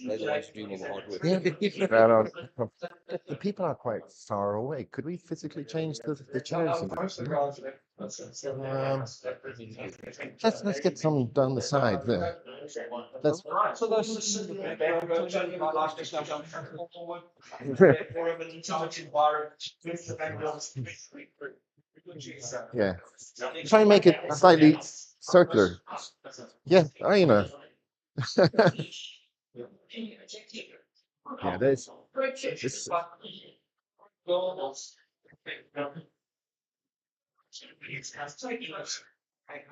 They the ones to do all the hard work. Yeah, right on. The people are quite far away. Could we physically change the chairs a bit? Let's get some down the side there. Let's. So those in the background, Tony would like to come forward. Yeah. Try and make it slightly circular. Yeah, I know. Yeah, there's this.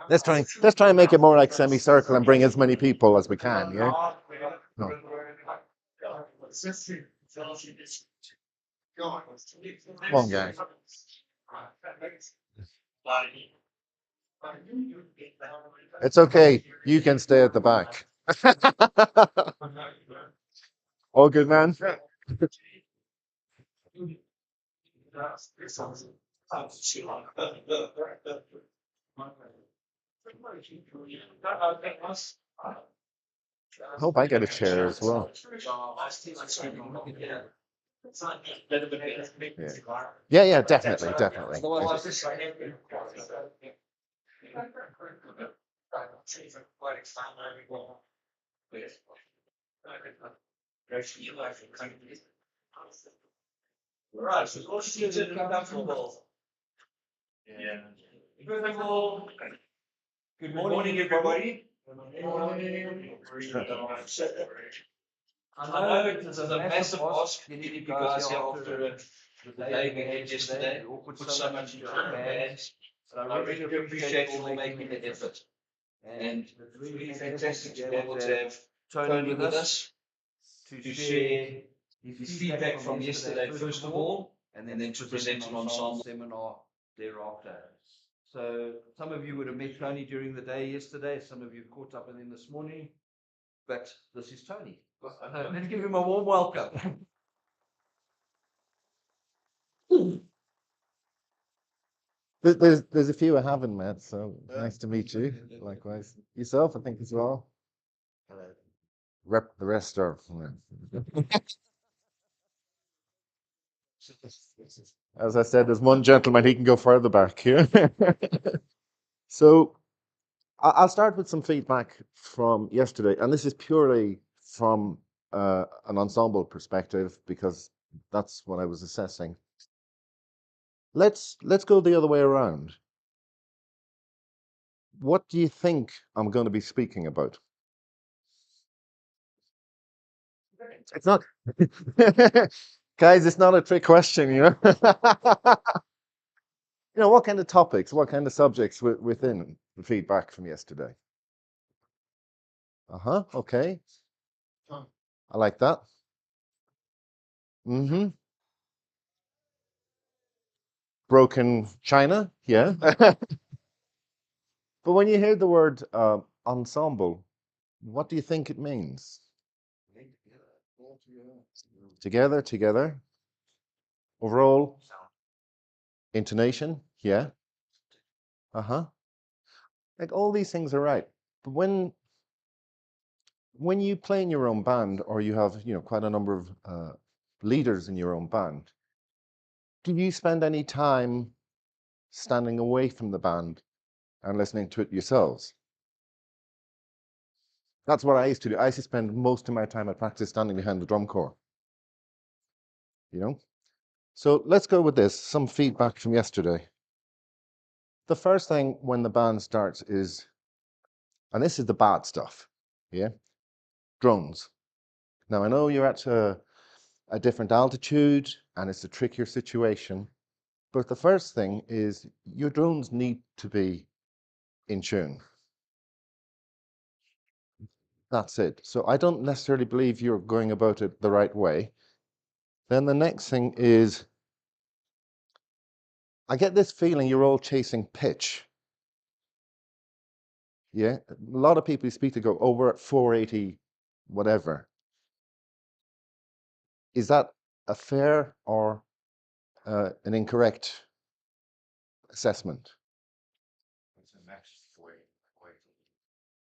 Let's try and make it more like semicircle and bring as many people as we can. Yeah. No. Come on, guys. It's okay. You can stay at the back. All good, man. Hope I get a chair as well. Yeah, definitely. Right, so let's do the comfortable. Yeah. Good morning, everybody. I know it is a massive ask getting you guys here after the day we had yesterday. We all put so much into our hands. But I really appreciate you all making the effort. And it's really fantastic to be able to have Tony with us to share his feedback from yesterday, first of all, and then to present an ensemble seminar thereafter. So some of you would have met Tony during the day yesterday, some of you caught up with him this morning, but this is Tony. Let's give him a warm welcome. There's a few I haven't met, so nice to meet you. Likewise, yourself, I think as well. The rest are. As I said, there's one gentleman, he can go further back here. So I'll start with some feedback from yesterday, and this is purely from an ensemble perspective because that's what I was assessing. Let's go the other way around. What do you think I'm going to be speaking about? It's not, guys. It's not a trick question, you know. You know, what kind of topics, what kind of subjects within the feedback from yesterday? Okay. I like that. Mm-hmm. Broken China, yeah. But when you hear the word ensemble, what do you think it means? Together. Overall, intonation, yeah. Like all these things are right. But when you play in your own band, or you have, you know, quite a number of leaders in your own band, do you spend any time standing away from the band and listening to it yourselves? That's what I used to do. I used to spend most of my time at practice standing behind the drum corps. You know? So let's go with this. Some feedback from yesterday. The first thing when the band starts is, and this is the bad stuff, yeah? Drones. Now I know you're at a different altitude and it's a trickier situation, but the first thing is your drones need to be in tune. That's it. So I don't necessarily believe you're going about it the right way. Then the next thing is, I get this feeling you're all chasing pitch. Yeah, a lot of people you speak to go, oh, we're at 480, whatever. Is that a fair or an incorrect assessment?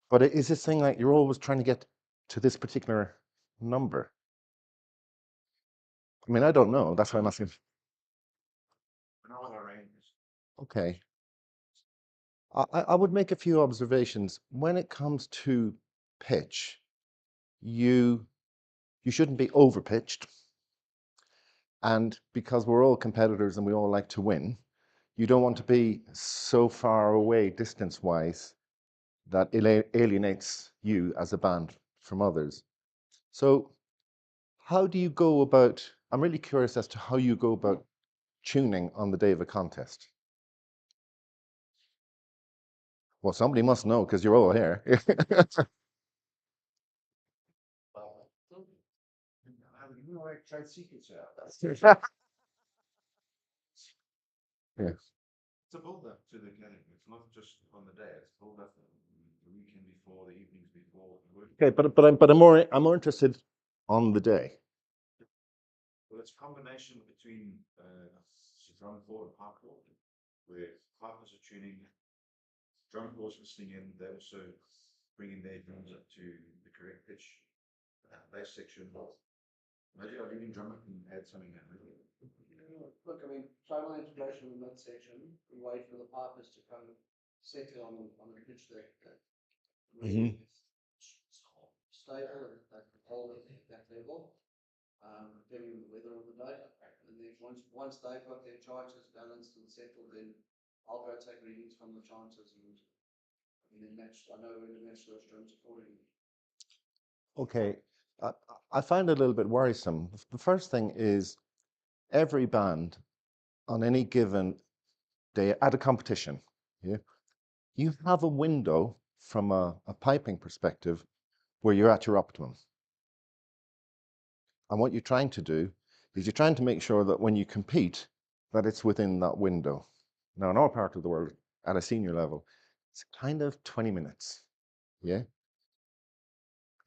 But is this thing like you're always trying to get to this particular number? I mean, I don't know. That's why I'm asking. Okay. I would make a few observations. When it comes to pitch, you shouldn't be over pitched. And because we're all competitors and we all like to win, you don't want to be so far away distance-wise that alienates you as a band from others. So how do you go about, I'm really curious as to how you go about tuning on the day of a contest. Well, somebody must know because you're all here. Yeah. It's a build up to the game. It's not just on the day. It's build up the weekend before, the evenings before. Okay, but I'm more interested on the day. Well, it's a combination between drum corps and pipe corps, where pipers are tuning, drum corps listening in. They also bringing their drums up to the correct pitch. Bass section. Maybe our leading drummer can add something in. Look, I mean, final integration in that section, we wait for the pipers to come settle on the pitch deck. Mhm. Stable and they can hold it at that level, depending on the weather of the day. And then once they've got their charges balanced and settled, then I'll go take readings from the charges and then match. I know when to match those drums accordingly. Okay, I find it a little bit worrisome. The first thing is every band on any given day at a competition, yeah, you have a window from a piping perspective where you're at your optimum. And what you're trying to do is you're trying to make sure that when you compete, that it's within that window. Now, in our part of the world, at a senior level, it's kind of 20 minutes, yeah?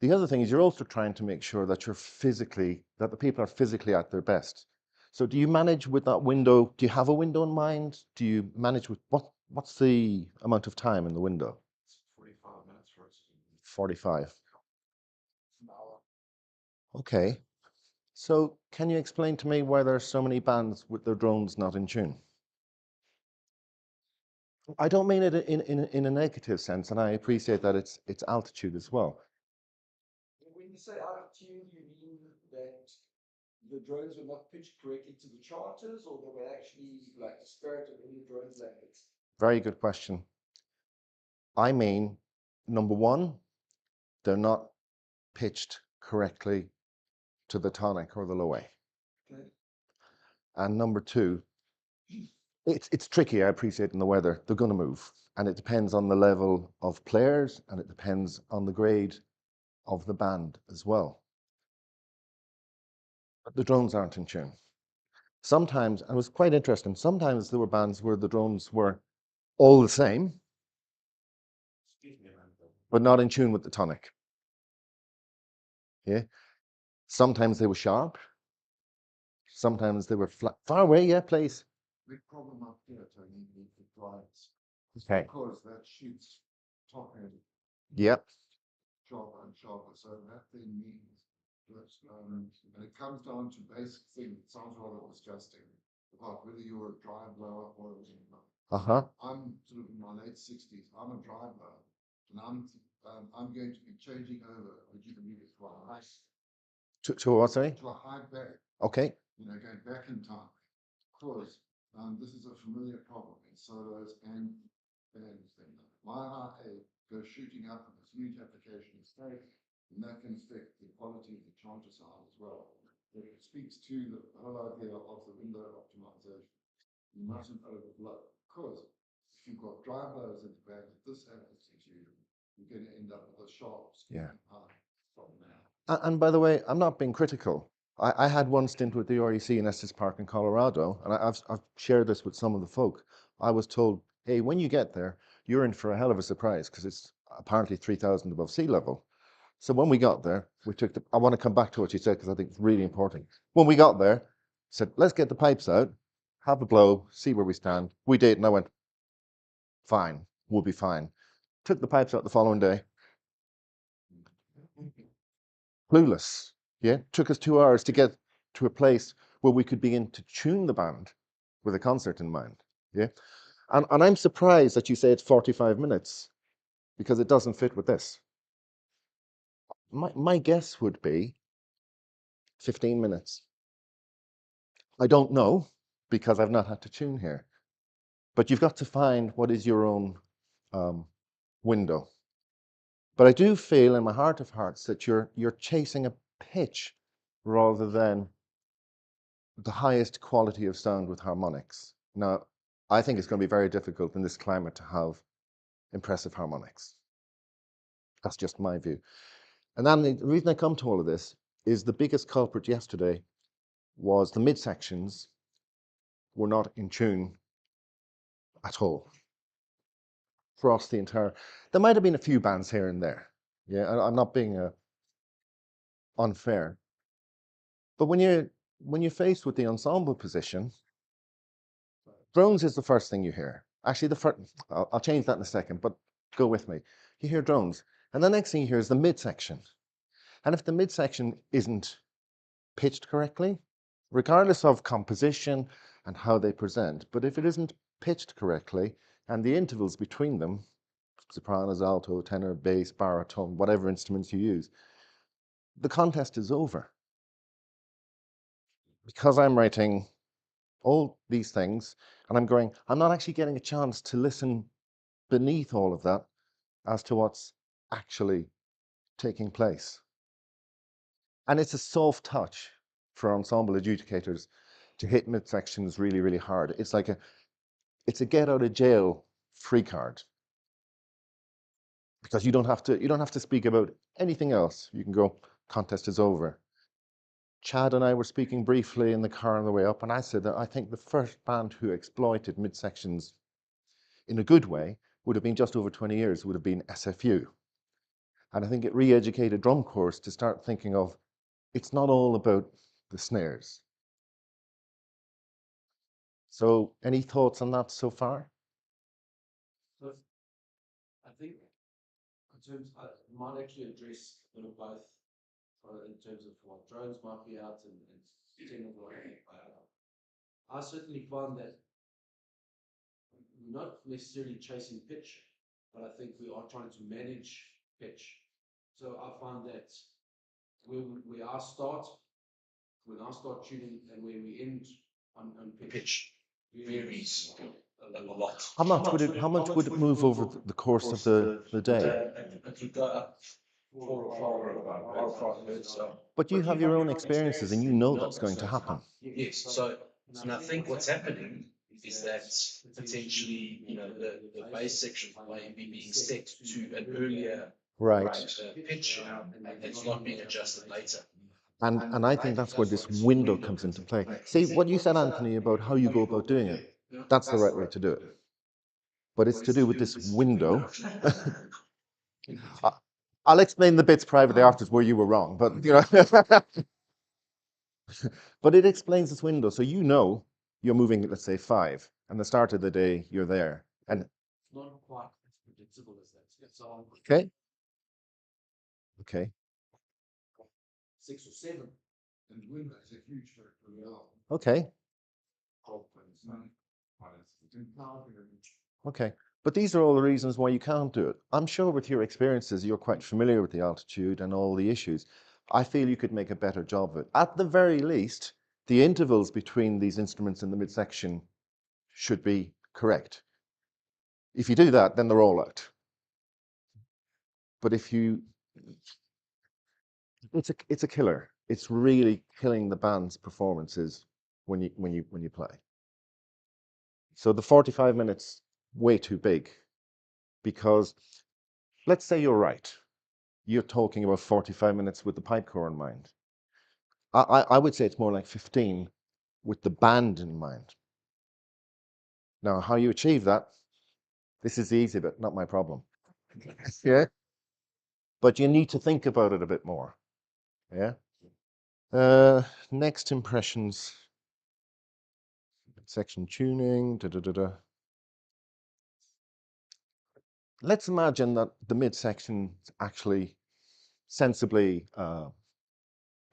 The other thing is you're also trying to make sure that that the people are physically at their best. So do you manage with that window? Do you have a window in mind? Do you manage with what's the amount of time in the window? 45 minutes for us. 45. Okay. So can you explain to me why there are so many bands with their drones not in tune? I don't mean it in a negative sense, and I appreciate that it's altitude as well. When you say out of tune, you mean that the drones were not pitched correctly to the charters, or they were actually like disparate in the drones language? Very good question. I mean, number one, they're not pitched correctly to the tonic or the low A. Okay. And number two, it's tricky, I appreciate, in the weather. They're going to move. And it depends on the level of players, and it depends on the grade of the band as well. But the drones aren't in tune. Sometimes, and it was quite interesting, sometimes there were bands where the drones were all the same, but not in tune with the tonic. Yeah. Sometimes they were sharp. Sometimes they were flat. Far away, yeah, please. Big problem up here, Tony, with the drives. Okay. Because that shoots top end Yep. sharper and sharper. So that thing means that, and it comes down to basic thing. It sounds rather disgusting about whether you're a dry blower or a wing blower. I'm sort of in my late 60s. I'm a dry blower, and I'm going to be changing over. Would you believe it? To a high, To what, sorry? to a high back. Okay. You know, going back in time. Because this is a familiar problem in solos and bands. My high A goes shooting up in this huge application of state, and that can affect the quality of the chanter sound as well. It speaks to the whole idea of the window optimization. You mustn't overblow, because if you've got dry blows in the band at this altitude, you're going to end up with a sharp Yeah. high from now. And by the way, I'm not being critical. I had one stint with the REC in Estes Park in Colorado, and I've shared this with some of the folk. I was told, hey, when you get there, you're in for a hell of a surprise because it's apparently 3,000 above sea level. So when we got there, I want to come back to what you said because I think it's really important. When we got there, said, let's get the pipes out, have a blow, see where we stand. We did, and I went, fine, we'll be fine. Took the pipes out the following day. Clueless. Yeah, took us 2 hours to get to a place where we could begin to tune the band with a concert in mind. Yeah, and I'm surprised that you say it's 45 minutes because it doesn't fit with this. My guess would be 15 minutes. I don't know because I've not had to tune here, but you've got to find what is your own window. But I do feel in my heart of hearts that you're chasing a pitch rather than the highest quality of sound with harmonics. Now, I think it's going to be very difficult in this climate to have impressive harmonics. That's just my view. And then the reason I come to all of this is the biggest culprit yesterday was the midsections were not in tune at all across the entire. There might have been a few bands here and there. Yeah, I'm not being unfair. But when you're faced with the ensemble position, drones is the first thing you hear. Actually, the first, I'll change that in a second, but go with me. You hear drones, and the next thing you hear is the midsection. And if the midsection isn't pitched correctly, regardless of composition and how they present, but if it isn't pitched correctly and the intervals between them, sopranos, alto, tenor, bass, baritone, whatever instruments you use, the contest is over. Because I'm writing all these things and I'm not actually getting a chance to listen beneath all of that as to what's actually taking place. And it's a soft touch for ensemble adjudicators to hit midsections really, really hard. It's like it's a get out of jail free card. Because you don't have to speak about anything else. You can go, contest is over. Chad and I were speaking briefly in the car on the way up, and I said that I think the first band who exploited midsections in a good way would have been just over 20 years, would have been SFU. And I think it re-educated drum corps to start thinking of, it's not all about the snares. So any thoughts on that so far? So I think in terms, I might actually address a bit of both in terms of what drones might be out and technical. I certainly find that we're not necessarily chasing pitch, but I think we are trying to manage pitch. So I find that when I start tuning and where we end on pitch varies a lot. How much would it move over the course of the day? It could go up 4 or 5 hertz. But you have your own experiences and you know that's going to happen. Yes. So I think what's happening is that potentially, the bass section may be being set to an earlier Right. pitch, and it's not being adjusted later. And I think that's where this window comes into play. See, what you said, Anthony, about how you go about doing it, that's the right way to do it. But it's to do with this window. I'll explain the bits privately afterwards where you were wrong, but but it explains this window. So you're moving at, let's say, 5, and the start of the day you're there. And It's not quite as predictable as that. So okay. Okay. 6 or 7. And window is a huge factor as well. Okay. Okay. But these are all the reasons why you can't do it. I'm sure with your experiences, you're quite familiar with the altitude and all the issues. I feel you could make a better job of it. At the very least, the intervals between these instruments in the midsection should be correct. If you do that, then they're all out. But if you, it's a killer. It's really killing the band's performances when you play. So the 45 minutes, way too big, because let's say you're right. You're talking about 45 minutes with the pipe corps in mind. I would say it's more like 15 with the band in mind. Now, how you achieve that, this is the easy bit, not my problem. Yeah. But you need to think about it a bit more. Yeah. Next impressions. Section tuning. Let's imagine that the midsection is actually sensibly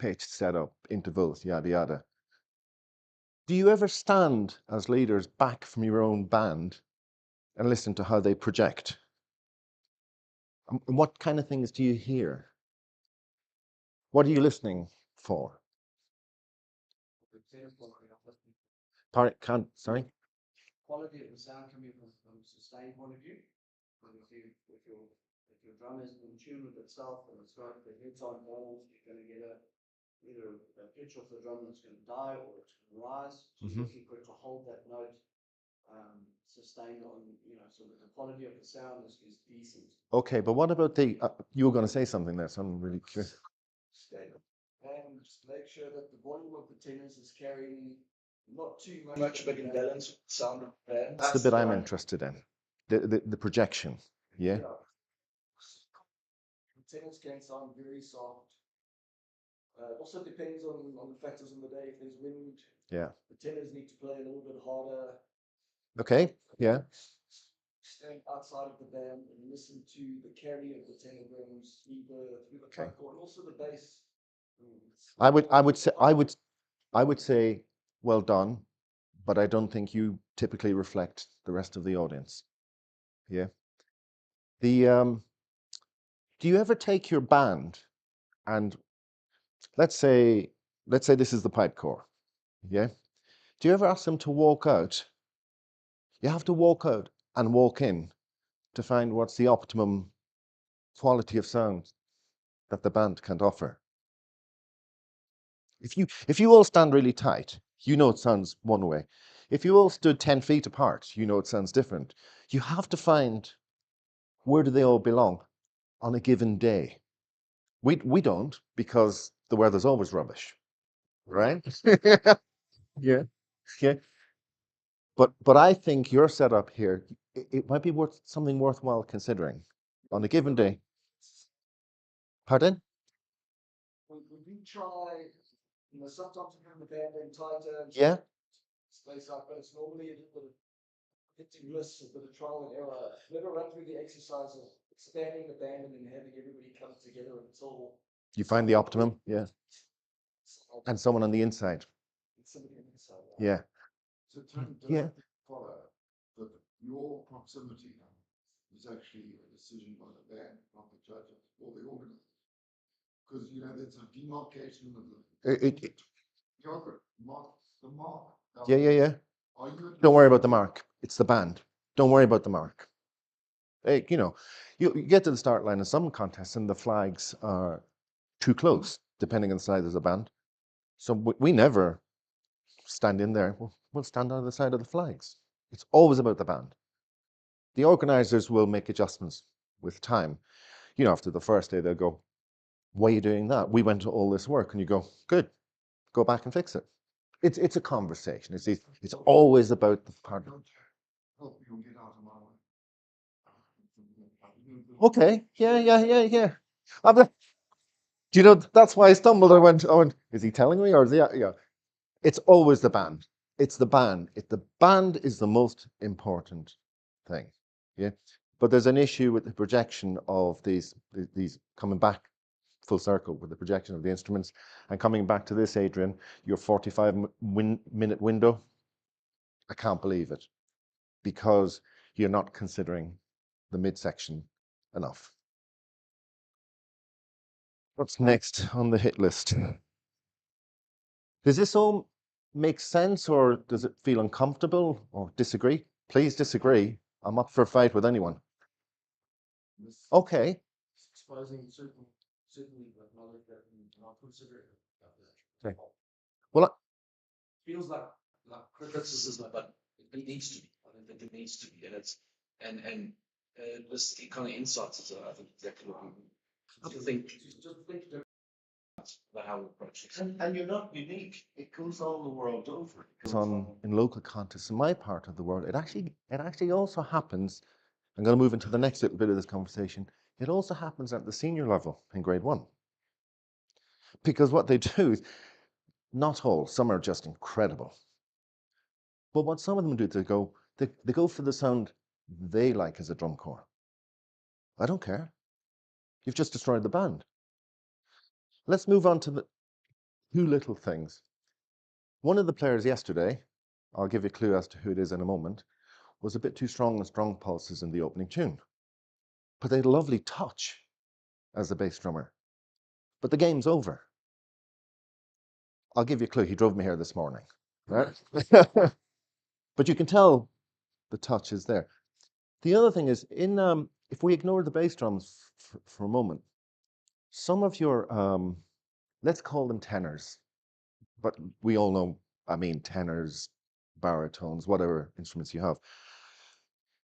pitch, setup, intervals, yada yada. Do you ever stand as leaders back from your own band and listen to how they project? And what kind of things do you hear? What are you listening for? For example, Sorry? quality of the sound coming from a sustained point of view. And if your drum is in tune with itself and it's got the hits on balls, you're going to get either a pitch off the drum that's going to die or it's going to rise. So you're looking for it to hold that note sustained on, so that the quality of the sound is decent. Okay, but what about you were going to say something there, so I'm really curious. And just make sure that the volume of the tenors is carrying not too much, but in balance with the sound of the band. That's the bit I'm interested in. The projection. Yeah. The tenors can sound very soft. It also depends on the factors on the day. If there's wind, Yeah. the tenors need to play a little bit harder. Okay. Yeah. Stand outside of the band and listen to the carry of the tenor drums either through the Okay. and also the bass. I would say well done, but I don't think you typically reflect the rest of the audience. Yeah. Do you ever take your band and let's say this is the pipe corps, yeah? Do you ever ask them to walk out? You have to walk out and walk in to find what's the optimum quality of sound that the band can offer. If you all stand really tight, you know it sounds one way. If you all stood 10 feet apart, you know it sounds different. You have to find where do they all belong on a given day. We don't, because the weather's always rubbish, right? Yeah, yeah. But I think your setup here, it might be something worthwhile considering on a given day. Pardon? We do try, sometimes we have the band in tighter. Yeah. Space out, but it's normally a little bit of hitting lists, a bit of trial and error. Never run through the exercise of expanding the band and then having everybody come together until You find the optimum, yeah. And someone on the inside. somebody on the inside. Yeah. So Tony, does Yeah. it follow that your proximity is actually a decision by the band, not the judges or the organizers? Because there's a demarcation of the mark. Yeah. Are you Don't worry about the mark. It's the band. Don't worry about the mark. Hey, you get to the start line in some contests and the flags are too close, depending on the size of the band. So we never stand in there. We'll stand on the side of the flags. It's always about the band. The organizers will make adjustments with time. After the first day, they'll go, why are you doing that? We went to all this work. And you go, good, go back and fix it. It's a conversation. It's always about the part. help you get out of my way? Okay, yeah. That's why I stumbled. I went, is he telling me or is he? Yeah. It's always the band. It's the band. The band is the most important thing. Yeah. But there's an issue with the projection of these coming back full circle with the projection of the instruments and coming back to this, Adrian, your 45-minute window. I can't believe it because you're not considering the midsection enough. What's next on the hit list? Does this all make sense or does it feel uncomfortable or disagree? Please disagree. I'm up for a fight with anyone. Okay. Exposing certainly acknowledge that and not consider it. Okay. Well, Feels like Criticism, but it needs to be. I think it needs to be, and this kind of insights is, I think, exactly what we think. Just think About how we approach it. And you're not unique. It goes all the world over. in local contests in my part of the world, it actually also happens. I'm going to move into the next little bit of this conversation. It also happens at the senior level in grade 1. Because what they do is, not all, some are just incredible. But what some of them do, they go for the sound they like as a drum corps. I don't care. You've just destroyed the band. Let's move on to two little things. One of the players yesterday, I'll give you a clue as to who it is in a moment, was a bit too strong on strong pulses in the opening tune. But they had a lovely touch as a bass drummer. But the game's over. I'll give you a clue. He drove me here this morning, right? But you can tell the touch is there. The other thing is, if we ignore the bass drums for a moment, some of your, let's call them tenors, but we all know, I mean, tenors, baritones, whatever instruments you have.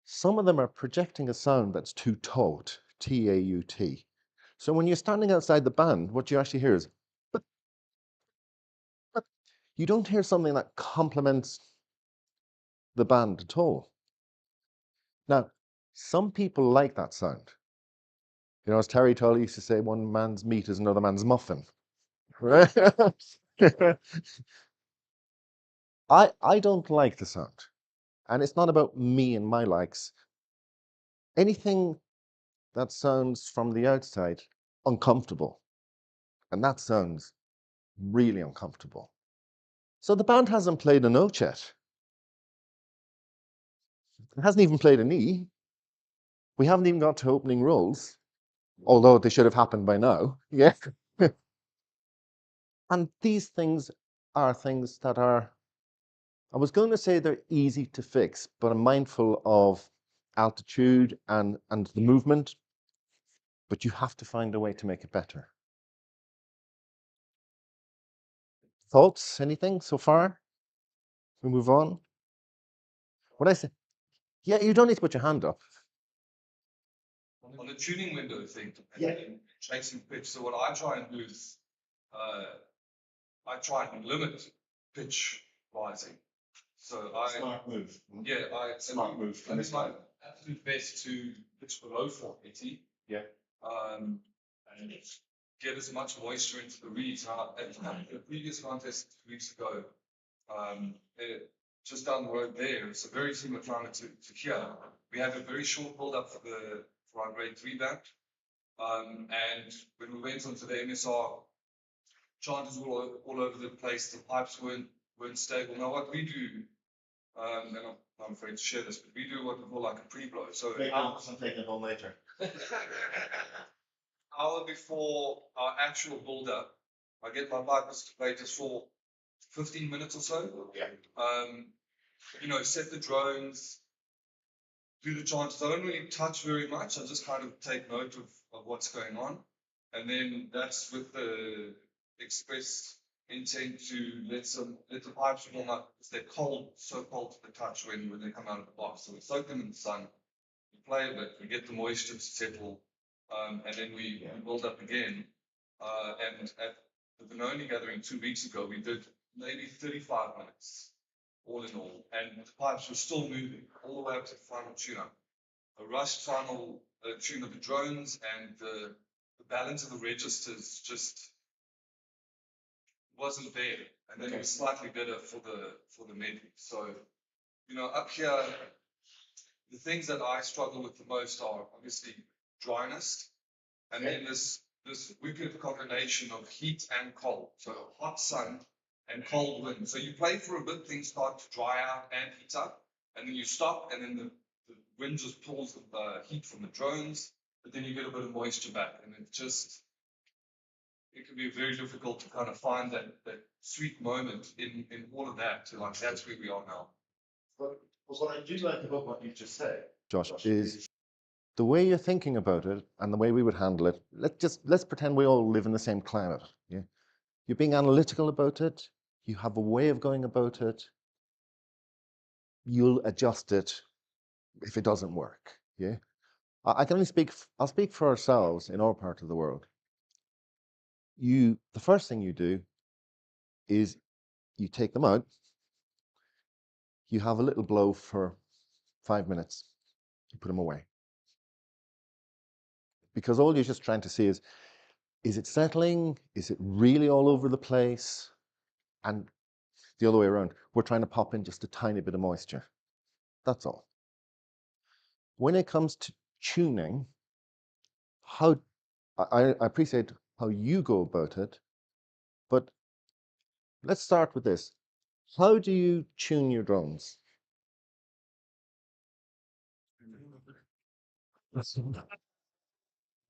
Some of them are projecting a sound that's too taut, T-A-U-T. So when you're standing outside the band, what you actually hear is, but you don't hear something that complements the band at all. Now, some people like that sound. You know, as Terry Tolley used to say, one man's meat is another man's muffin. Right? I don't like the sound. And it's not about me and my likes. Anything that sounds from the outside uncomfortable. And that sounds really uncomfortable. So the band hasn't played a note yet. It hasn't even played an E. We haven't even got to opening rolls, although they should have happened by now. Yeah. And these things are things that are, I was going to say they're easy to fix, but I'm mindful of altitude and the movement, but you have to find a way to make it better. Thoughts? Anything so far? We move on. What I say? Yeah, you don't need to put your hand up. On the tuning window thing, and chasing pitch. So what I try and do is, I try and limit pitch rising. So Smart move. smart move. And it's my absolute best to pitch below 480. Yeah. And get as much moisture into the reeds. Now, at the previous contest 2 weeks ago, just down the road there, it's a very similar climate to here. We had a very short build up for our grade 3 band. And when we went onto the MSR, changes were all over the place. The pipes weren't stable. Now what we do, and I'm afraid to share this, but we do what we call like a pre-blow. So I'm taking it home later. hour before our actual build up, I get my pipers to play just for 15 minutes or so. Yeah. You know, set the drones, do the changes. I don't really touch very much. I just kind of take note of what's going on. And then that's with the express intent to let the pipes warm up because they're cold, so cold to the touch when they come out of the box. So we soak them in the sun, we play a bit, we get the moisture to settle, and then we build up again. And at the Benoni gathering 2 weeks ago, we did maybe 35 minutes, all in all. And the pipes were still moving all the way up to the final tune-up. A rushed final tune of the drones and the balance of the registers just wasn't there. And then it was slightly better for the medley. So, you know, up here, the things that I struggle with the most are obviously dryness, and then this wicked combination of heat and cold. So hot sun and cold wind. So you play for a bit, things start to dry out and heat up, and then you stop, and then the wind just pulls the heat from the drones, but then you get a bit of moisture back, and it can be very difficult to kind of find that sweet moment in all of that. So like that's where we are now. But what I do like about what you just said, Josh, is the way you're thinking about it and the way we would handle it. Let's pretend we all live in the same climate. Yeah, you're being analytical about it. You have a way of going about it. You'll adjust it if it doesn't work. Yeah, I can only speak. I'll speak for ourselves in our part of the world. The first thing you do is you take them out. You have a little blow for 5 minutes. You put them away. Because all you're just trying to see is it settling? Is it really all over the place? And the other way around, we're trying to pop in just a tiny bit of moisture. That's all. When it comes to tuning, I appreciate how you go about it, but let's start with this. How do you tune your drones?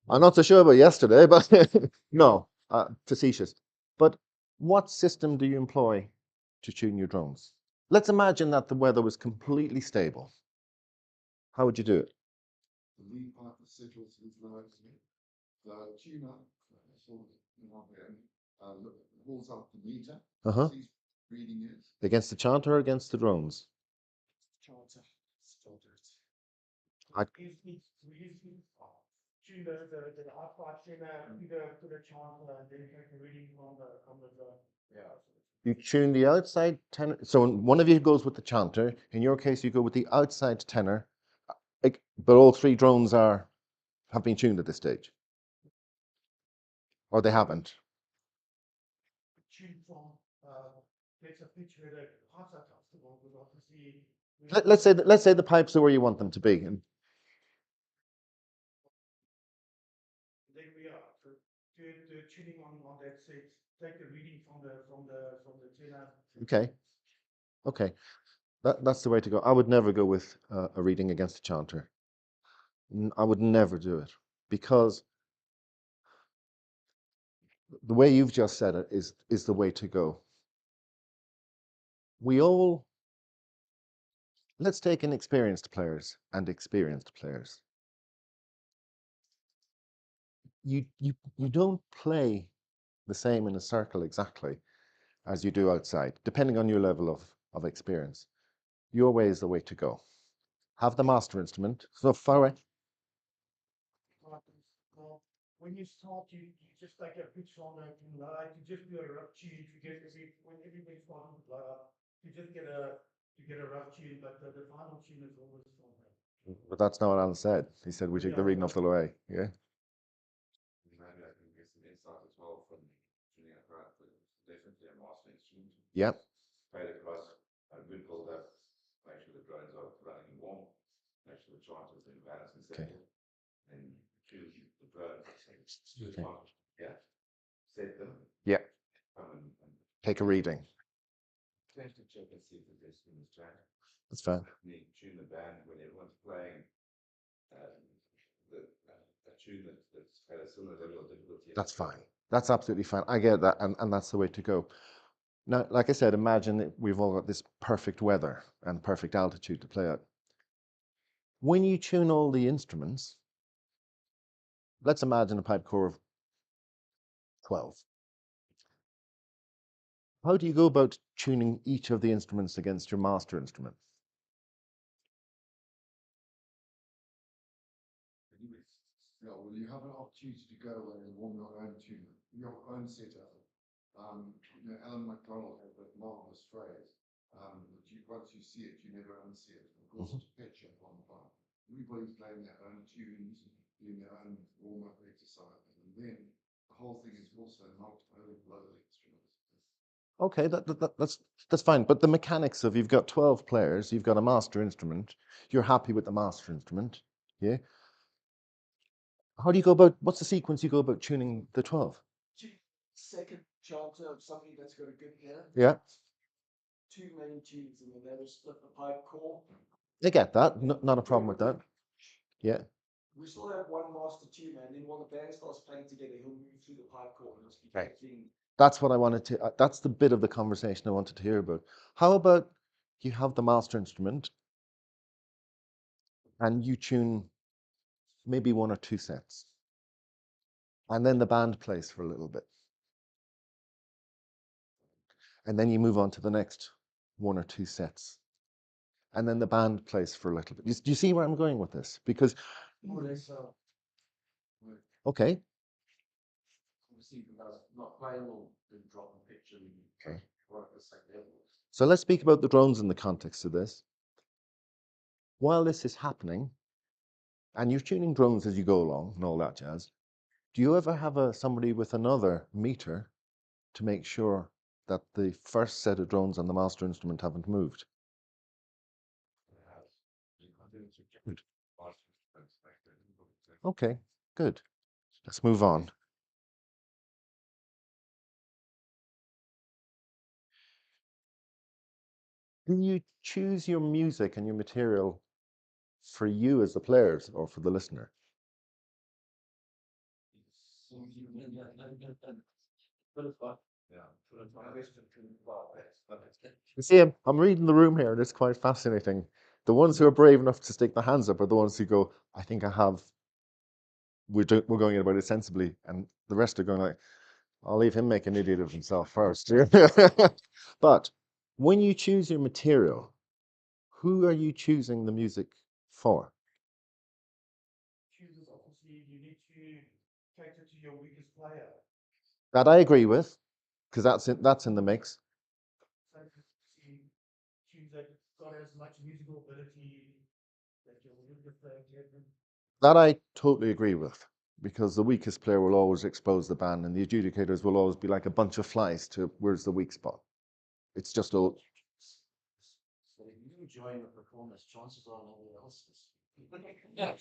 I'm not so sure about yesterday, but no, facetious. But what system do you employ to tune your drones? Let's imagine that the weather was completely stable. How would you do it? The lead pipe settles his loads. The tuner, sort of, pulls up the meter, Uh-huh. sees what reading is. Against the chanter or against the drones? Chanter. I- We usually tune the outside tuner to the chanter and then take a reading from the drone. Yeah. You tune the outside tenor. So one of you goes with the chanter. In your case, you go with the outside tenor. But all three drones have been tuned at this stage. Or they haven't. Tune from gets a pitch where the hearts are comfortable, but obviously Let's say the pipes are where you want them to be. And then we are so do tuning on that set, take the reading from the tenor. okay. That's the way to go. I would never go with a reading against a chanter. I would never do it, because the way you've just said it is the way to go. Let's take inexperienced players and experienced players. You don't play the same in a circle exactly as you do outside, depending on your level of experience. Your way is the way to go. Have the master instrument. So far away. When you start, you just take a pitch on the light, you just do a rough tune to get when everything's starting to blow up, you just get a rough tune, but the final tune is always stronger. But that's not what Alan said. He said we take the reading off the way. Yeah. Maybe I can get some insight as well from tuning apparat, but definitely a master instrument. Yeah. Fade across, a good build up, make sure the drones are running warm, make sure the charters are in balance and settled, and choose the drone. Okay. Yeah. Set them. Yeah. And Take a reading. check and see if there's in the track. That's fine. Tune the band when everyone's playing. A tune that's had a similar level of difficulty. That's fine. That's absolutely fine. I get that, and that's the way to go. Now, like I said, imagine that we've all got this perfect weather and perfect altitude to play at. When you tune all the instruments, let's imagine a pipe core of 12. How do you go about tuning each of the instruments against your master instrument? Yeah, well, you have an opportunity to go away and warm your own tuner, your own setup. Alan McDonald had that marvelous phrase, that once you see it, you never unsee it. Of course, it's pitch at one time. Everybody's playing their own tunes, doing their own warm-up exercise, and then the whole thing is also not overblow the instruments. Okay, that's fine. But the mechanics of you've got 12 players, you've got a master instrument, you're happy with the master instrument, yeah? How do you go about, what's the sequence you go about tuning the 12? Second chanter of somebody that's got a good ear. Yeah. Two main tunes, and then they will split the pipe core. I get that. Not a problem with that. Yeah. We still have one master tuner, and then when the band starts playing together, he'll move through the pipe core and just keep Right. playing. That's what I wanted to, that's the bit of the conversation I wanted to hear about. How about you have the master instrument and you tune maybe one or two sets, and then the band plays for a little bit. And then you move on to the next one or two sets. And then the band plays for a little bit. Do you see where I'm going with this? Because, okay. Not playing or drop a picture. Okay. Work the same level. So let's speak about the drones in the context of this. While this is happening, and you're tuning drones as you go along and all that jazz, do you ever have somebody with another meter to make sure that the first set of drones on the master instrument haven't moved? Good. Okay, good. Let's move on. Do you choose your music and your material for you as the players or for the listener? You see, I'm reading the room here, and it's quite fascinating. The ones who are brave enough to stick their hands up are the ones who go, I think I have, we're going about it sensibly. And the rest are going like, I'll leave him make an idiot of himself first. But when you choose your material, who are you choosing the music for? Chooses, obviously, you need to cater to your weakest player. That I agree with, because that's in the mix. So you choose that got as much musical ability that your weakest player can. That I totally agree with, because the weakest player will always expose the band, and the adjudicators will always be like a bunch of flies to where's the weak spot. It's just all. So if you're enjoying the performance, chances are no one else is. Yeah.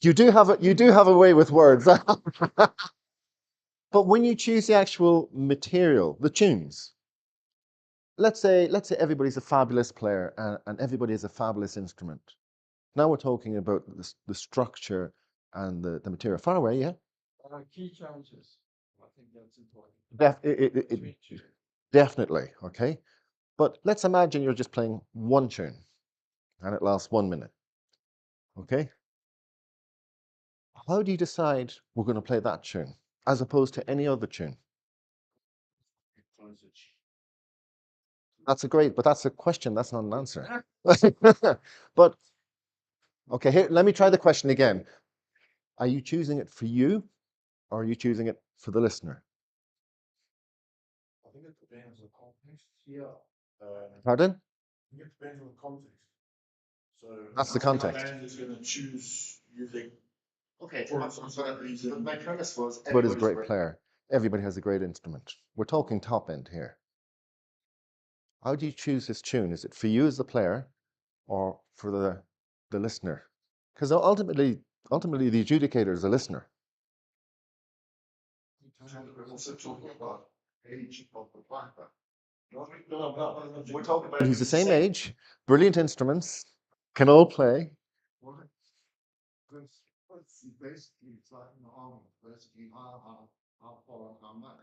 You do have a way with words. But when you choose the actual material, the tunes, let's say everybody's a fabulous player and everybody has a fabulous instrument. Now we're talking about the structure and the material. Far away, yeah. Key changes. I think that's important. Definitely, okay. But let's imagine you're just playing one tune and it lasts 1 minute. Okay? How do you decide we're going to play that tune as opposed to any other tune? That's a question, that's not an answer. But okay, here, let me try the question again. Are you choosing it for you or are you choosing it for the listener? I think it depends on the context. Yeah. Pardon? I think it depends on the context. So That's the context. band is going to choose music. Okay, but my premise was Everybody's a great player. Everybody has a great instrument. We're talking top end here. How do you choose this tune? Is it for you as the player or for the listener? Because ultimately the adjudicator is the listener. We're also talking about age of the player. We're talking about who's the same age, brilliant instruments, can all play. Basically, it's like in the harmony. Basically, how far, how much.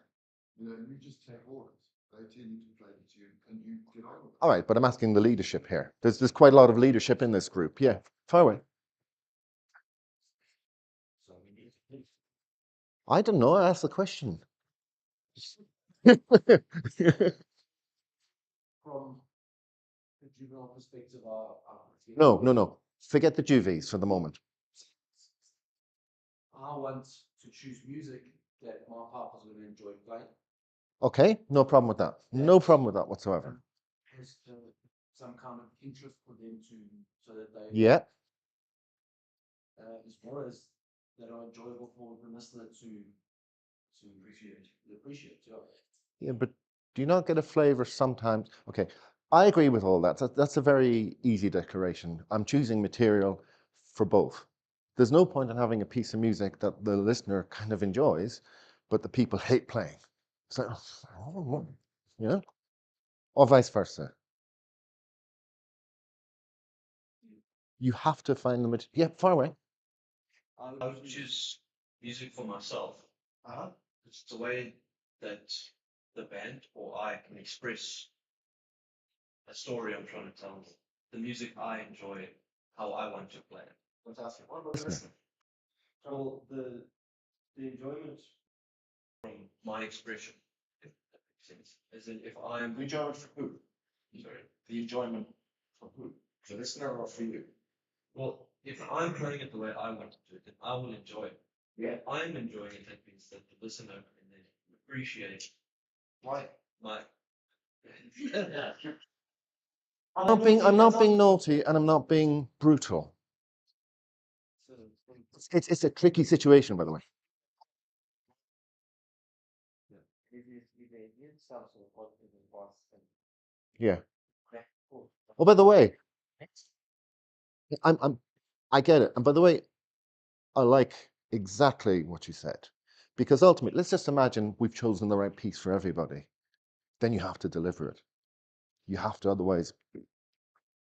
You know, you just take orders. They tell you to play the tune, and you get on with it. All right, but I'm asking the leadership here. There's quite a lot of leadership in this group. Yeah, far away. I don't know. I asked the question. From the juvenile perspective, No. Forget the juvies for the moment. I want to choose music that my partner's going to enjoy playing. Okay, no problem with that. No problem with that whatsoever. Has some kind of interest for them to, so that they, Yeah. as well as that are enjoyable for the listener to appreciate. Yeah, but do you not get a flavor sometimes? Okay, I agree with all that. That's a very easy declaration. I'm choosing material for both. There's no point in having a piece of music that the listener kind of enjoys, but the people hate playing. So, you know, or vice versa. You have to find the material. Yeah, far away. I would choose music for myself. It's the way that the band or I can express a story I'm trying to tell. The music I enjoy, how I want to play it. Fantastic. What about the listener? Well, the enjoyment From my expression, if that makes sense. As in, if I'm The enjoyment for who? sorry, The enjoyment for who? The listener or for you? well, if I'm playing it the way I want to do it, then I will enjoy it. Yeah. If I'm enjoying it, that means that the listener can then appreciate Why? my. I'm not being naughty and I'm not being brutal. It's a tricky situation, by the way. Yeah. Oh, by the way, I get it. And by the way, I like exactly what you said, Because ultimately, let's just imagine we've chosen the right piece for everybody. Then you have to deliver it. You have to, otherwise,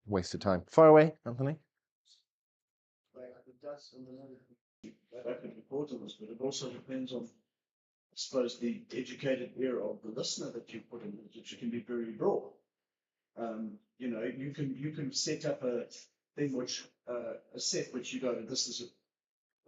waste of time. Far away, Anthony. It does, and that could be part of this, but it also depends on, I suppose, the educated ear of the listener that you put in, which can be very broad. You know, you can set up a thing which a set which you go, this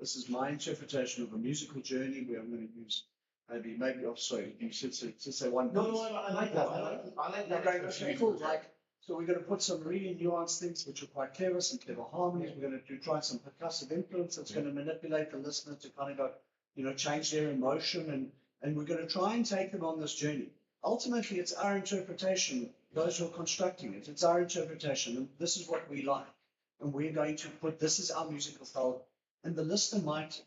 is my interpretation of a musical journey where I'm going to use maybe oh sorry, you should say one. No, I like that. I like that. Okay, cool. Like, so we're going to put some really nuanced things which are quite clever, some clever harmonies. We're going to try some percussive influence that's going to manipulate the listener to kind of go, you know, change their emotion, and we're going to try and take them on this journey. Ultimately, it's our interpretation, those who are constructing it, it's our interpretation, and this is what we like. And we're going to put, this is our musical style. And the listener might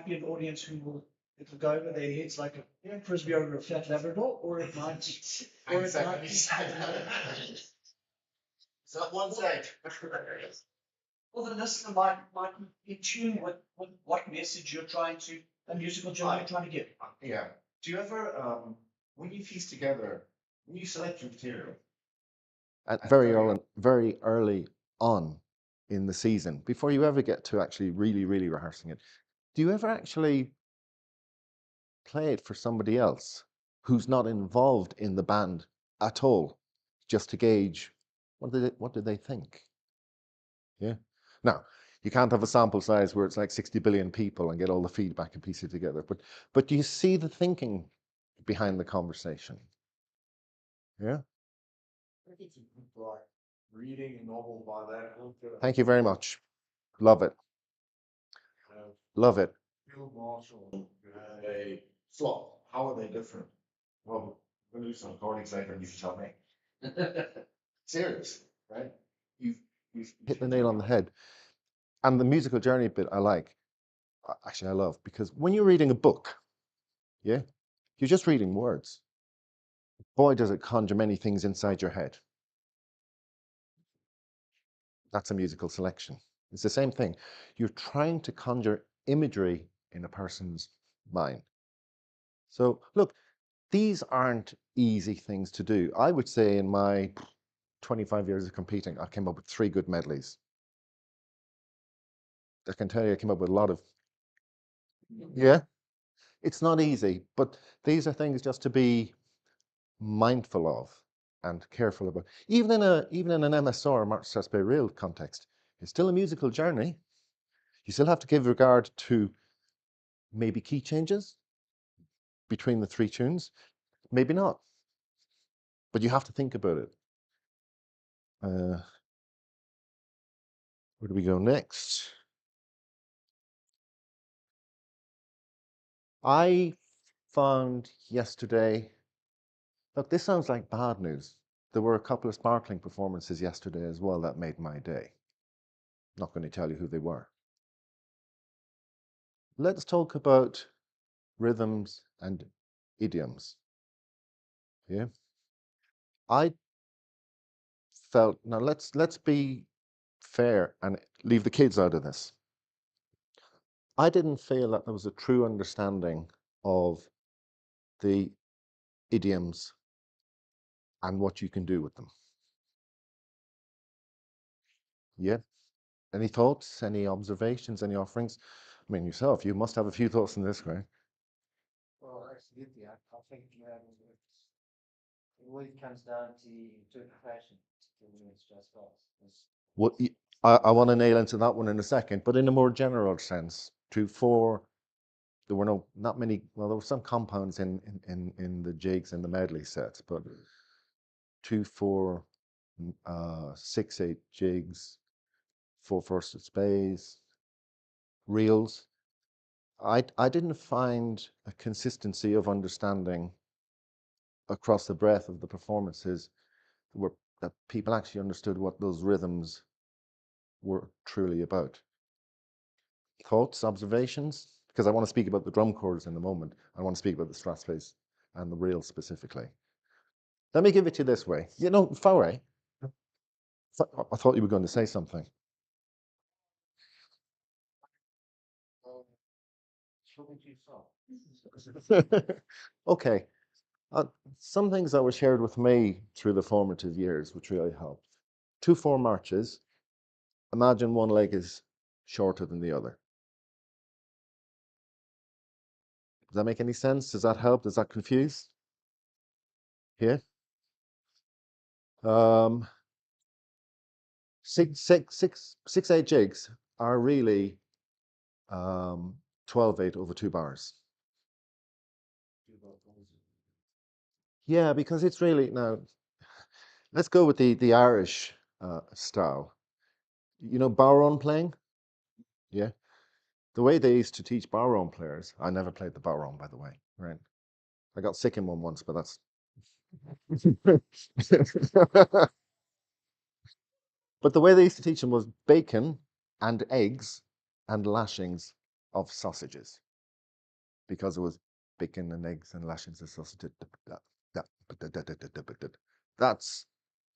be an audience who will, it'll go over their heads like a frisbee over a flat Labrador, or it might, So one side. well, the listener might be in tune with what message you're trying to, a musical journey you're trying to give. Yeah. Do you ever, when you piece together, when you select your material, very early on in the season, before you ever get to actually really rehearsing it, do you ever actually play it for somebody else who's not involved in the band at all, just to gauge what do they think? Yeah. Now, you can't have a sample size where it's like 60 billion people and get all the feedback and piece it together, but do you see the thinking behind the conversation? Yeah. I think it's a good, like, reading a novel by that author. Thank you very much. Love it. Love it. Field Marshal, you have a flop. How are they different? Well, we'll do some recordings later and you can tell me. Serious, right? You've Hit the nail on the head. And the musical journey bit I like. Actually, I love, because when you're reading a book, yeah, you're just reading words. Boy, does it conjure many things inside your head. That's a musical selection. It's the same thing. You're trying to conjure imagery in a person's mind. So look, these aren't easy things to do. I would say in my 25 years of competing, I came up with 3 good medleys. I can tell you I came up with a lot of, yeah, it's not easy, but these are things just to be mindful of and careful about. Even in an MSR, March Strasberg Real context, it's still a musical journey. You still have to give regard to maybe key changes between the 3 tunes, maybe not, but you have to think about it. Where do we go next? I found yesterday, look, this sounds like bad news. There were a couple of sparkling performances yesterday as well that made my day. Not going to tell you who they were. Let's talk about rhythms and idioms. Yeah. I felt, now let's be fair and leave the kids out of this. I didn't feel that there was a true understanding of the idioms and what you can do with them. Yeah. Any thoughts, any observations, any offerings? I mean, yourself, you must have a few thoughts on this, Greg. Well, absolutely. I think it always comes down to interpretation. It's just us. Well, I want to nail into that one in a second, but in a more general sense, 2/4, there were not many, well, there were some compounds in the jigs and the medley sets, but 2/4, 6/8 jigs, 4/1 space, reels. I didn't find a consistency of understanding across the breadth of the performances that people actually understood what those rhythms were truly about. Thoughts, observations? Because I want to speak about the drum chords in a moment. I want to speak about the strat space and the reels specifically. Let me give it to you this way. You know, Fawe, I thought you were going to say something. Okay. Some things that were shared with me through the formative years, which really helped. 2/4 marches. Imagine one leg is shorter than the other. Does that make any sense? Does that help? Does that confuse? Yeah. 6/8 jigs are really 12/8 over 2 bars. Yeah, because it's really now. Let's go with the Irish style. You know, barron playing. Yeah. The way they used to teach barron players. I never played the barron, by the way. Right. I got sick in one once, but that's. But the way they used to teach them was bacon and eggs and lashings of sausages, because it was bacon and eggs and lashings of sausages. That's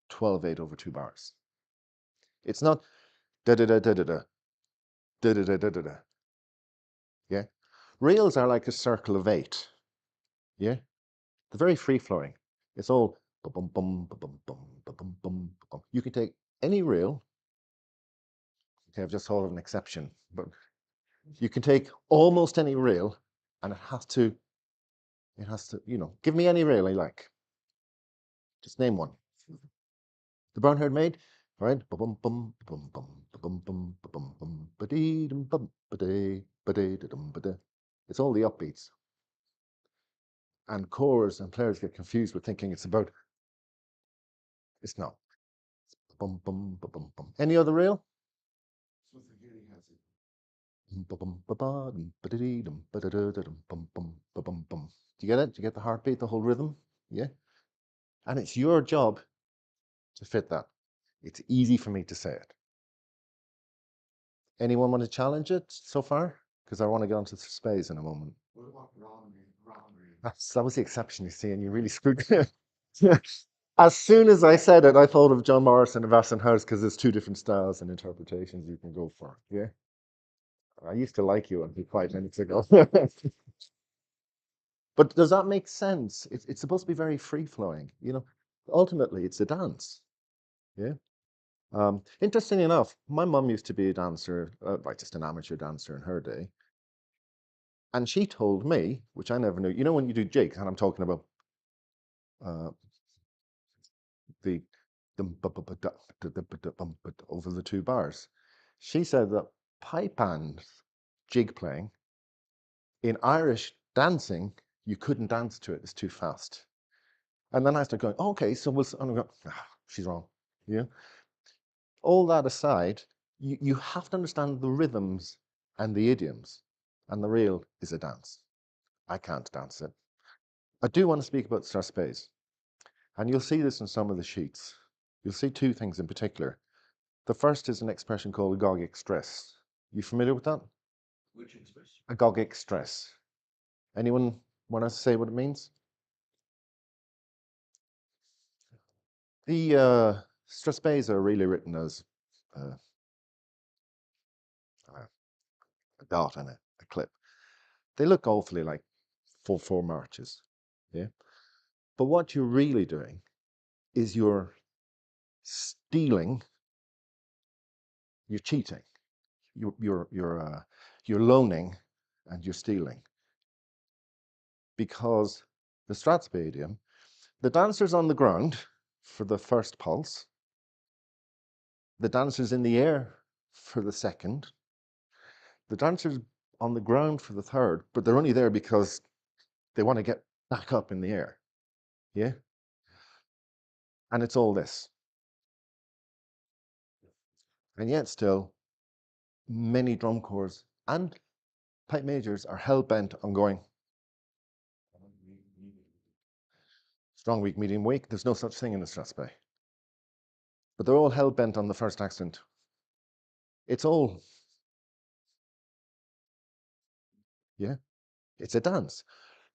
12/8 over 2 bars. It's not da da da da da da da da da da da da. Yeah, reels are like a circle of 8. Yeah, they're very free flowing. It's all bum bum bum bum bum bum bum bum. You can take any reel. Okay, I've just thought of an exception, but you can take almost any reel, and it has to, give me any reel you like. Just name one. The Brown-Haired Maid, all right? Bum bum bum bum bum bum bum bum ba-dee dum bum ba-dee ba-dee dum ba-dee. It's all the upbeats, and chorus and players get confused with thinking it's about. It's not. Bum bum bum bum. Any other reel? Do you get it? Do you get the heartbeat, the whole rhythm? Yeah. And it's your job to fit that. It's easy for me to say it. Anyone want to challenge it so far? Because I want to get onto the space in a moment. What about rounding? That was the exception, you see, and you really screwed it. As soon as I said it, I thought of John Morrison and Vasson House, because there's 2 different styles and interpretations you can go for. Yeah. I used to like you until 5 minutes ago. But does that make sense? It's supposed to be very free flowing. Ultimately, it's a dance. Yeah. Interesting enough, my mum used to be a dancer, like just an amateur dancer in her day. And she told me, which I never knew, when you do jigs, and I'm talking about the over the 2 bars. She said that pipe band jig playing in Irish dancing, you couldn't dance to it; it's too fast. And then I started going, okay, so and I go, she's wrong. Yeah. All that aside, you have to understand the rhythms and the idioms, and the reel is a dance. I can't dance it. I do want to speak about strathspeys, and you'll see this in some of the sheets. You'll see 2 things in particular. The first is an expression called agogic stress. You familiar with that? Which express? Agogic stress. Anyone want to say what it means? The strathspeys are really written as a dot and a clip. They look awfully like 4/4 marches. Yeah. But what you're really doing is you're stealing, you're cheating, you're loaning, and you're stealing. Because the strathspey idiom, the dancer's on the ground for the first pulse, the dancer's in the air for the second, the dancer's on the ground for the third, but they're only there because they want to get back up in the air. Yeah? And it's all this. And yet still, many drum corps and pipe majors are hell-bent on going strong, weak, medium, weak. There's no such thing in the strathspey. But they're all hell-bent on the first accent. It's all, yeah, it's a dance.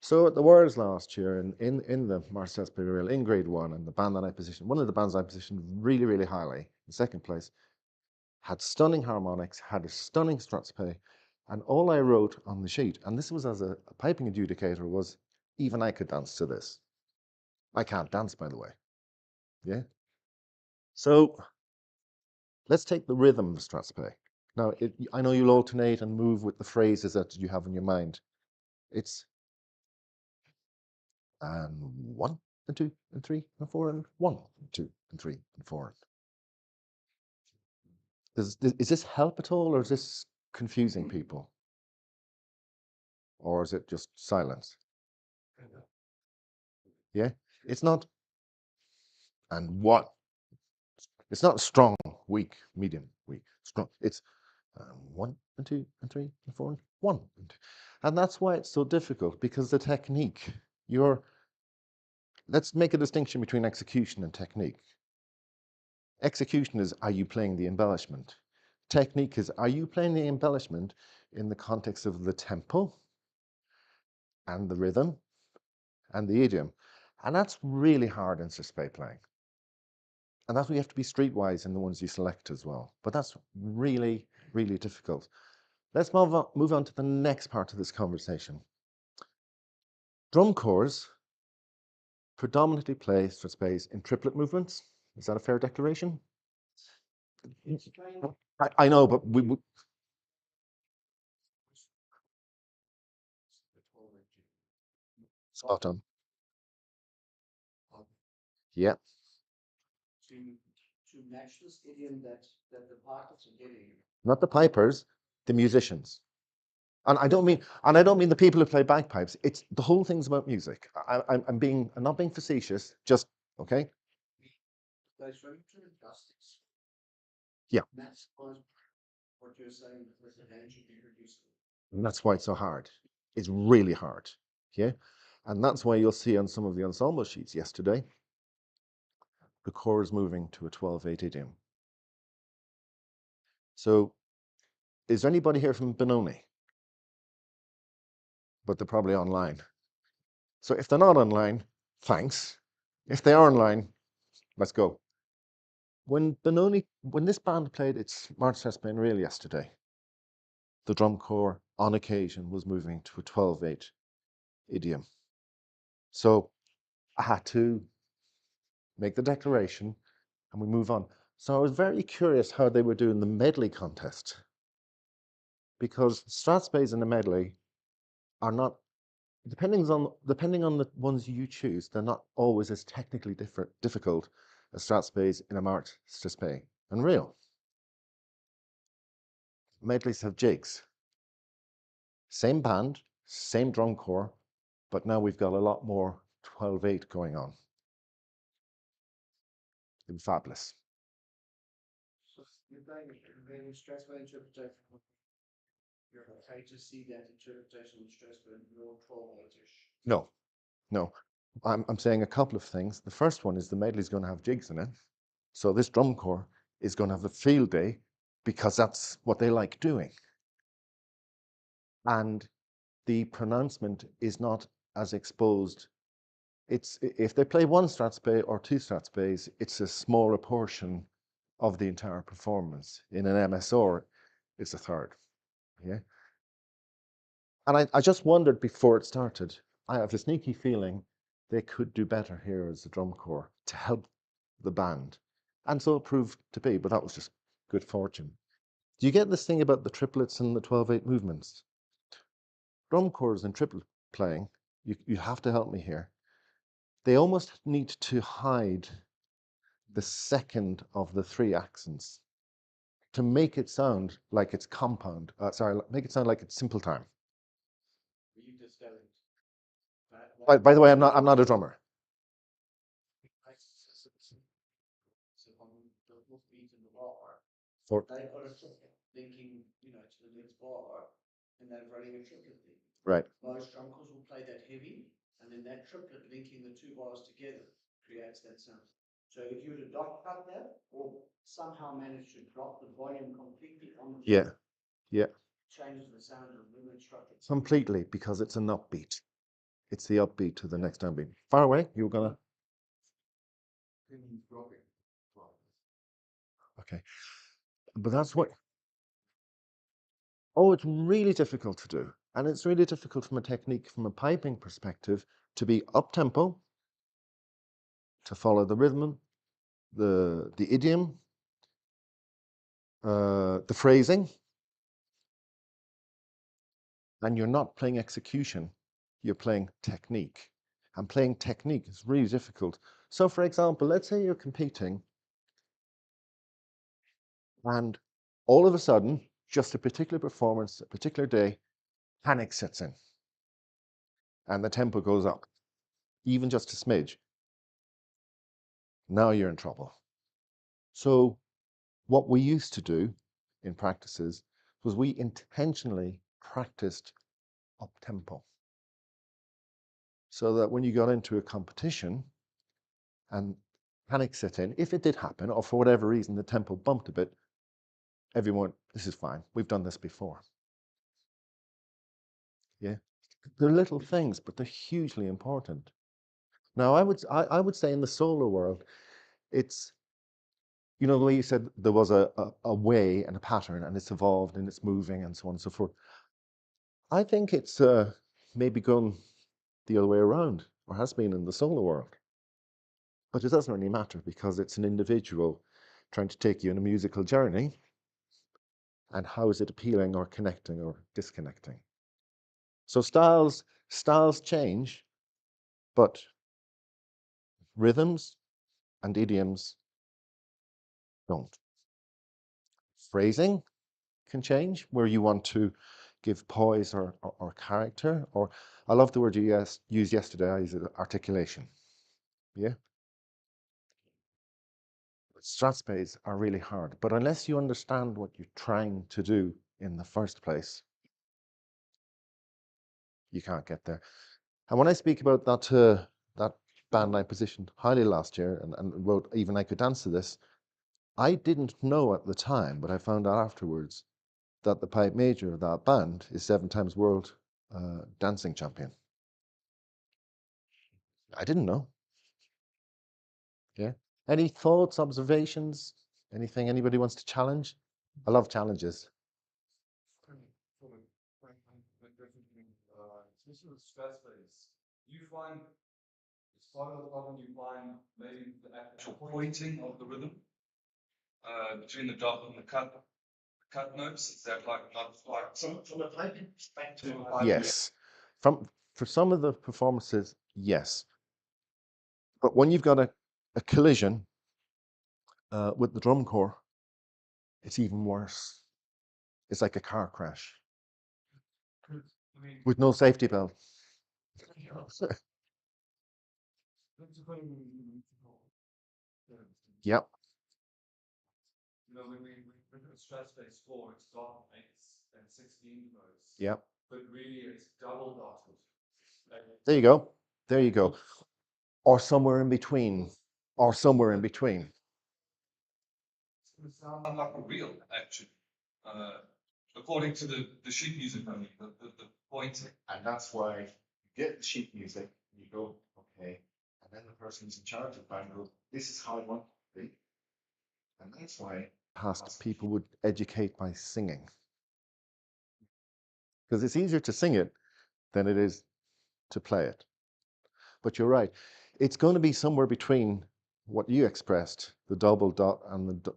So at the Worlds last year, in the Marseille Reel in grade 1, and the band that I positioned, one of the bands I positioned really, really highly, in second place, had stunning harmonics, had a stunning strathspey, And all I wrote on the sheet, and this was as a piping adjudicator, was even I could dance to this. I can't dance, by the way. Yeah. So let's take the rhythm of Strathspey. Now, I know you'll alternate and move with the phrases that you have in your mind. It's and 1 and 2 and 3 and 4 and 1 and 2 and 3 and 4. Is this help at all, or is this confusing people? Or is it just silence? Yeah, it's not. And what? It's not strong, weak, medium, weak, strong. It's 1 and 2 and 3 and 4 and 1 and 2. And that's why it's so difficult, because the technique, let's make a distinction between execution and technique. Execution is, are you playing the embellishment? Technique is, are you playing the embellishment in the context of the tempo and the rhythm and the idiom? And that's really hard in Strathspey playing. And that's why you have to be streetwise in the ones you select as well. But that's really, really difficult. Let's move on to the next part of this conversation. Drum corps predominantly play Strathspeys in triplet movements. Is that a fair declaration? I know, but we spot on. Yeah. To match this idiom that the pipers are getting. Not the pipers, the musicians. And I don't mean the people who play bagpipes. It's the whole thing's about music. I'm not being facetious. Just okay. Those very true justice. Yeah. That's what you're saying with the danger be reduced. And that's why it's so hard. It's really hard. Yeah. And that's why you'll see on some of the ensemble sheets yesterday, the core is moving to a 12/8 idiom. So is there anybody here from Benoni? But they're probably online. So if they're not online, thanks. If they are online, let's go. When this band played its March Strathspey Reel yesterday, the drum corps on occasion was moving to a 12/8 idiom. So I had to make the declaration and we move on. So I was very curious how they were doing the medley contest, because Strathspeys in the medley are not, depending on the ones you choose, they're not always as technically difficult as Strathspeys in a March Strathspey and Reel. Medleys have jigs. Same band, same drum corps, but now we've got a lot more 12/8 going on. It's fabulous. So you're playing Strathspey interpretation. You're okay to see that interpretation of Strathspey more 12/8-ish. No. I'm saying a couple of things. The first one is the medley's going to have jigs in it. So this drum corps is going to have a field day because that's what they like doing. And the pronouncement is not as exposed. If they play one Strathspey or two Strathspeys, it's a smaller portion of the entire performance. In an MSR, it's a third. Yeah. And I just wondered before it started, I have a sneaky feeling they could do better here as a drum corps to help the band. And so it proved to be, but that was just good fortune. Do you get this thing about the triplets and the 12/8 movements? Drum corps and triplet playing, you have to help me here. They almost need to hide the second of the three accents to make it sound like it's compound. Make it sound like it's simple time. You just don't. By the way, I'm not a drummer. So on the wolf beat in the bar, For they've got a triplet linking, to the next bar, and they're running a triplet thing. right. Most drum corps will play that heavy, and then that triplet linking the two bars together creates that sound. So if you were to dot cut that, or somehow manage to drop the volume completely on the Yeah. Yeah. changes the sound of the structure. Completely, because it's an upbeat. It's the upbeat to the next downbeat. Far away, you were gonna. Okay, but that's what. Oh, it's really difficult to do. And it's really difficult from a technique, from a piping perspective, to be up-tempo, to follow the rhythm, the idiom, the phrasing, and you're not playing execution, you're playing technique. And playing technique is really difficult. So for example, let's say you're competing and all of a sudden, just a particular performance, a particular day, panic sets in and the tempo goes up, even just a smidge. Now you're in trouble. So what we used to do in practices was we intentionally practiced up tempo, so that when you got into a competition and panic set in, if it did happen, or for whatever reason the tempo bumped a bit, everyone, this is fine, we've done this before. Yeah, they're little things, but they're hugely important. Now I would say in the solo world, it's, you know, the way you said there was a way and a pattern, and it's evolved and it's moving and so on and so forth. I think it's maybe gone the other way around, or has been in the solo world. But it doesn't really matter, because it's an individual trying to take you on a musical journey, and how is it appealing or connecting or disconnecting. So styles change, but rhythms and idioms don't. Phrasing can change, where you want to give poise or character, or I love the word you used yesterday, I use it, articulation. Yeah. Strathspeys are really hard, but unless you understand what you're trying to do in the first place, you can't get there. And when I speak about that, that band I positioned highly last year and wrote Even I Could Dance to This, I didn't know at the time, but I found out afterwards, that the pipe major of that band is 7 times world dancing champion. I didn't know. Yeah. Any thoughts, observations, anything anybody wants to challenge? I love challenges. Especially with stress phase, you find it's part of the problem. You find maybe the actual pointing of the rhythm between the dot and the cut notes. Is that like not quite from a piping perspective? Yes. For some of the performances, yes. But when you've got a collision with the drum corps, it's even worse. It's like a car crash with no safety belt. Yep. You know, when we look at stress-based score, it's dot 8s and 16 notes. Yep. But really, it's double dotted. There you go. There you go. Or somewhere in between. Or somewhere in between. It's going to sound like a real action. According to the sheet music only, the pointing. And that's why you get the sheet music, you go, okay, and then the person who's in charge of the band goes, this is how I want it to be. And that's why Past people would educate by singing. Because it's easier to sing it than it is to play it. But you're right. It's going to be somewhere between what you expressed, the double dot and the,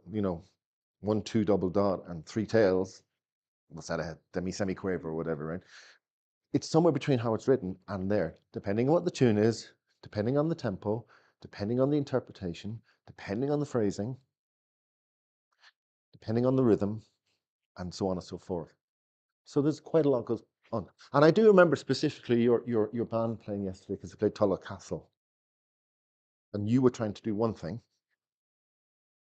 1-2 double dot and 3 tails. What's that, a semi-quaver or whatever, right? It's somewhere between how it's written and there, depending on what the tune is, depending on the tempo, depending on the interpretation, depending on the phrasing, depending on the rhythm, and so on and so forth. So there's quite a lot goes on. And I do remember specifically your band playing yesterday, because they played Tulloch Castle. And you were trying to do one thing,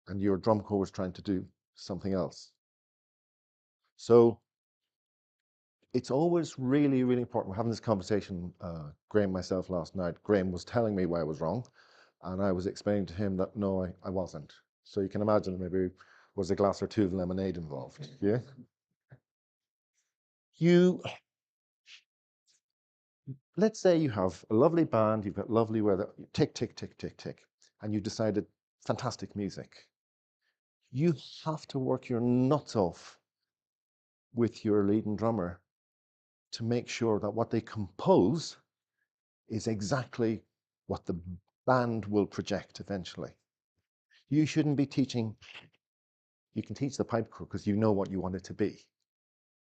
and your drum corps was trying to do something else. So it's always really, really important. We're having this conversation, Graham, myself, last night. Graham was telling me why I was wrong, and I was explaining to him that no, I wasn't. So you can imagine maybe was a glass or two of lemonade involved. Yeah. Let's say you have a lovely band, you've got lovely weather, tick, tick, tick, tick, tick, and you decided fantastic music. You have to work your nuts off with your leading drummer to make sure that what they compose is exactly what the band will project eventually. You shouldn't be teaching, you can teach the pipe corps because you know what you want it to be,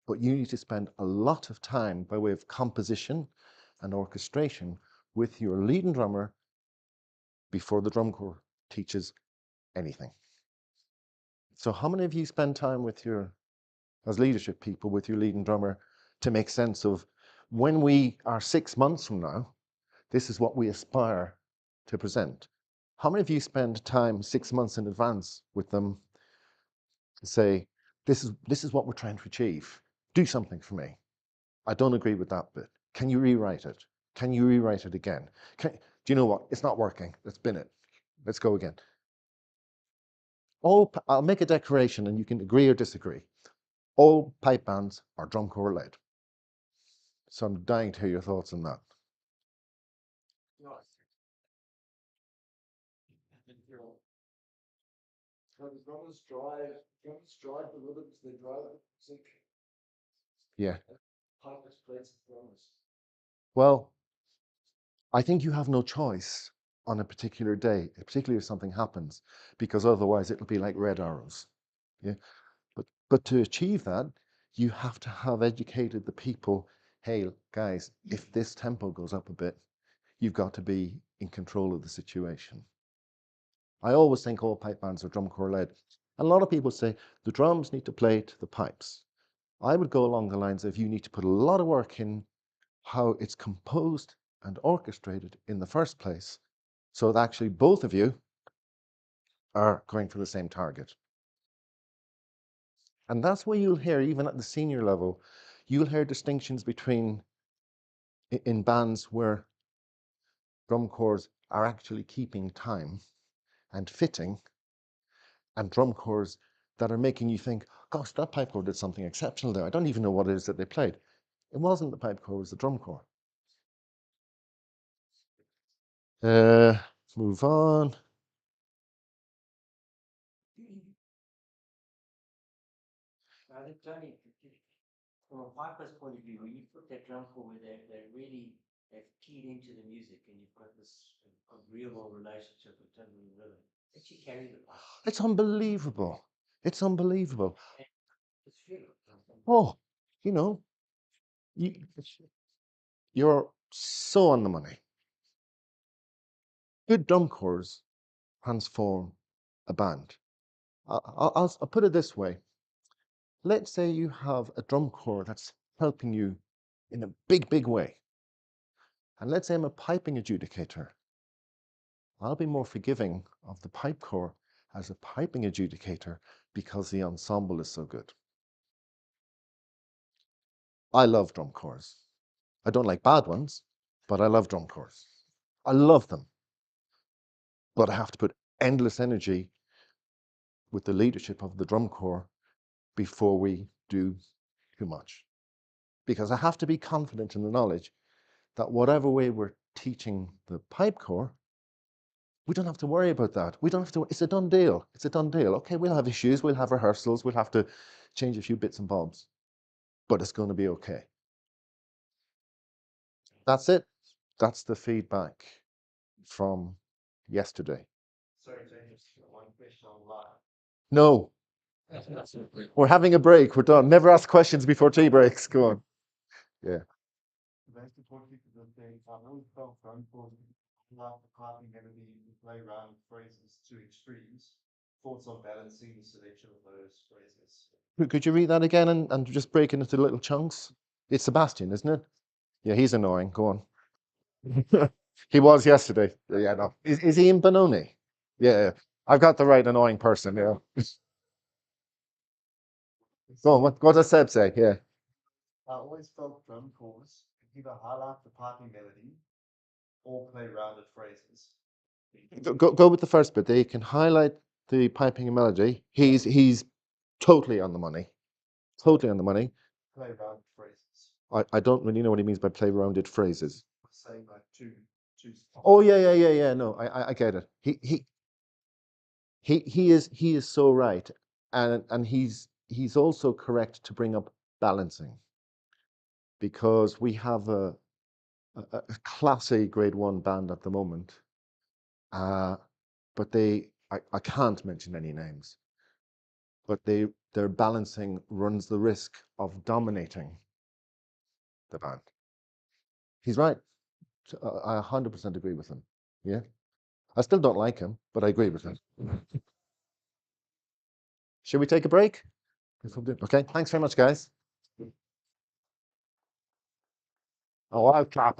but you need to spend a lot of time by way of composition and orchestration with your leading drummer before the drum corps teaches anything. So how many of you spend time with as leadership people, with your leading drummer to make sense of when we are 6 months from now, this is what we aspire to present? How many of you spend time 6 months in advance with them to say, this is what we're trying to achieve. Do something for me. I don't agree with that bit. Can you rewrite it? Can you rewrite it again? Do you know what? It's not working. Let's bin it. Let's go again. I'll make a declaration and you can agree or disagree. All pipe bands are drum corps led. So I'm dying to hear your thoughts on that. Drummers drive the rhythms, they drive the music. Yeah. Pipers plays the drummers. Well, I think you have no choice on a particular day, particularly if something happens, because otherwise it'll be like red arrows. Yeah. But to achieve that, you have to have educated the people. Hey, guys, if this tempo goes up a bit, you've got to be in control of the situation. I always think all pipe bands are drum corps led. And a lot of people say the drums need to play to the pipes. I would go along the lines of you need to put a lot of work in how it's composed and orchestrated in the first place, so that actually both of you are going for the same target. And that's where you'll hear, even at the senior level, you'll hear distinctions between, in bands where drum corps are actually keeping time and fitting, and drum corps that are making you think, gosh, that pipe corps did something exceptional there. I don't even know what it is that they played. It wasn't the pipe corps, it was the drum corps. Move on. I think, Tony, from a piper's point of view, when you put that drum corps where they've keyed into the music and you've got this agreeable relationship with Tony and rhythm, actually carry the pipe. It's unbelievable. It's unbelievable. It's true. Oh, you know, you're so on the money. Good drum corps transform a band. I'll put it this way. Let's say you have a drum corps that's helping you in a big, big way. And let's say I'm a piping adjudicator. I'll be more forgiving of the pipe corps as a piping adjudicator because the ensemble is so good. I love drum corps. I don't like bad ones, but I love drum corps. I love them. But I have to put endless energy with the leadership of the drum corps before we do too much. Because I have to be confident in the knowledge that whatever way we're teaching the pipe corps, we don't have to worry about that. We don't have to, it's a done deal. It's a done deal. Okay, we'll have issues, we'll have rehearsals, we'll have to change a few bits and bobs, but it's going to be okay. That's it. That's the feedback from yesterday. Sorry, James, one question online. No, we're having a break. We're done. Never ask questions before tea breaks. Go on. Yeah. That's the point people think. I've always felt drum corps like the piping melody and play around phrases to extremes. Thoughts on balancing the selection of those phrases. Could you read that again and just break it into little chunks? It's Sebastian, isn't it? Yeah, he's annoying. Go on. He was yesterday. Yeah, no. Is he in Benoni? Yeah, I've got the right annoying person. Yeah. Go on. What does Seb say? Yeah. I always felt drum corps could either highlight the piping melody or play rounded phrases. Go with the first bit. They can highlight the piping and melody. He's totally on the money. Totally on the money. Play rounded phrases. I don't really know what he means by play rounded phrases. Saying like two. Oh yeah. No, I get it. He is so right, and he's also correct to bring up balancing, because we have a Class A Grade 1 band at the moment, but I can't mention any names, but their balancing runs the risk of dominating the band. He's right. I 100% agree with him. Yeah. I still don't like him, but I agree with him. Should we take a break? Okay. Thanks very much, guys. Oh, I'll clap.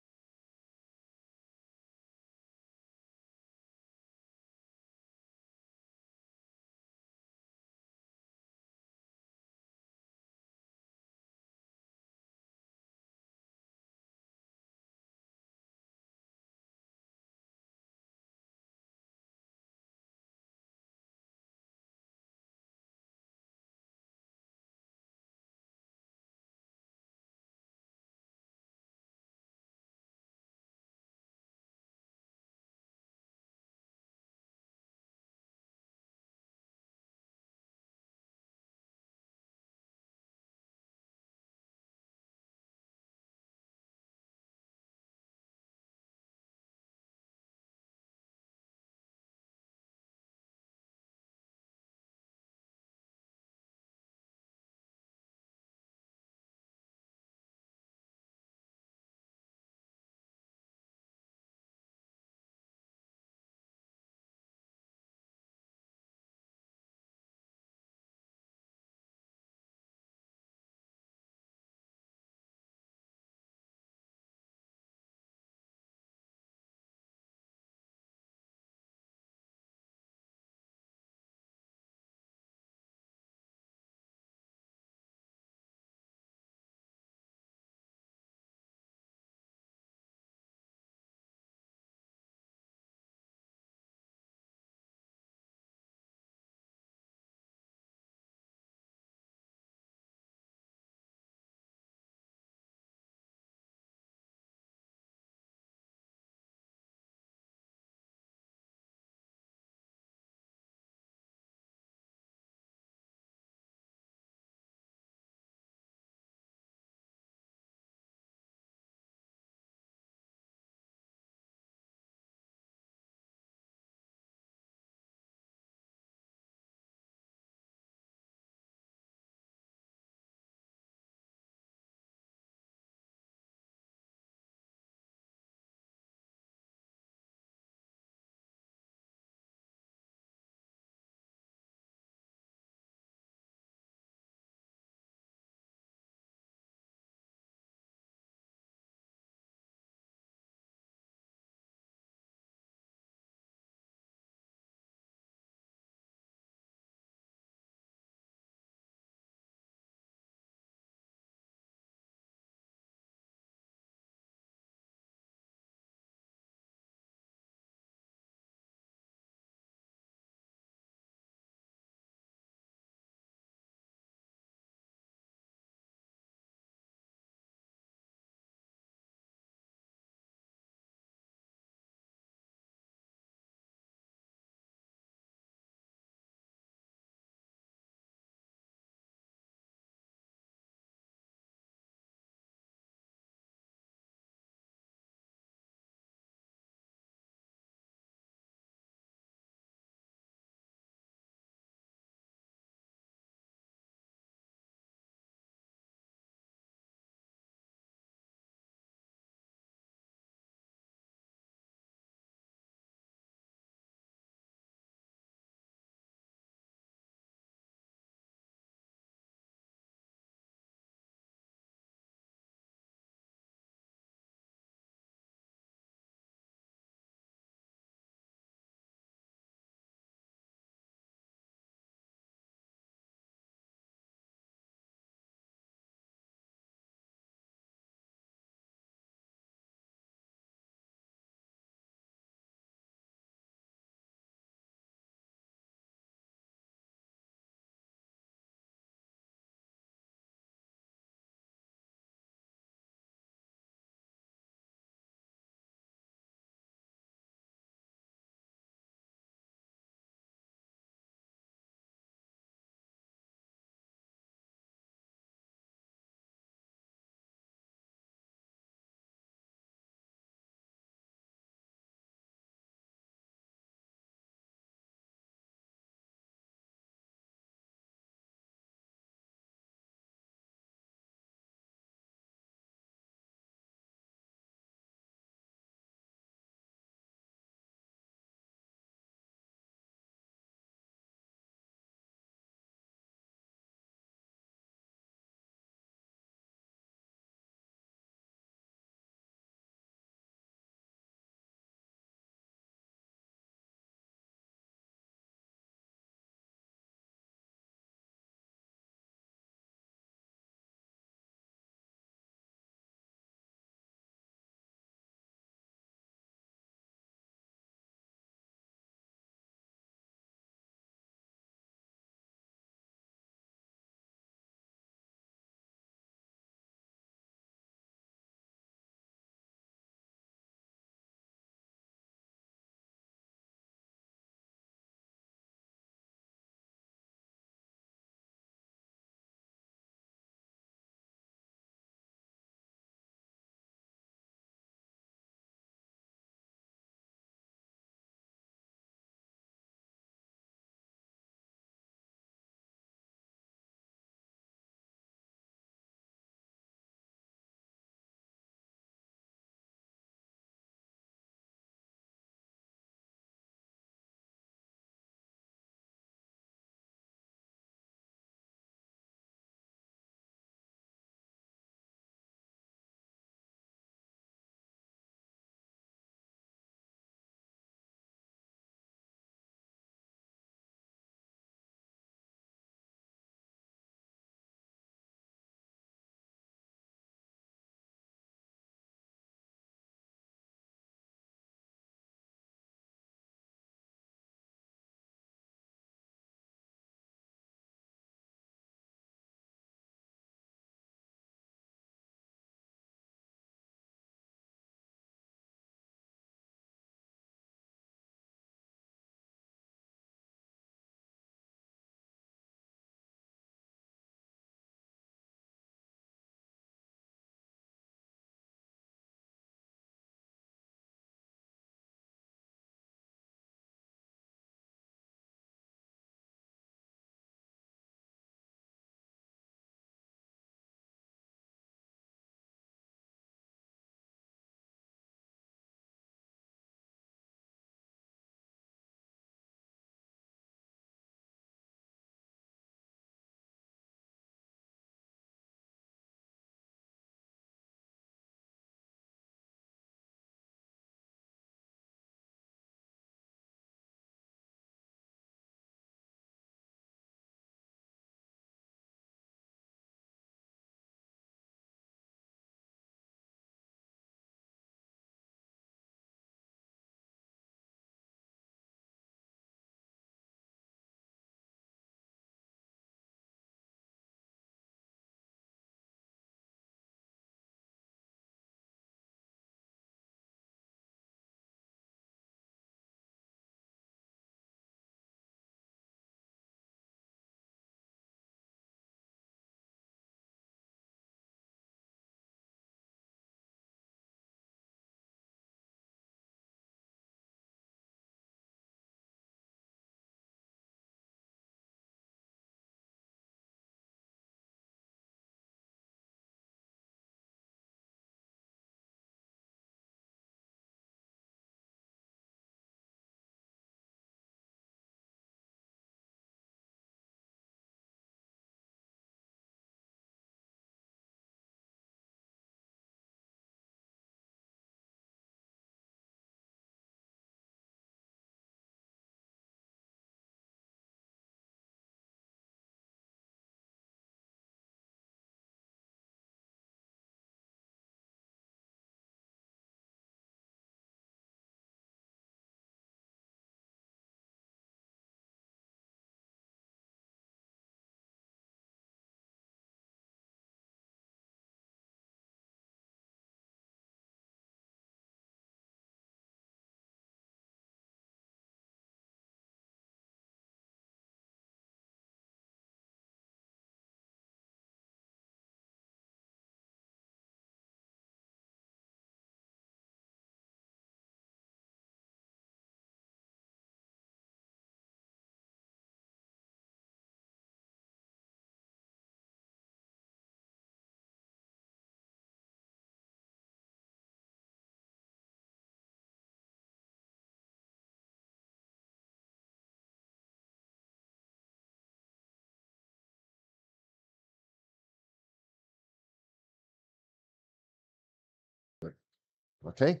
Okay?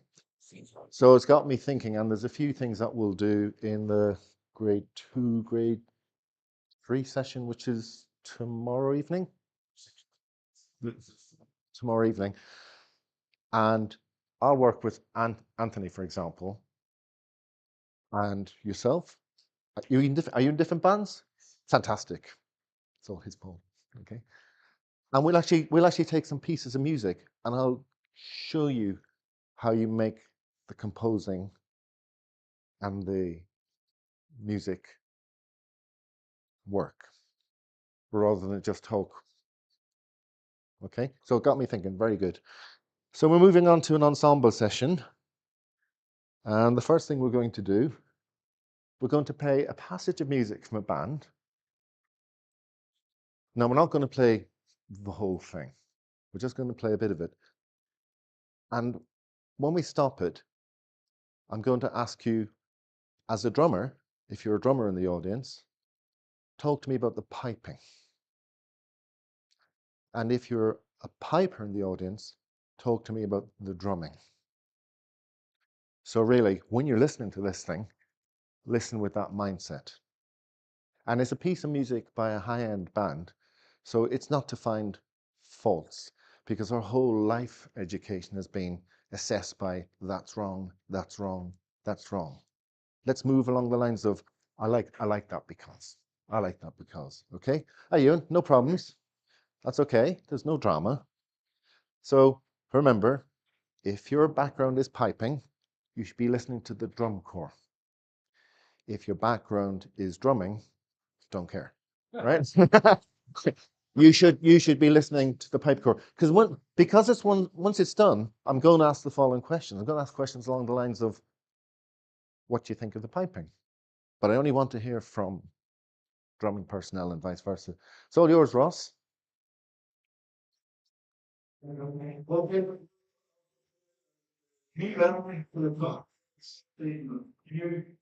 So it's got me thinking, and there's a few things that we'll do in the grade 2, grade 3 session, which is tomorrow evening. Tomorrow evening. And I'll work with Anthony, for example, and yourself. Are you in different bands? Fantastic. It's all his fault. Okay. And we'll actually take some pieces of music and I'll show you how you make the composing and the music work rather than just talk. Okay, so it got me thinking, very good. So we're moving on to an ensemble session. And the first thing we're going to do, we're going to play a passage of music from a band. Now, we're not going to play the whole thing. We're just going to play a bit of it. And when we stop it, I'm going to ask you, as a drummer, if you're a drummer in the audience, talk to me about the piping. And if you're a piper in the audience, talk to me about the drumming. So really, when you're listening to this thing, listen with that mindset. And it's a piece of music by a high-end band, so it's not to find faults, because our whole life education has been assessed by that's wrong, that's wrong, that's wrong. Let's move along the lines of I like that because. I like that because. Okay? Hey, Ewan, no problems. That's okay. There's no drama. So remember, if your background is piping, you should be listening to the drum corps. If your background is drumming, don't care, right? you should be listening to the pipe corps because once it's done, I'm going to ask the following questions. I'm going to ask questions along the lines of what do you think of the piping, but I only want to hear from drumming personnel and vice versa. It's all yours, Ross. You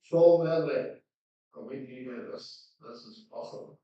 show that way. We need this. This is awesome.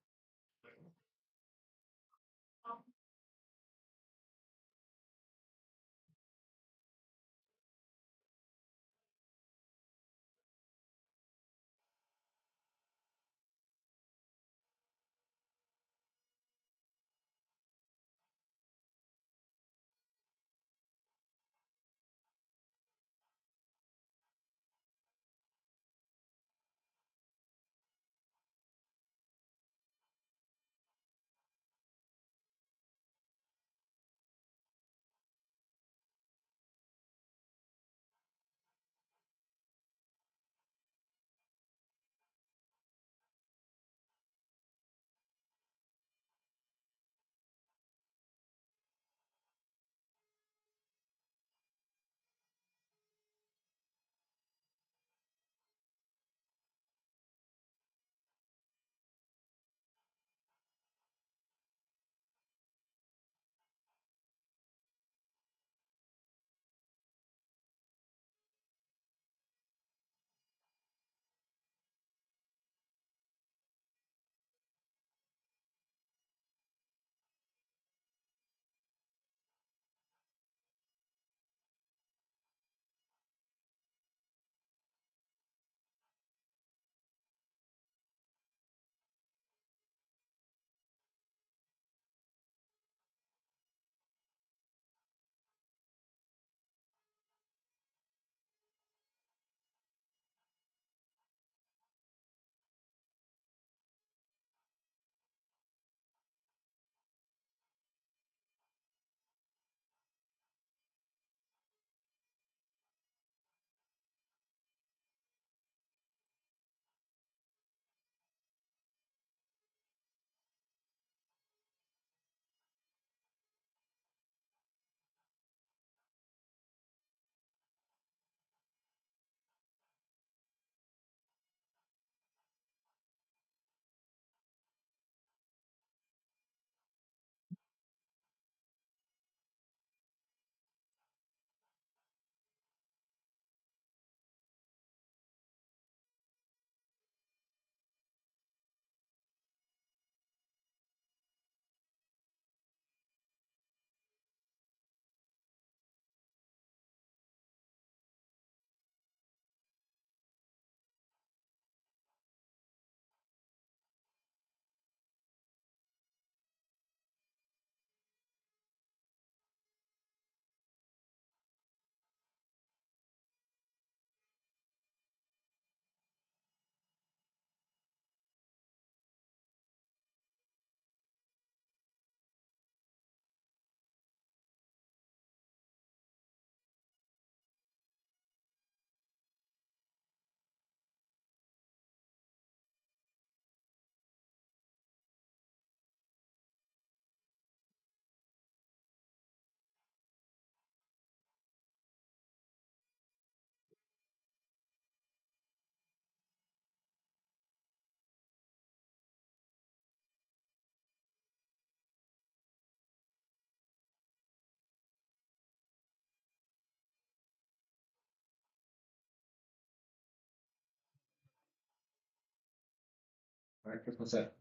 Merry Christmas, sir.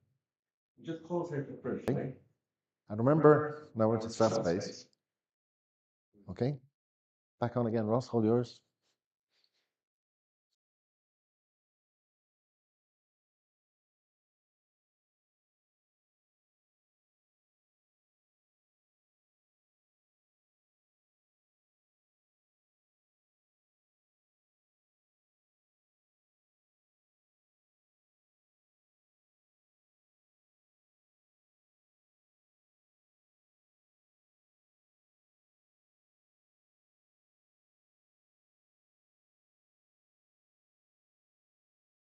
Just close it first, Okay. right? And remember, now we're into stress space. Okay. Back on again, Ross. Hold yours.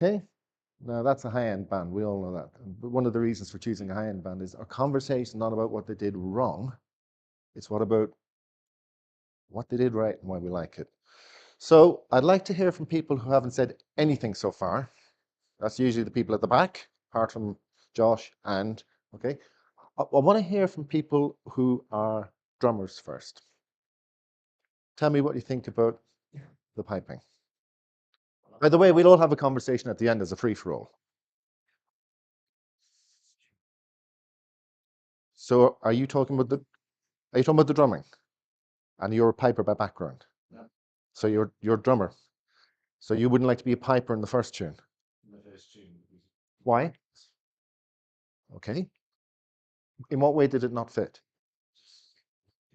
Okay. Now that's a high-end band. We all know that. But one of the reasons for choosing a high-end band is our conversation not about what they did wrong. It's what about what they did right and why we like it. So I'd like to hear from people who haven't said anything so far. That's usually the people at the back, apart from Josh and, okay. I want to hear from people who are drummers first. Tell me what you think about the piping. By the way, we'll all have a conversation at the end as a free-for-all. So are you talking about the drumming? And you're a piper by background? No. So you're a drummer. So you wouldn't like to be a piper in the first tune? In the first tune. Why? Okay. In what way did it not fit?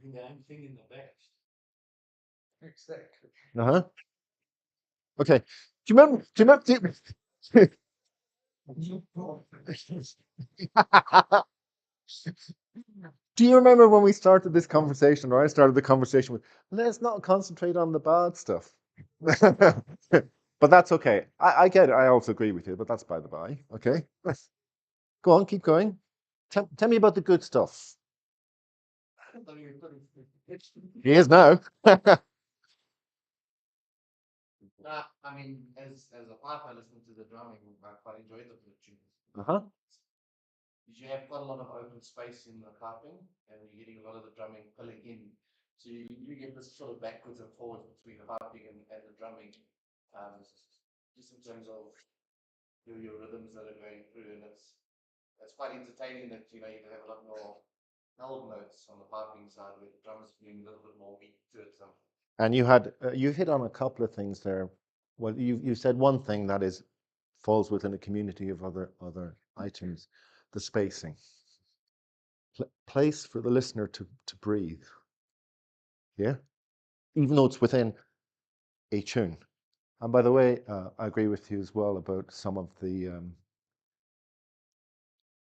Doing the same thing in the back. Exactly. Uh-huh. Okay. Do you remember? Do you remember when we started this conversation, or I started the conversation with, let's not concentrate on the bad stuff. But that's okay. I get it. I also agree with you, but that's by the by. Okay. Go on, keep going. Tell me about the good stuff. He is now. I mean, as a piper listening to the drumming, I quite enjoy the tunes. Uh-huh. You have quite a lot of open space in the piping, and you're getting a lot of the drumming pulling in. So you get this sort of backwards and forwards between the piping and the drumming, just in terms of your rhythms that are going through, and it's quite entertaining that you can have a lot more held notes on the piping side, where the drums bring a little bit more meat to it. And you hit on a couple of things there. Well, you said one thing that falls within a community of other items, the spacing. Place for the listener to breathe. Yeah? Even though it's within a tune. And by the way, I agree with you as well about some of the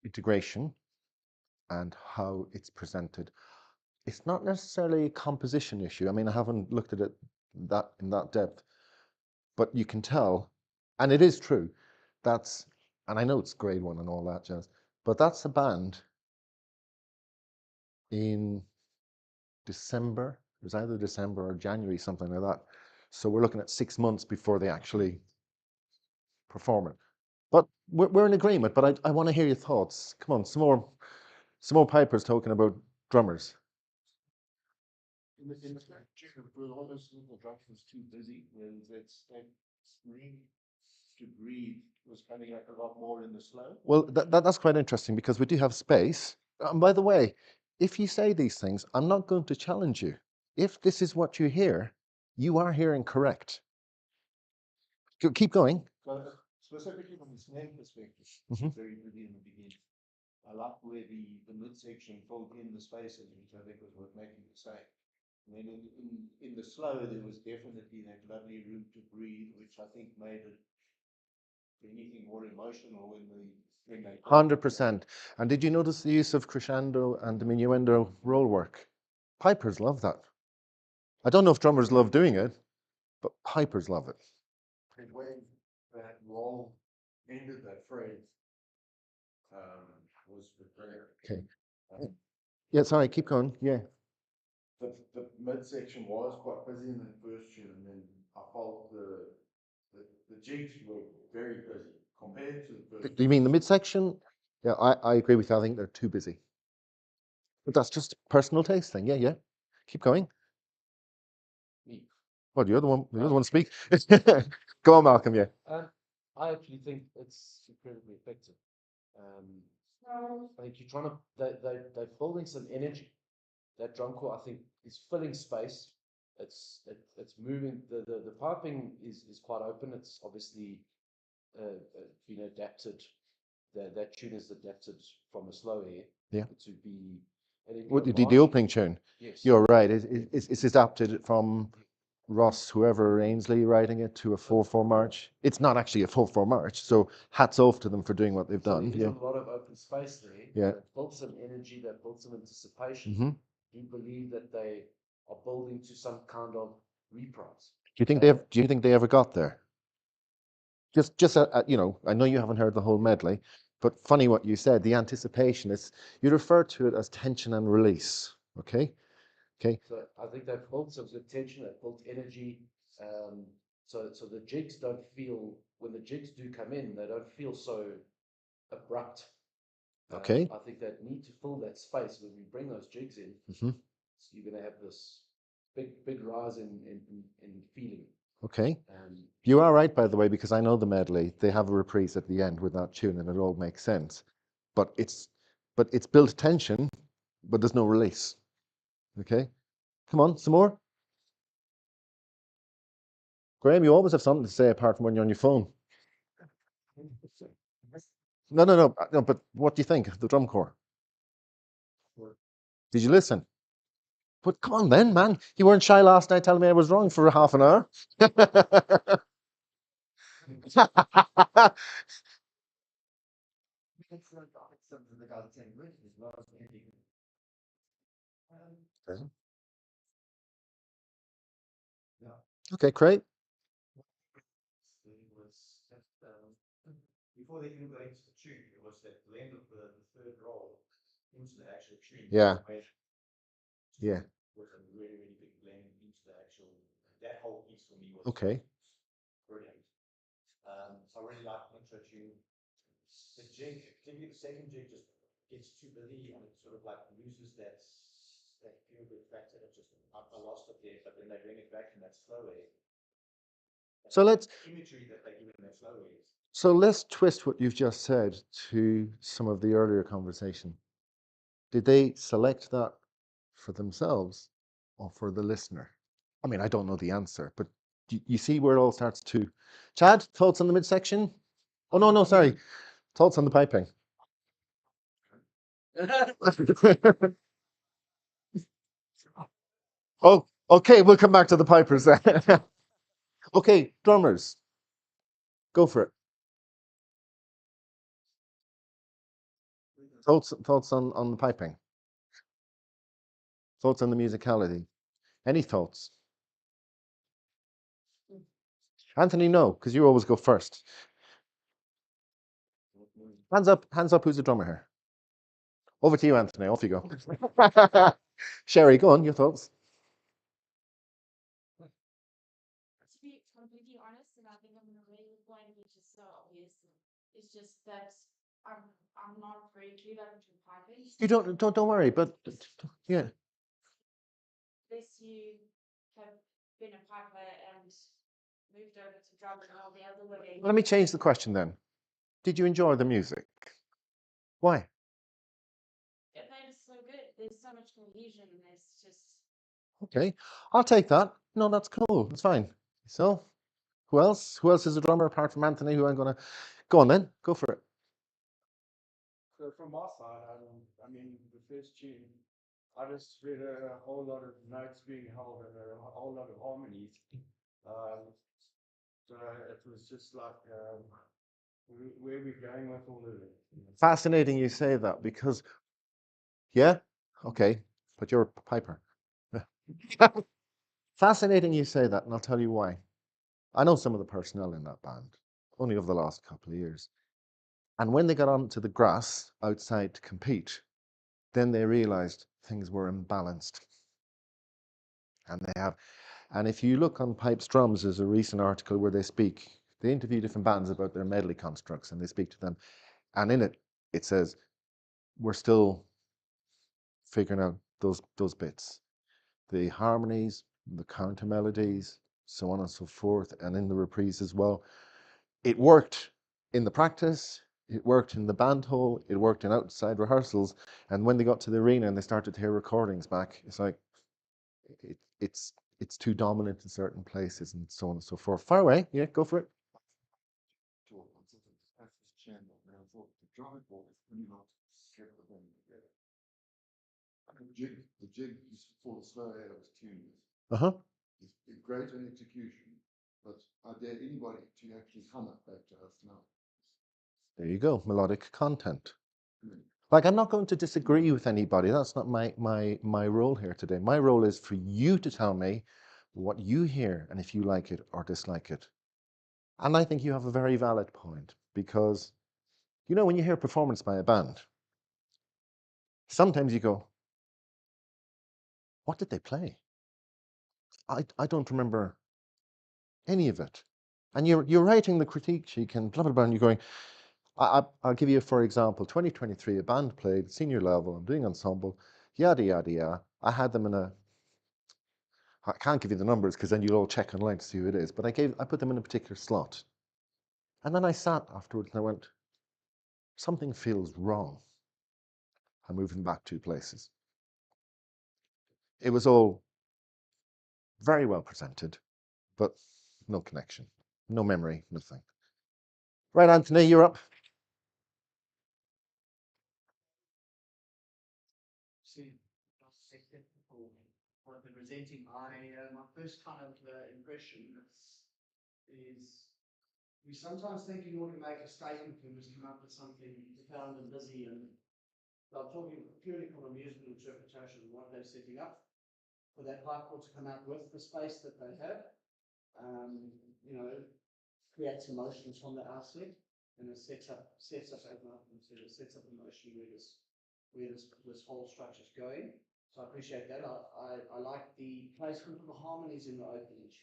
integration and how it's presented. It's not necessarily a composition issue. I mean, I haven't looked at it in that depth, but you can tell, and it is true, and I know it's grade one and all that jazz, but that's a band in December. It was either December or January, something like that. So we're looking at 6 months before they actually perform it. But we're in agreement, but I want to hear your thoughts. Come on, some more pipers talking about drummers. In the tune, for a lot of the drums was too busy, when that scream to breathe was coming out a lot more in the slow. Well, that's quite interesting because we do have space. And by the way, if you say these things, I'm not going to challenge you. If this is what you hear, you are hearing correct. Keep going. So specifically from the snare perspective, Mhm. very busy in the beginning. I like where the midsection filled in the spaces, which I think was worth making the same. And then in the slow, there was definitely that lovely room to breathe, which I think made it anything more emotional when they 100%. And did you notice the use of crescendo and diminuendo roll work? Pipers love that. I don't know if drummers love doing it, but pipers love it. The way that roll ended that phrase was very. Okay. Yeah, sorry, keep going. Yeah. The midsection was quite busy in the first tune, and then I felt the jigs were very busy compared to the first. Do you mean the midsection? Yeah, I agree with you. I think they're too busy. But that's just a personal taste thing. Yeah. Keep going. Well, the other one speak. Go on, Malcolm, yeah. I actually think it's incredibly effective. I think you're trying to, they're building some energy. That drum corps, I think, is filling space. It's moving. The piping is quite open. It's obviously been adapted. That tune is adapted from a slow air. Yeah. To be. What the opening tune? Yes. You're right. It's adapted from Ross, whoever Ainsley writing it, to a 4/4 march. It's not actually a 4/4 march, so hats off to them for doing what they've done. There's a lot of open space there. Yeah. That built some energy, that built some anticipation. Mm-hmm. Do you believe that they are building to some kind of reprise? Do you think they ever got there? Just you know, I know you haven't heard the whole medley, but funny what you said. The anticipation is, you refer to it as tension and release. Okay. So I think they've built some good tension, they've built energy. So the jigs don't feel, when the jigs do come in, they don't feel so abrupt. Okay. I think they need to fill that space when we bring those jigs in. Mm-hmm. So you're going to have this big rise in feeling. Okay. You are right, by the way, because I know the medley. They have a reprise at the end with that tune, and it all makes sense. But it's built tension, but there's no release. Okay. Come on, some more. Graham, you always have something to say apart from when you're on your phone. No. But what do you think of the drum corps? Did you listen? But come on then, man. You weren't shy last night telling me I was wrong for half an hour. Okay, great. Before they even got into the tune, it was that blend of the third roll into the actual tune. Yeah. Yeah. Was a really big blend into the actual, that whole piece for me was Okay. brilliant. So I really like the intro tune. The jig, particularly the second jig, just gets too busy and it sort of like loses that feel good factor. It just, I lost it there, but then they bring it back in that slow air. So let's Imagery that they give in that slow air. So let's twist what you've just said to some of the earlier conversation. Did they select that for themselves or for the listener? I mean, I don't know the answer, but you see where it all starts to. Chad, thoughts on the midsection? Oh, no, sorry. Thoughts on the piping? Oh, okay, we'll come back to the pipers then. Okay, drummers, go for it. Thoughts on the piping? Thoughts on the musicality? Any thoughts? Anthony, no, because you always go first. Hands up, who's the drummer here? Over to you, Anthony, off you go. Sherry, go on, your thoughts. To be completely honest, and I think I'm gonna raise a point which is so obvious. It's just that I'm not very clued up into piping. You don't worry, but yeah. Unless you have been a piper and moved over to drum and all the other way. Let me change the question then. Did you enjoy the music? Why? It made it so good. There's so much cohesion and there's just. Okay, I'll take that. No, that's cool. It's fine. So, who else? Who else is a drummer apart from Anthony? Who I'm gonna go on then? Go for it. So from my side, I mean, the first tune, I just heard a whole lot of notes being held and a whole lot of harmonies. So it was just like where we're going with all of it. Fascinating you say that because, yeah, okay, but you're a piper. Fascinating you say that, and I'll tell you why. I know some of the personnel in that band, only over the last couple of years. And when they got onto the grass outside to compete, then they realized things were imbalanced. And if you look on Pipes Drums, there's a recent article where they interview different bands about their medley constructs, and they speak to them. And in it, it says, we're still figuring out those bits. The harmonies, the counter melodies, so on and so forth, and in the reprise as well. It worked in the practice, It worked in the band hall, it worked in outside rehearsals, and when they got to the arena and they started to hear recordings back, it's like it's too dominant in certain places and so on and so forth. Far away, yeah, go for it. Sure, I'm sort of as this channel, and I thought the drum board is pretty much kept the thing together. The jig is for the slow air of tuned. Uh-huh. It's great in execution, but I dare anybody to actually hum it back to us now. There you go, melodic content. Like, I'm not going to disagree with anybody. That's not my role here today. My role is for you to tell me what you hear and if you like it or dislike it. And I think you have a very valid point because, you know, when you hear a performance by a band, sometimes you go, what did they play? I don't remember any of it. And you're writing the critique sheet and blah, blah, blah, and you're going, I'll give you, for example, 2023, a band played senior level, I'm doing ensemble, yada, yada, yada. I had them in I can't give you the numbers because then you'll all check online to see who it is, but I put them in a particular slot. And then I sat afterwards and I went, something feels wrong. I moved them back 2 places. It was all very well presented, but no connection, no memory, nothing. Right, Anthony, you're up. See, for the presenting, my first kind of impression is we sometimes think in order to make a statement, we must come up with something profound and busy, and I'm talking purely from a musical interpretation of what they're setting up. For that harpsichord to come out with the space that they have, you know, creates emotions from the outset, and it sets up emotion where this whole structure is going. So I appreciate that. I like the placement of the harmonies in the opening.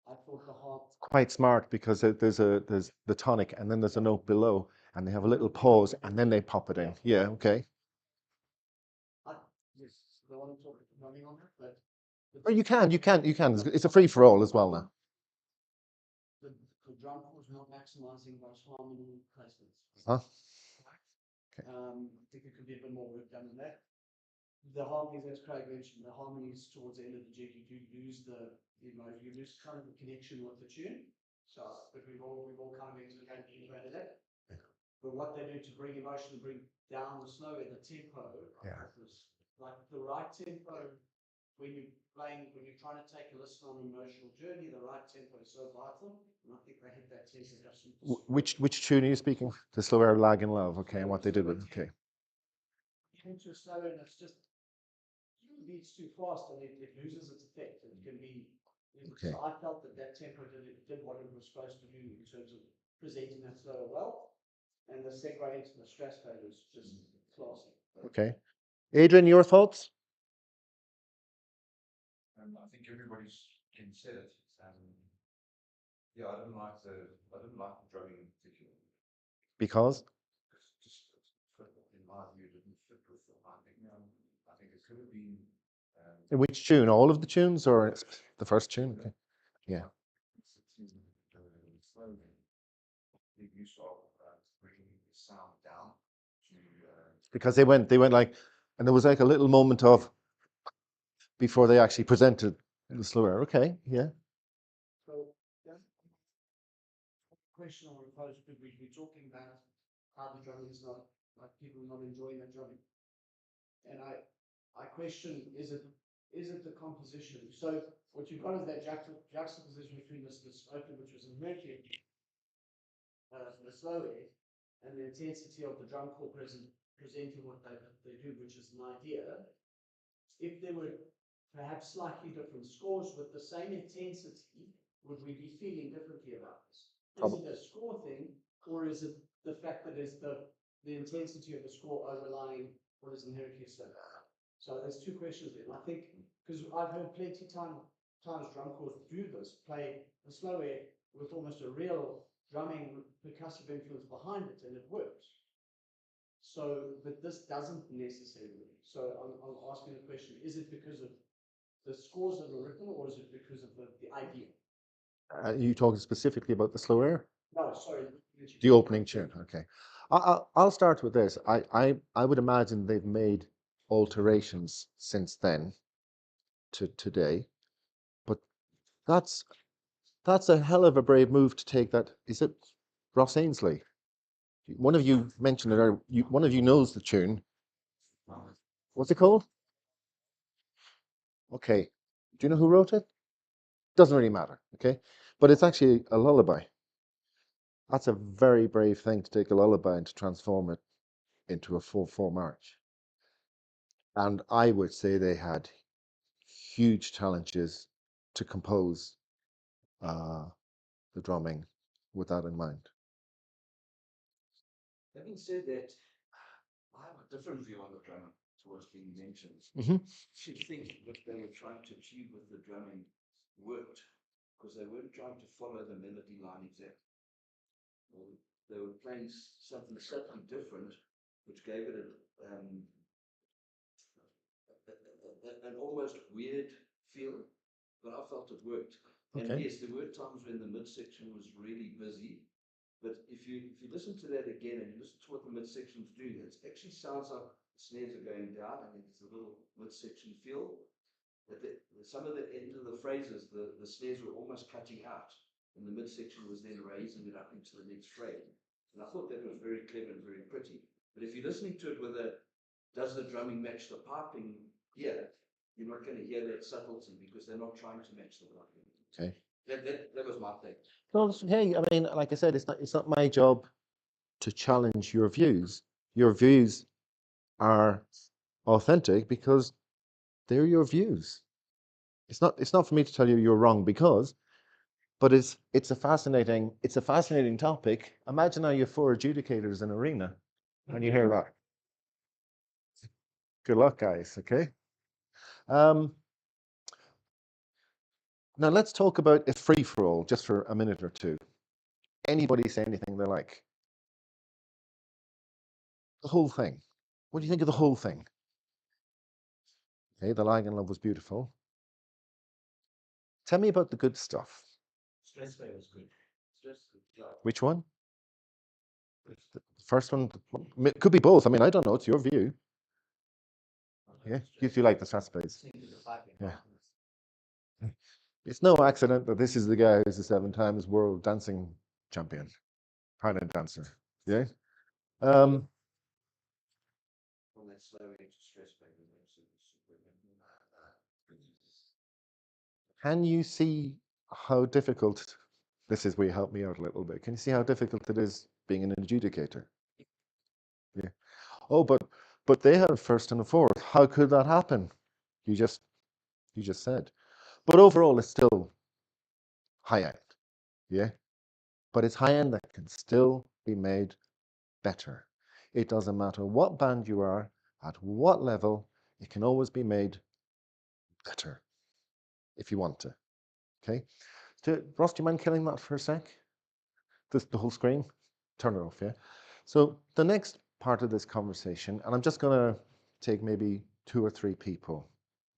I thought the harp Quite smart because there's the tonic and then there's a note below and they have a little pause and then they pop it in. Yeah, okay. Yes, the one I'm talking running on that, but Or you can. It's a free for all as well now. the drum corps not maximizing those harmony placements. Huh? Okay. I think it could be a bit more work done on that. The harmonies, as Craig mentioned, the harmonies towards the end of the jig, you do lose you lose kind of the connection with the tune. So, but we've all kind of integrated that. But what they do to bring emotion, bring down the slow and the tempo, Yeah. was like the right tempo when you're trying to take a listen on an emotional journey, the right tempo is so vital. And I think they hit that tempo. Which tune are you speaking? The Slow Air Lag in Love, okay, and what they did with it, okay. Into a slow and it's just beats too fast and it loses its effect. It can be. Okay. So I felt that tempo did what it was supposed to do in terms of presenting that slower well, and the segue into the stress fade was just classy. Okay. Adrian, your thoughts? I think everybody's said it. Yeah, I didn't like the drumming in particular. Because? Just in my view, it didn't fit with the I think it could have been. Which tune? All of the tunes or the first tune? Okay. Yeah. Big use of bringing the sound down to. Because they went like, and there was like a little moment of before they actually presented the Slow Air. Okay, yeah. So, question I want to pose to we're talking about how the drumming is not, like people not enjoying the drumming. And I question, is it the composition? So what you've got is that juxtaposition between this open, which was in Mercury, the slow air, and the intensity of the drum corps presenting what they do, which is an idea. If there were perhaps slightly different scores with the same intensity, would we be feeling differently about this? Is it a score thing, or is it the fact that it's the intensity of the score overlying what is inherently slow? So there's 2 questions there. And I think because I've heard plenty times drum corps do this, play the slow air with almost a real drumming percussive influence behind it, and it works. So, but this doesn't necessarily. So I'm asking the question: is it because of the scores that were written, or is it because of the idea? Are you talking specifically about the Slow Air? No, sorry. The opening tune. Okay. I'll start with this. I would imagine they've made alterations since then to today, but that's that's a hell of a brave move to take that. Is it Ross Ainsley? One of you mentioned it, or one of you knows the tune. What's it called? Okay. Do you know who wrote it? Doesn't really matter. Okay. But it's actually a lullaby. That's a very brave thing to take a lullaby and to transform it into a full march. And I would say they had huge challenges to compose the drumming with that in mind. Having said that, I have a different view on the drummer to what's being mentioned. Mm-hmm. I think what they were trying to achieve with the drumming worked because they weren't trying to follow the melody line exactly. They were playing something slightly different, which gave it an almost weird feel, but I felt it worked. And Okay. yes, there were times when the midsection was really busy, but if you listen to that again and you listen to what the midsection's doing, it actually sounds like the snares are going down and there's a little midsection feel. At some of the end of the phrases, the snares were almost cutting out, and the midsection was then raising it up into the next phrase. And I thought that was very clever and very pretty. But if you're listening to it with does the drumming match the piping here, you're not going to hear that subtlety because they're not trying to match the piping. Okay. That was my take. Well, hey, I mean, like I said, it's not my job to challenge your views. Your views are authentic because they're your views. It's not for me to tell you you're wrong because, but it's a fascinating topic. Imagine now you have 4 adjudicators in an arena and you hear that. Good luck, guys. Okay. Um, Now let's talk about a free for all just for a minute or two. Anybody say anything they like? The whole thing. What do you think of the whole thing? Okay, the Lying in Love was beautiful. Tell me about the good stuff. Stressway was good. Which one? The first one could be both. I mean, I don't know. It's your view. Yeah, you like the Strasbergs. Yeah. It's no accident that this is the guy who's the 7 times world dancing champion, partner dancer. Yeah. Can you see how difficult this is? Where you help me out a little bit. Can you see how difficult it is being an adjudicator? Yeah. Oh, but they have first and a fourth. How could that happen? You just said. But overall, it's still high end. Yeah. But it's high end that can still be made better. It doesn't matter what band you are, at what level, it can always be made better if you want to. Okay. Ross, do you mind killing that for a sec? The whole screen? Turn it off, yeah? So the next part of this conversation, and I'm just going to take maybe 2 or 3 people,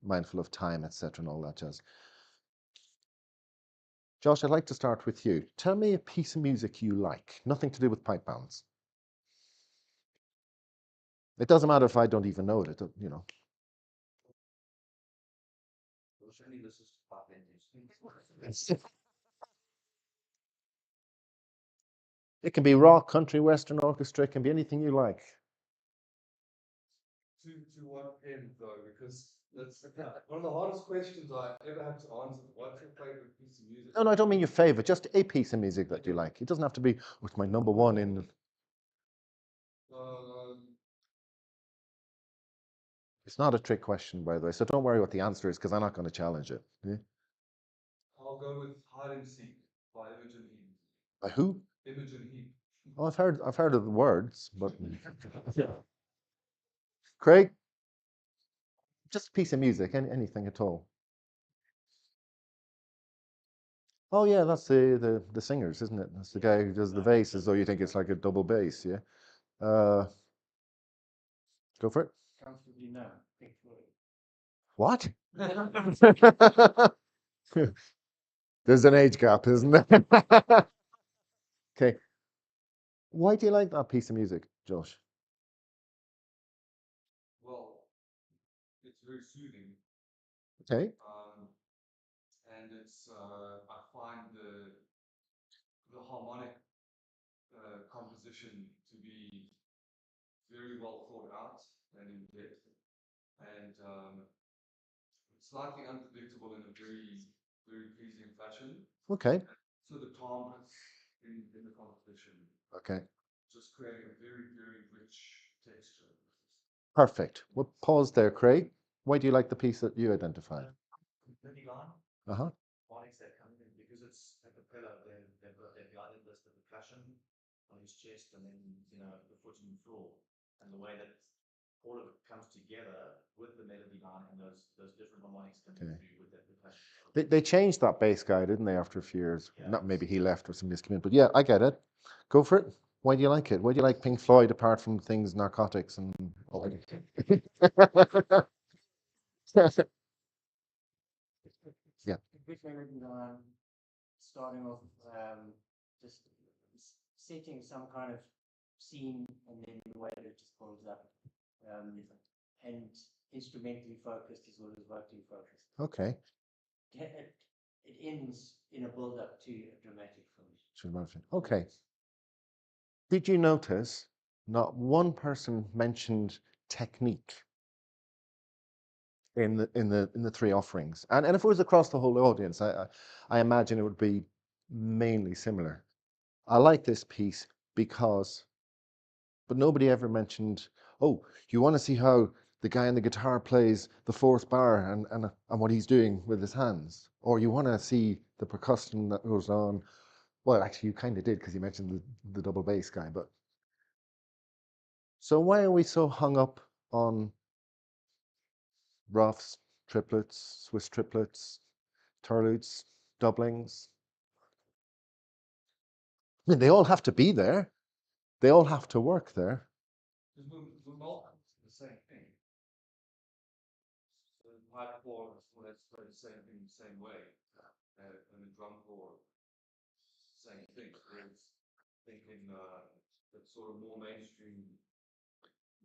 mindful of time, etc., and all that jazz. Josh, I'd like to start with you. Tell me a piece of music you like, nothing to do with pipe bands. It doesn't matter if I don't even know it, you know. It can be rock, country, western orchestra, it can be anything you like. To what end though? Because that's one of the hardest questions I ever had to answer. What's your favorite piece of music? No, I don't mean your favorite, just a piece of music that you like. It doesn't have to be, oh, it's my number one in. It's not a trick question, by the way, so don't worry what the answer is because I'm not going to challenge it. Yeah? I'll go with Hide and Seek by Imogen Heap. By who? Imogen Heap. Oh, I've heard of the words, but Craig, just a piece of music, anything at all. Oh yeah, that's the singers, isn't it? That's the guy who does the bass, as though you think it's like a double bass, yeah. Go for it. Comfortably numb. What? There's an age gap, isn't there? Okay. Why do you like that piece of music, Josh? Well, it's very soothing. Okay. And it's I find the harmonic composition to be very well thought out and in depth, and slightly unpredictable in a very pleasing fashion. Okay. So the calmness in the composition, Okay. just creating a very rich texture. Perfect. We'll pause there, Craig. Why do you like the piece that you identified? Lily line, Uh-huh. phonics that come in because it's a cappella. They've guided this the percussion on his chest and then the foot on the floor, and the way that all of it comes together with the melody line and those different harmonics coming through with that percussion. They changed that bass guy, didn't they, after a few years? Yeah. Not maybe he left or somebody's come in, but yeah, I get it. Go for it. Why do you like it? Why do you like Pink Floyd apart from things, narcotics and all that? Yeah. Good melody line, starting off, just setting some kind of scene, and then the way that it just builds up, and instrumentally focused as well as vocally focused. Okay. It ends in a build up to a dramatic finish. Okay. Did you notice not one person mentioned technique in the three offerings? And if it was across the whole audience, I imagine it would be mainly similar. I like this piece because, but nobody ever mentioned, oh, you want to see how the guy on the guitar plays the fourth bar and what he's doing with his hands, or you want to see the percussion that goes on. Well, actually, you kind of did because you mentioned the double bass guy, but so why are we so hung up on roughs, triplets, Swiss triplets, interludes, doublings? I mean, they all have to be there. They all have to work there. Because we're not the same thing. So pipe corps, let's play the same thing the same way, and the drum corps, same thing. Whereas thinking that sort of more mainstream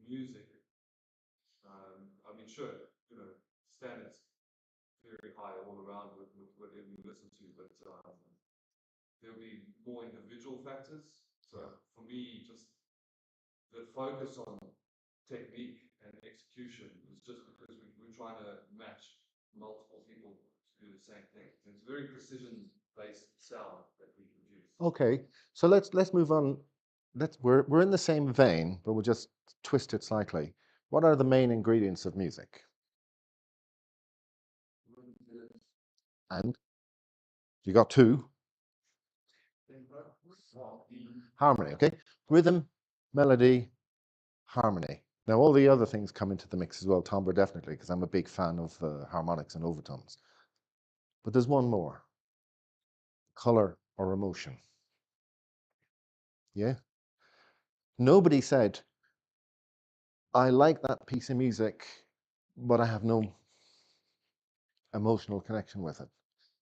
music. I mean, sure, standards very high all around with whatever you listen to, but there'll be more individual factors. So for me, just the focus on technique and execution is just because we're trying to match multiple people to do the same thing. And it's very precision-based sound that we produce. Okay, so let's move on. We're in the same vein, but we'll just twist it slightly. What are the main ingredients of music? And you got two. Harmony, okay? Rhythm, melody, harmony. Now, all the other things come into the mix as well, timbre definitely, because I'm a big fan of harmonics and overtones. But there's one more. Color or emotion. Yeah? Nobody said, I like that piece of music, but I have no emotional connection with it.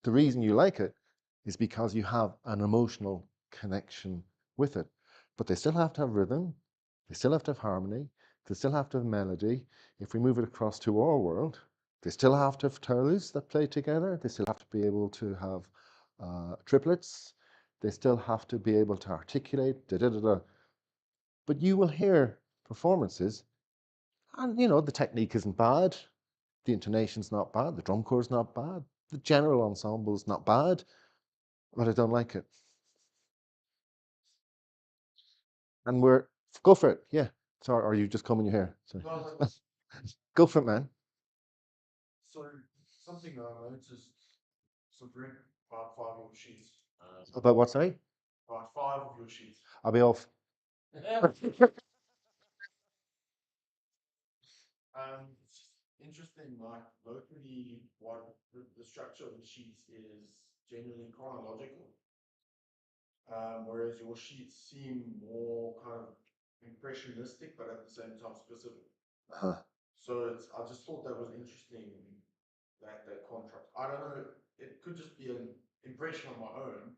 The reason you like it is because you have an emotional connection with it. But they still have to have rhythm, they still have to have harmony, they still have to have melody. If we move it across to our world, they still have to have interludes that play together, they still have to be able to have triplets, they still have to be able to articulate, da da da da. But you will hear performances, and the technique isn't bad, the intonation's not bad, the drum corps is not bad, the general ensemble is not bad, but I don't like it. And go for it, yeah. Sorry, or are you just combing your hair? Sorry. Go for it, man. So something I noticed, so Greg, about 5 of your sheets. About what, sorry? About 5 of your sheets. I'll be off. Interesting, like locally, what the structure of the sheets is generally chronological, whereas your sheets seem more kind of impressionistic, but at the same time specific. So I just thought that was interesting, that contrast. I don't know, it could just be an impression on my own,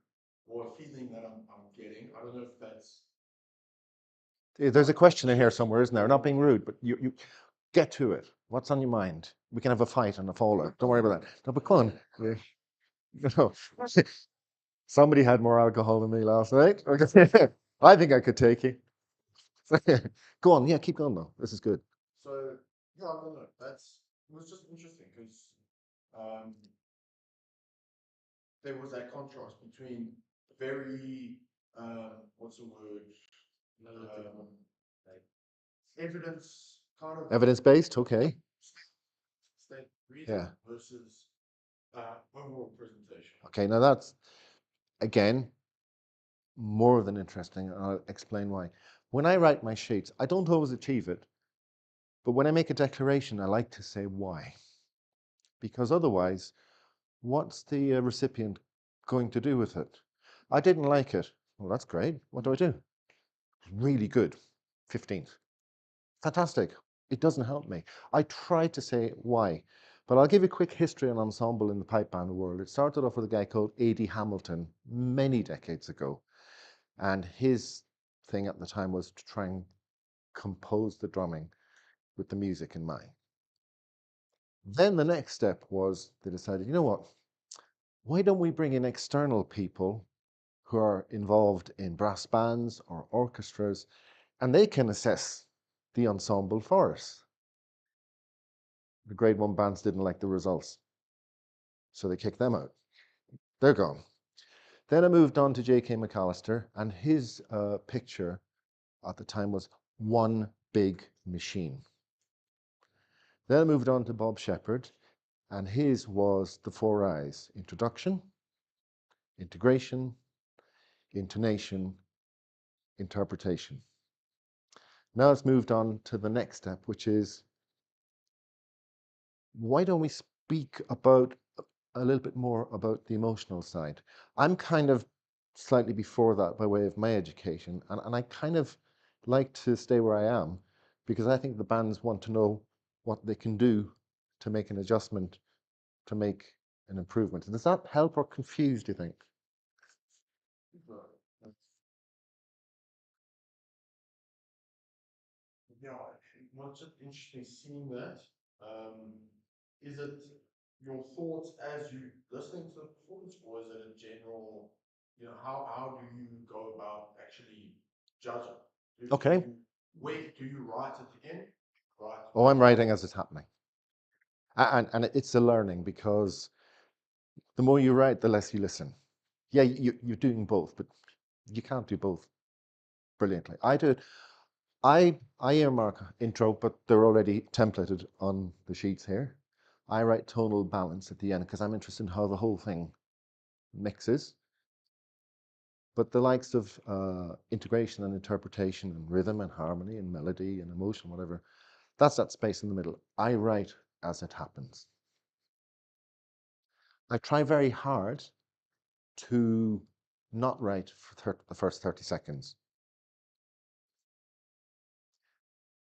or a feeling that I'm getting. I don't know if that's. There's a question in here somewhere, isn't there? Not being rude, but you get to it. What's on your mind? We can have a fight and a fallout. Don't worry about that. No, but come on. You know, somebody had more alcohol than me last night. I think I could take it. Go on. Yeah, keep going though. This is good. So yeah, I don't know. It was just interesting because there was that contrast between very what's the word? Like evidence kind of Evidence-based. Okay. state reason Yeah. versus overall presentation. Okay. Now that's again more than interesting, and I'll explain why. When I write my sheets, I don't always achieve it, but when I make a declaration, I like to say why, because otherwise, what's the recipient going to do with it? I didn't like it. Well, that's great. What do I do? Really good. 15th. Fantastic. It doesn't help me. I try to say why, but I'll give you a quick history on ensemble in the pipe band world. It started off with a guy called A.D. Hamilton many decades ago, and his thing at the time was to try and compose the drumming with the music in mind. Then the next step was they decided, you know what? Why don't we bring in external people who are involved in brass bands or orchestras, and they can assess the ensemble for us. The grade 1 bands didn't like the results, so they kicked them out. They're gone. Then I moved on to J.K. McAllister, and his picture at the time was one big machine. Then I moved on to Bob Shepherd, and his was the 4 I's: introduction, integration, intonation, interpretation. Now it's moved on to the next step, which is, why don't we speak about a little bit more about the emotional side? I'm kind of slightly before that by way of my education, and I kind of like to stay where I am because I think the bands want to know what they can do to make an adjustment, to make an improvement. Does that help or confuse, do you think? Yeah, what's just interesting seeing that. Is it your thoughts as you listening to the performance, or is it a general, how do you go about actually judging? Okay. Where do you write at the end? Right. Oh, I'm writing as it's happening. And it's a learning, because the more you write, the less you listen. Yeah, you're doing both, but you can't do both brilliantly. I earmark intro, but they're already templated on the sheets here. I write tonal balance at the end because I'm interested in how the whole thing mixes. But the likes of integration and interpretation and rhythm and harmony and melody and emotion, whatever, that's that space in the middle. I write as it happens. I try very hard to not write for the first 30 seconds.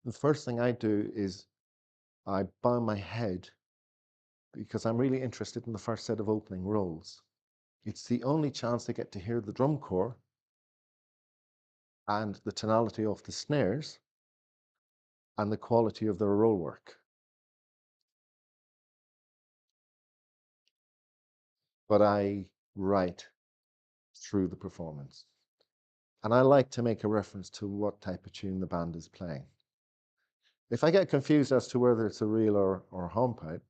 The first thing I do is I bow my head because I'm really interested in the first set of opening rolls. It's the only chance I get to hear the drum corps and the tonality of the snares and the quality of their roll work. But I write through the performance. And I like to make a reference to what type of tune the band is playing. If I get confused as to whether it's a reel or a hornpipe,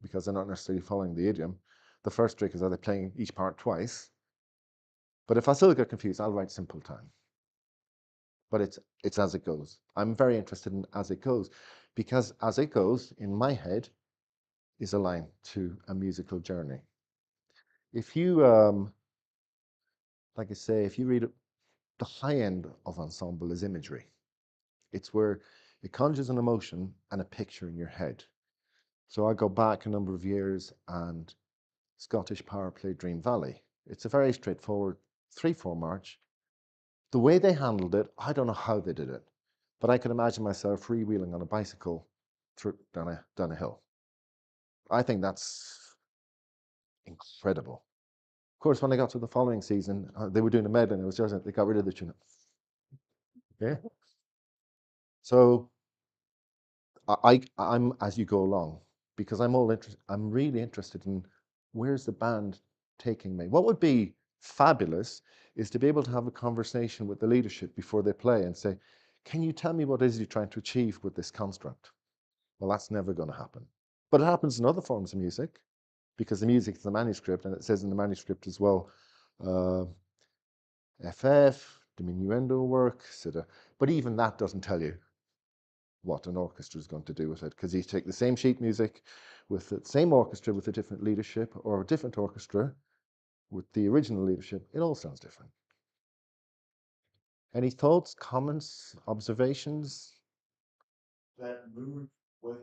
because they're not necessarily following the idiom, the first trick is, are they playing each part twice? But if I still get confused, I'll write simple time. But it's as it goes. I'm very interested in as it goes, because as it goes, in my head, is a line to a musical journey. If you, like I say, if you read it, the high end of ensemble is imagery. It's where it conjures an emotion and a picture in your head. So I go back a number of years, and Scottish Power played Dream Valley. It's a very straightforward 3/4 march. The way they handled it, I don't know how they did it, but I can imagine myself freewheeling on a bicycle down a hill. I think that's incredible. Of course, when I got to the following season, they were doing a medley, and it was just they got rid of the tune. Yeah. So I'm as you go along, because I'm really interested in where's the band taking me. What would be fabulous is to be able to have a conversation with the leadership before they play and say, can you tell me what it is you're trying to achieve with this construct? Well, that's never going to happen. But it happens in other forms of music, because the music is the manuscript, and it says in the manuscript as well, FF, diminuendo work, etc. But even that doesn't tell you what an orchestra is going to do with it, because you take the same sheet music with the same orchestra with a different leadership, or a different orchestra with the original leadership, it all sounds different. Any thoughts, comments, observations? That move with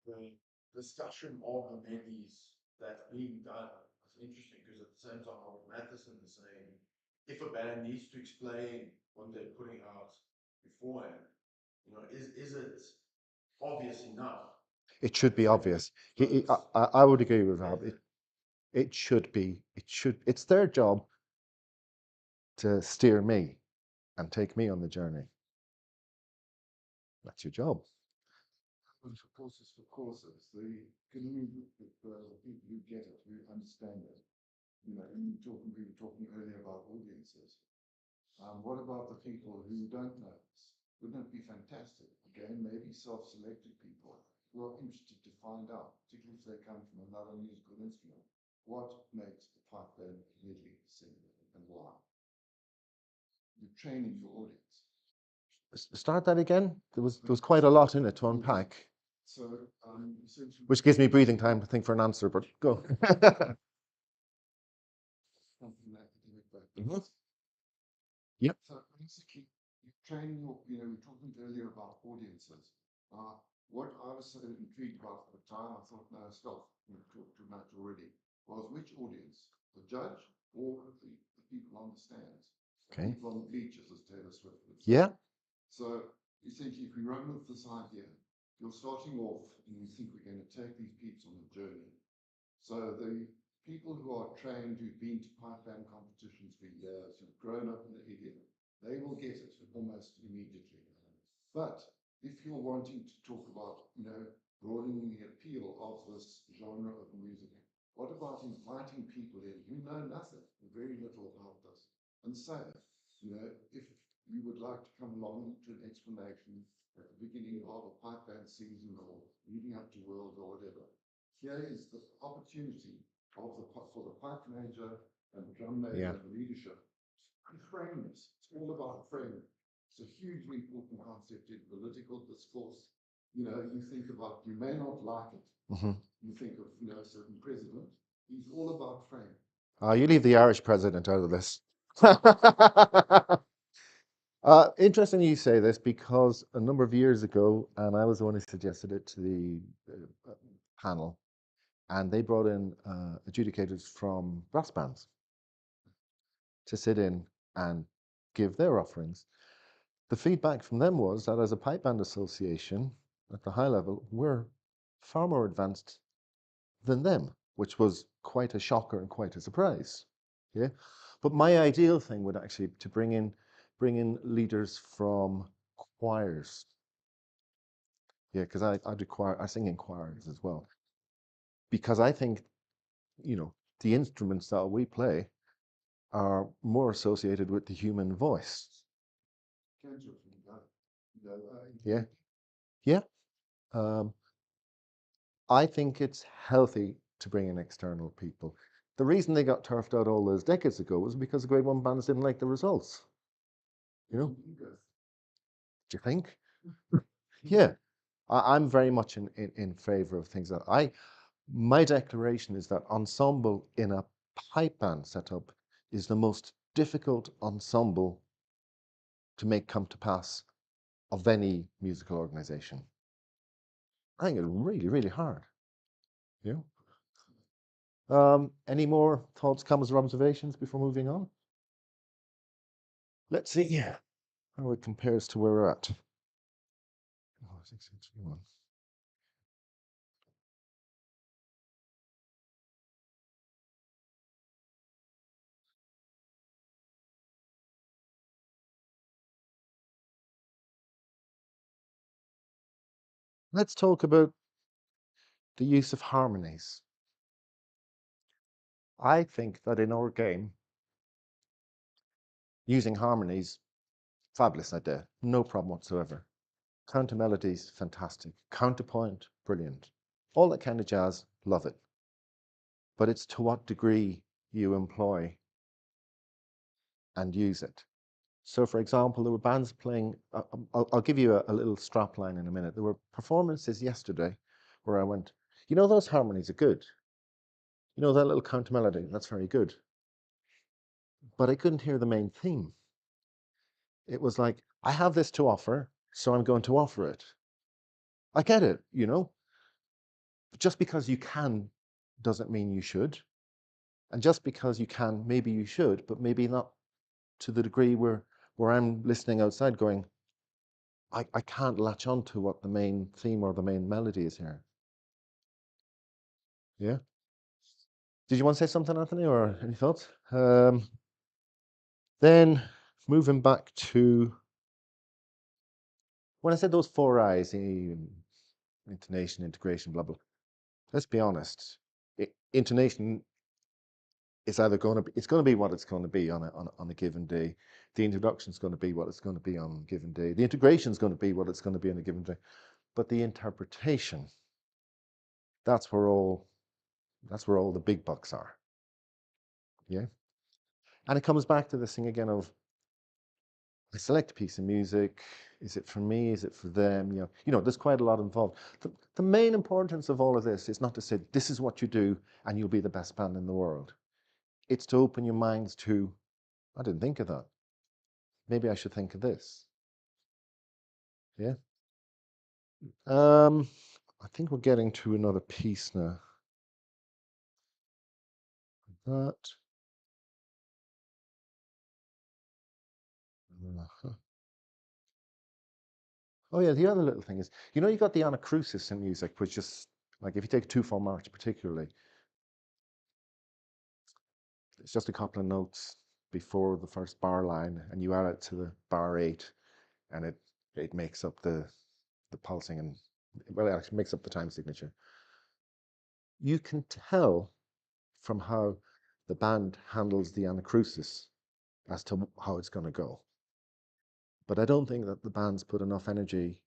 the discussion of the melodies that's being done is interesting, because at the same time, Matheson is saying, if a band needs to explain what they're putting out beforehand, is it obvious enough? It should be obvious. I would agree with Rob. It should be. It's their job to steer me and take me on the journey. That's your job. But of course, it's for courses. The people who get it, who understand it. We were talking earlier about audiences. What about the people who don't know this? Wouldn't it be fantastic? Again, maybe self-selected people who are interested to find out, particularly if they come from another musical instrument, what makes the pipe band really sing and why. You're training your audience. Start that again. There was quite a lot in it to unpack. So, essentially, which gives me breathing time to think for an answer, but go. Yep. So basically, you're training your, we were talking earlier about audiences. What I was so intrigued about at the time, I thought, no, stop, we've talked too much already, was which audience? The judge or the people on the stands? Okay. People on the beaches, as Taylor Swift would say. Yeah. So essentially, if we run with this idea, you're starting off and you think we're going to take these peeps on a journey. So the people who are trained, who've been to pipe band competitions for years, who've grown up in the idiom, they will get it almost immediately. But if you're wanting to talk about, broadening the appeal of this genre of music, what about inviting people in who know nothing, very little about this, and say, if you would like to come along to an explanation at the beginning of a pipe band season or leading up to World or whatever, here is the opportunity for the pipe major and the drum major and leadership to frame this. It's all about framing. It's a hugely important concept in political discourse. You think about, you may not like it. Mm-hmm. You think of, a certain president. He's all about framing. You leave the Irish president out of this. Interesting you say this, because a number of years ago, and I was the one who suggested it to the panel, and they brought in adjudicators from brass bands to sit in and give their offerings. The feedback from them was that as a pipe band association at the high level, we're far more advanced than them, which was quite a shocker and quite a surprise. Yeah, but my ideal thing would actually to bring in leaders from choirs. Yeah, because I sing in choirs as well, because I think the instruments that we play are more associated with the human voice. Yeah, yeah. I think it's healthy to bring in external people. The reason they got turfed out all those decades ago was because the Grade 1 bands didn't like the results. Do you think? Yeah, I'm very much in favor of things that my declaration is that ensemble in a pipe band setup is the most difficult ensemble to make come to pass of any musical organization. I think it's really, really hard. Any more thoughts, comments, or observations before moving on? Let's see how it compares to where we're at. Oh, 631. Let's talk about the use of harmonies. I think that in our game, using harmonies, fabulous idea, no problem whatsoever. Counter melodies, fantastic. Counterpoint, brilliant. All that kind of jazz, love it. But it's to what degree you employ and use it. So, for example, there were bands playing. I'll give you a little strap line in a minute. There were performances yesterday where I went, you know, those harmonies are good. You know, that little counter melody, that's very good. But I couldn't hear the main theme. It was like, I have this to offer, so I'm going to offer it. I get it, you know. Just because you can doesn't mean you should. And just because you can, maybe you should, but maybe not to the degree where I'm listening outside going, I can't latch on to what the main theme or the main melody is here. Yeah. Did you want to say something, Anthony, or any thoughts? Then moving back to when I said those four I's, intonation, integration, blah, blah. Let's be honest. Intonation is either it's going to be what it's going to be on a given day. The introduction is going to be what it's going to be on a given day. The integration is going to be what it's going to be on a given day. But the interpretation, that's where all the big bucks are. Yeah. And it comes back to this thing again of I select a piece of music. Is it for me? Is it for them? You know, there's quite a lot involved. The main importance of all of this is not to say this is what you do and you'll be the best band in the world. It's to open your minds to, I didn't think of that. Maybe I should think of this. Yeah. I think we're getting to another piece now. That. Oh yeah, the other little thing is, you know, you got the anacrusis in music, which is like if you take 2/4 March particularly, it's just a couple of notes before the first bar line, and you add it to the bar 8, and it makes up the pulsing and well, it actually makes up the time signature. You can tell from how the band handles the anacrusis as to how it's going to go. But I don't think that the band's put enough energy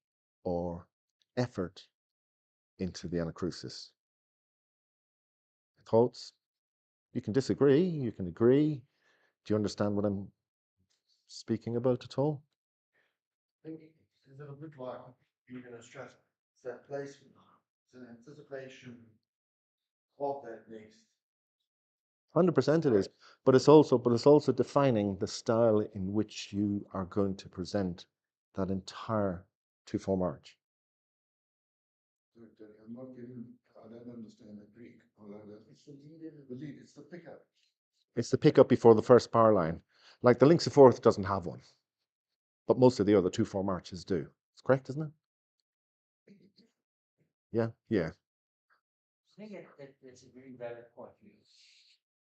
or effort into the anacrusis. Thoughts? You can disagree, you can agree. Do you understand what I'm speaking about at all? I think it's a bit like you're going to stress it's that placement, it's an anticipation of that next. 100% it is, but it's also defining the style in which you are going to present that entire 2/4 March. I'm not getting, I don't understand the Greek. It's the lead, it's the pickup. It's the pickup before the first bar line. Like the Links of Fourth doesn't have one, but most of the other 2/4 Marches do. It's correct, isn't it? Yeah, yeah. I think it's a very valid point.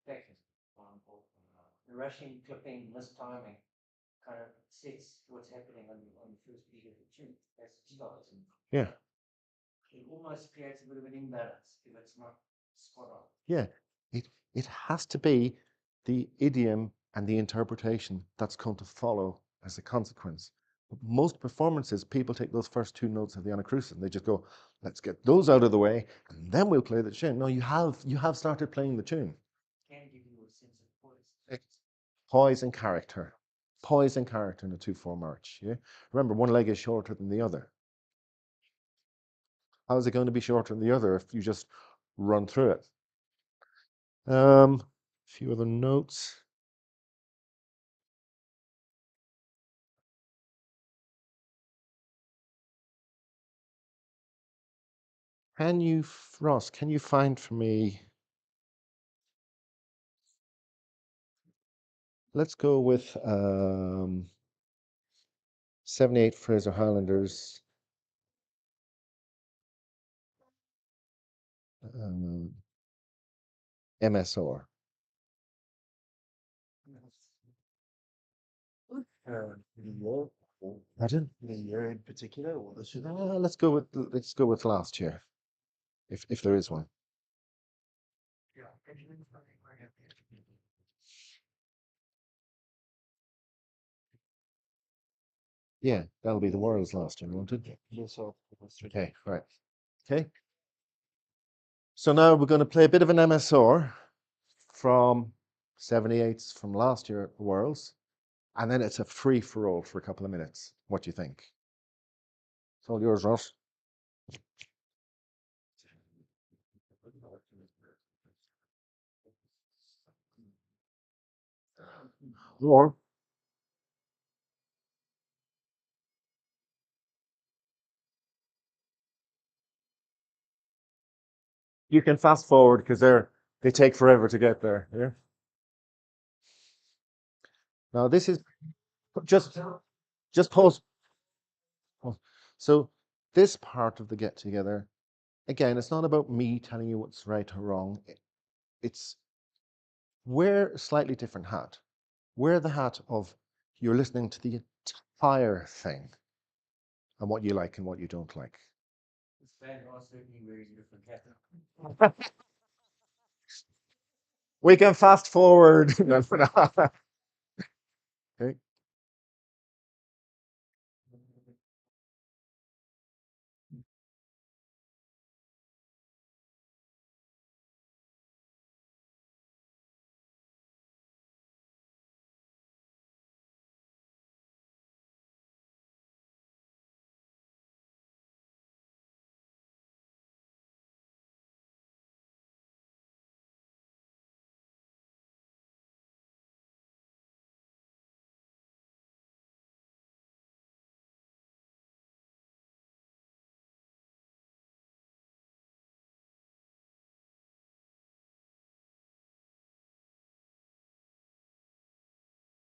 Second, the rushing, clipping, mistiming kind of sets what's happening on the first beat of the tune as it starts. Yeah. It almost creates a bit of an imbalance if it's not spot on. Yeah, it has to be the idiom and the interpretation that's going to follow as a consequence. But most performances, people take those first 2 notes of the anacrusis and they just go, let's get those out of the way and then we'll play the tune. No, you have started playing the tune. It can give you a sense of poise. Poise and character. Poise and character in a 2/4 March. Yeah. Remember, one leg is shorter than the other. How is it going to be shorter than the other if you just run through it? A few other notes. Ross, can you find for me? Let's go with 78 Fraser Highlanders. MSR. Pardon? The year in particular, or this year? Let's go with last year, if there is one. Yeah. Yeah, that'll be the Worlds last year, won't it? Yes, so. Okay, right. Okay. So now we're going to play a bit of an MSR from 78s from last year at the Worlds, and then it's a free for all for a couple of minutes. What do you think? It's all yours, Ross. Or you can fast forward because they take forever to get there. Yeah. Now this is just pause. So this part of the get together, again, it's not about me telling you what's right or wrong. It's wear a slightly different hat. Wear the hat of you're listening to the entire thing and what you like and what you don't like. This band are certainly wearing different hats. We can fast forward. Okay.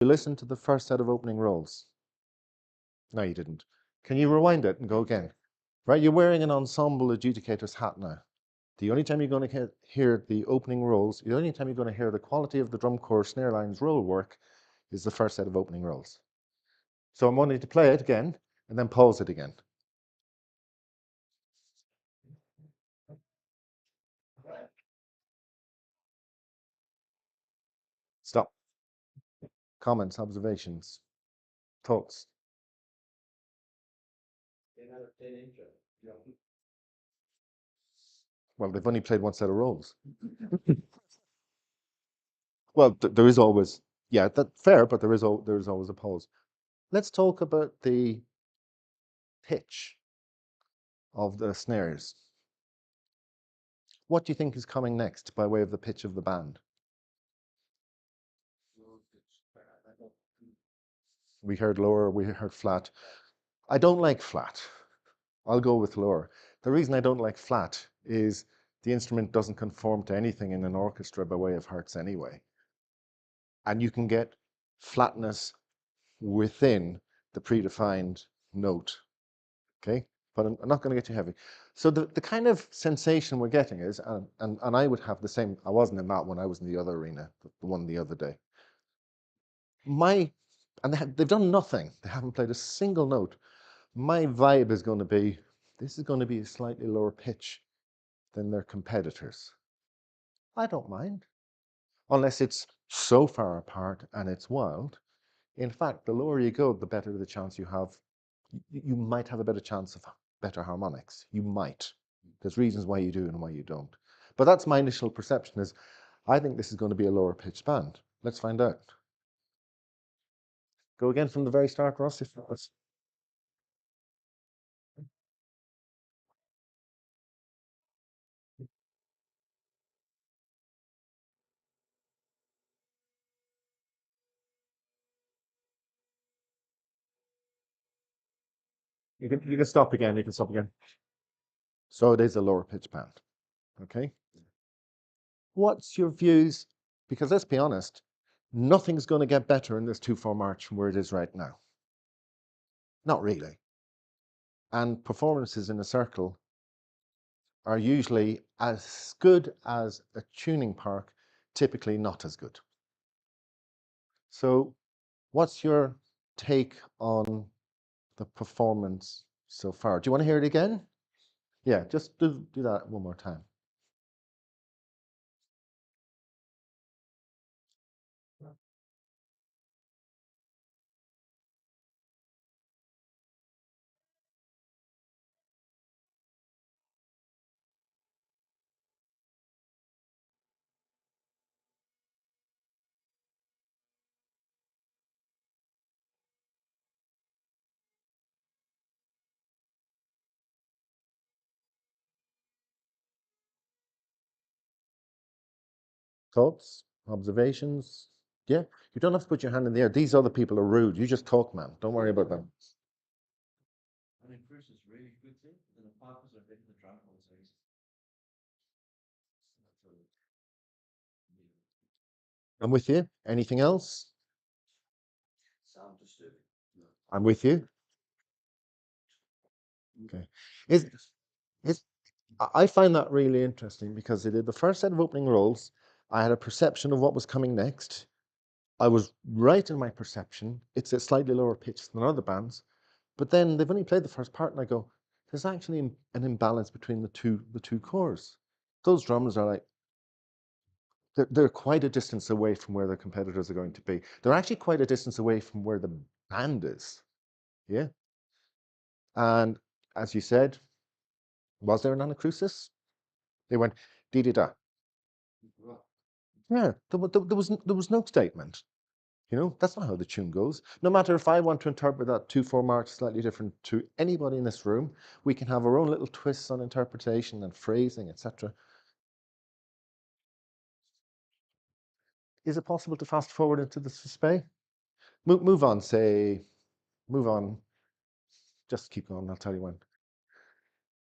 You listened to the first set of opening rolls. No, you didn't. Can you rewind it and go again? Right, you're wearing an ensemble adjudicator's hat now. The only time you're going to hear the opening rolls, the only time you're going to hear the quality of the drum corps snare lines roll work is the first set of opening rolls. So I'm wanting to play it again and then pause it again. Stop. Comments, observations, thoughts. Well, they've only played one set of rolls. Well, there is always, yeah, that's fair, but there is always a pause. Let's talk about the pitch of the snares. What do you think is coming next by way of the pitch of the band? We heard lower, we heard flat. I don't like flat. I'll go with lower. The reason I don't like flat is the instrument doesn't conform to anything in an orchestra by way of hertz anyway. And you can get flatness within the predefined note. Okay, but I'm not going to get too heavy. So the kind of sensation we're getting is, and I would have the same, I wasn't in that one, I was in the other arena, the one the other day. And they've done nothing. They haven't played a single note. My vibe is going to be, this is going to be a slightly lower pitch than their competitors. I don't mind, unless it's so far apart and it's wild. In fact, the lower you go, the better the chance you have. You might have a better chance of better harmonics. You might. There's reasons why you do and why you don't. But that's my initial perception is, I think this is going to be a lower pitched band. Let's find out. Go again from the very start, Ross, if that was. You can stop again. You can stop again. So it is a lower pitch band. Okay. What's your views? Because let's be honest, nothing's going to get better in this 2/4 march from where it is right now. Not really. And performances in a circle are usually as good as a tuning park, typically not as good. So what's your take on the performance so far. Do you want to hear it again? Yeah, just do that one more time. Thoughts, observations? Yeah, you don't have to put your hand in the air. These other people are rude. You just talk, man. Don't worry about them. I think Bruce is really good thing, and the pipers are better than the drum holes. I'm with you. Anything else? Sound disturbing. I'm with you. Okay. I find that really interesting because they did the first set of opening rolls. I had a perception of what was coming next. I was right in my perception. It's a slightly lower pitch than other bands, but then they've only played the first part, and I go, "There's actually an imbalance between the two chords." Those drums are like they're quite a distance away from where the competitors are going to be. They're actually quite a distance away from where the band is. Yeah. And as you said, was there an anacrusis? They went dee dee da. Yeah, there was no statement. You know, that's not how the tune goes. No matter if I want to interpret that 2/4 march slightly different to anybody in this room, we can have our own little twists on interpretation and phrasing, etc. Is it possible to fast forward into the suspe? Move on, say, move on. Just keep going, I'll tell you when.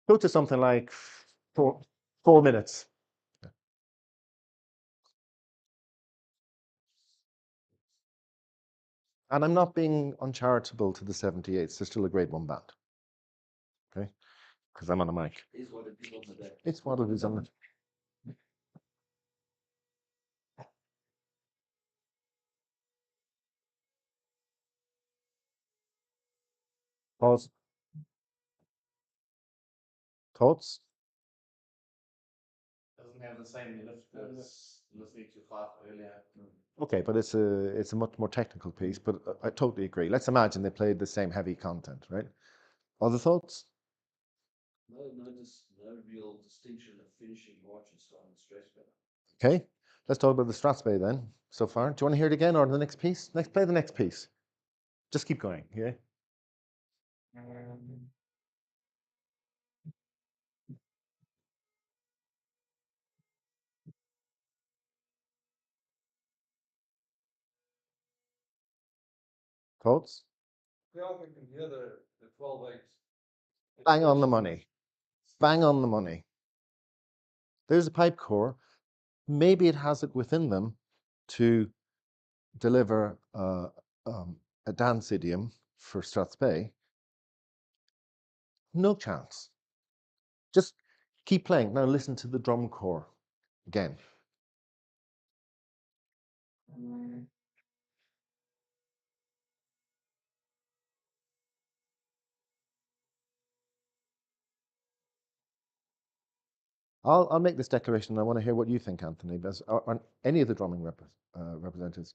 Go to something like 4 minutes. And I'm not being uncharitable to the 78s. They're still a grade 1 band. Okay? Because I'm on a mic. Is what it is on the day. It's what it is on the pause. Thoughts? Doesn't have the same lift as listening to Five earlier. Okay, but it's a much more technical piece, but I totally agree. Let's imagine they played the same heavy content, right? Other thoughts? No real distinction of finishing march and starting stress better. Okay, let's talk about the Strathspey then, so far. Do you want to hear it again or the next piece? Play the next piece. Just keep going, yeah? Thoughts? Yeah, I can hear the 12/8. Bang on the money. Bang on the money. There's a pipe core. Maybe it has it within them to deliver a dance idiom for Strathspey. No chance. Just keep playing. Now listen to the drum corps again. I'll make this declaration. I want to hear what you think, Anthony, on any of the drumming representatives.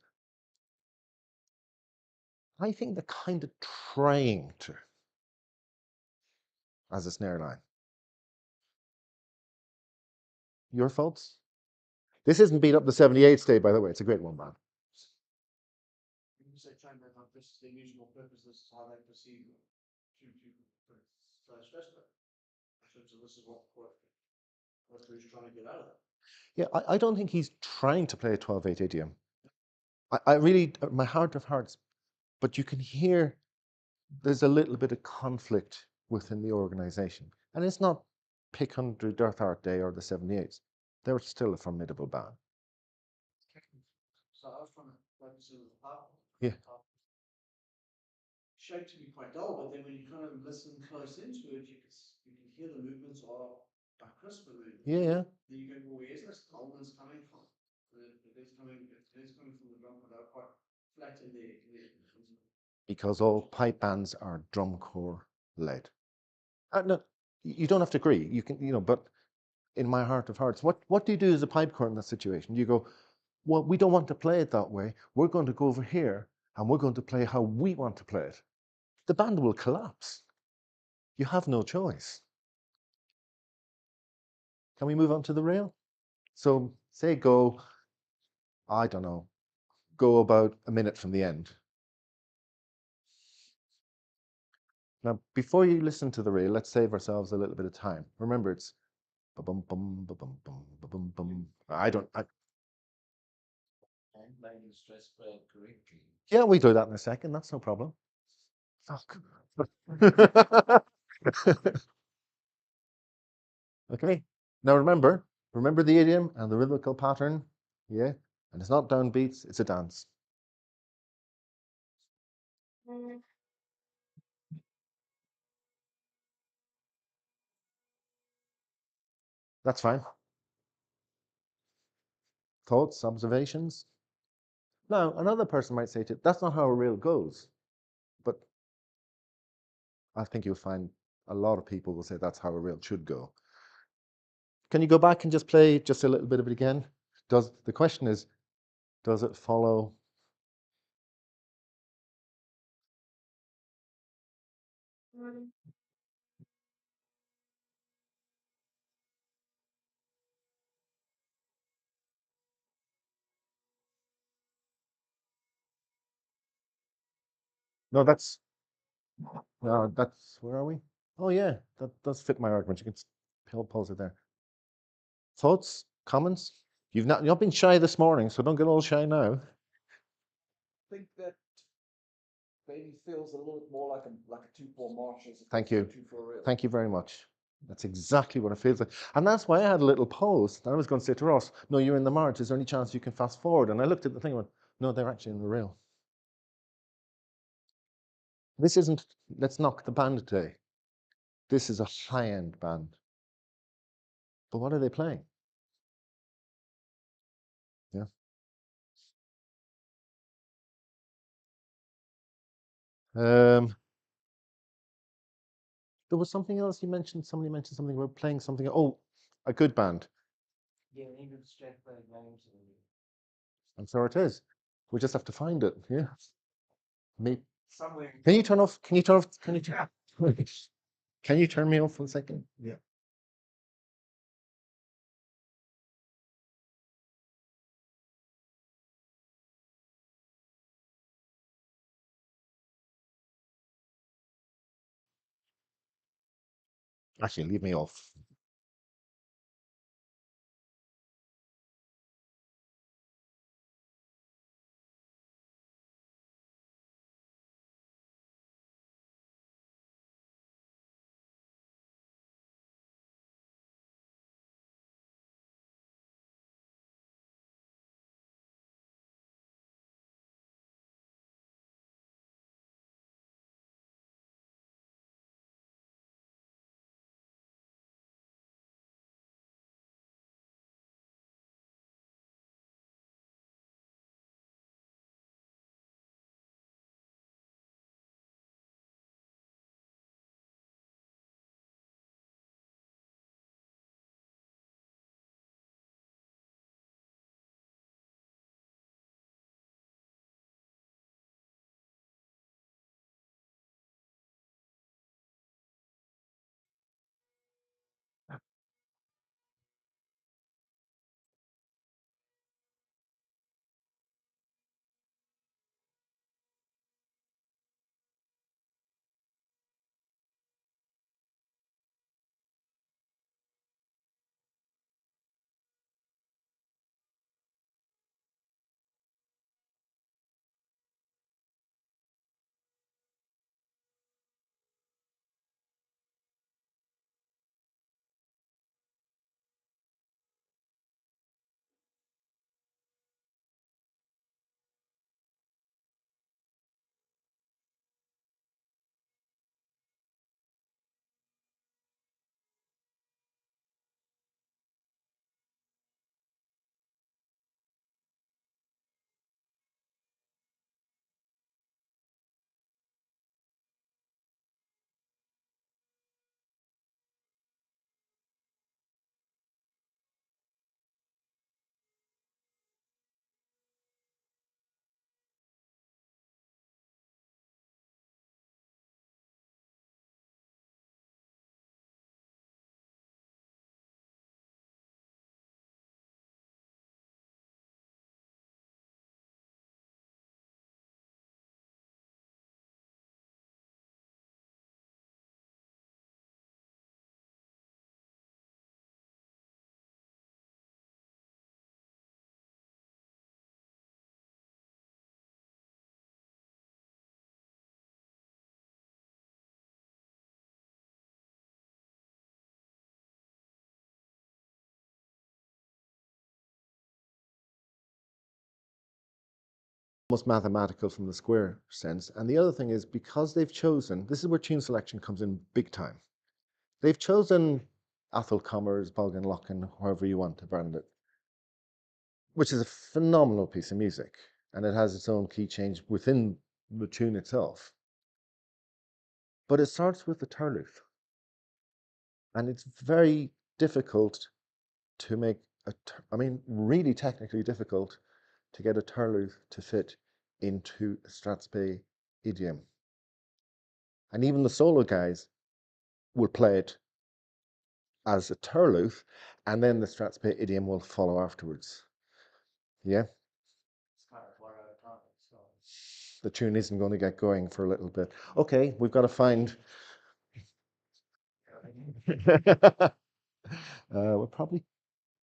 I think they're kind of trying to, as a snare line. Your thoughts? This isn't beat up the 78 state, by the way. It's a great one, man. When you say trying to have this their usual purpose, this is how they perceive to stress that. So this is what we're trying to get out of it. Yeah, I don't think he's trying to play a 12/8 idiom. I really, my heart of hearts, but you can hear there's a little bit of conflict within the organization. And it's not pick on Death Art Day or the 78s. They're still a formidable band. So I was trying to focus on the part. Yeah. Shaped to be quite dull, but then when you kind of listen close into it, you can hear the movements are quite crisp. Yeah. Then you go, well, where's this dullness coming from? It is coming from the drum, but they're quite flat in there. because all pipe bands are drum corps led. No, you don't have to agree. You can, but in my heart of hearts, what do you do as a pipe corps in that situation? You go, well, we don't want to play it that way. We're going to go over here and we're going to play how we want to play it. The band will collapse. You have no choice. Can we move on to the rail? So say go, I don't know, go about a minute from the end. Now, before you listen to the rail, let's save ourselves a little bit of time. Remember, it's ba-bum, bum, ba-bum, bum, ba-bum, bum. And maybe stress playing correctly. Yeah, we do that in a second. That's no problem. Fuck. Okay. Now remember the idiom and the rhythmical pattern. Yeah. And it's not downbeats, it's a dance. That's fine. Thoughts, observations? Now, another person might say to you, that's not how a reel goes. But I think you'll find a lot of people will say that's how a reel should go. Can you go back and just play just a little bit of it again? The question is, does it follow? No, that's where are we? Oh yeah, that does fit my argument. You can pause it there. Thoughts, comments? You've not been shy this morning, so don't get all shy now. I think that maybe feels a little bit more like a 2/4 march as Thank opposed to you. 2/4 reel. Thank you very much. That's exactly what it feels like. And that's why I had a little pause. I was going to say to Ross, no, you're in the march. Is there any chance you can fast forward? And I looked at the thing and went, no, they're actually in the reel. This isn't, let's knock the band today. This is a high-end band. But what are they playing? Yeah. There was something else you mentioned. Somebody mentioned something about playing something. Oh, a good band. Yeah, even straight play games. And so it is. We just have to find it. Yeah. Me. Somewhere. Can you turn off? Can you turn off? Can you turn? Can you turn me off for a second? Yeah. Actually, leave me off. almost mathematical from the square sense. And the other thing is because they've chosen, this is where tune selection comes in big time. They've chosen Athol Commerce, Balgan Locken, however you want to brand it, which is a phenomenal piece of music. And it has its own key change within the tune itself. But it starts with the turluth. And it's very difficult to make really technically difficult to get a turluth to fit into a Strathspey idiom. And even the solo guys will play it as a turluth, and then the Strathspey idiom will follow afterwards. Yeah? It's kind of borrowed time, so. The tune isn't going to get going for a little bit. Okay, we've got to find. We'll probably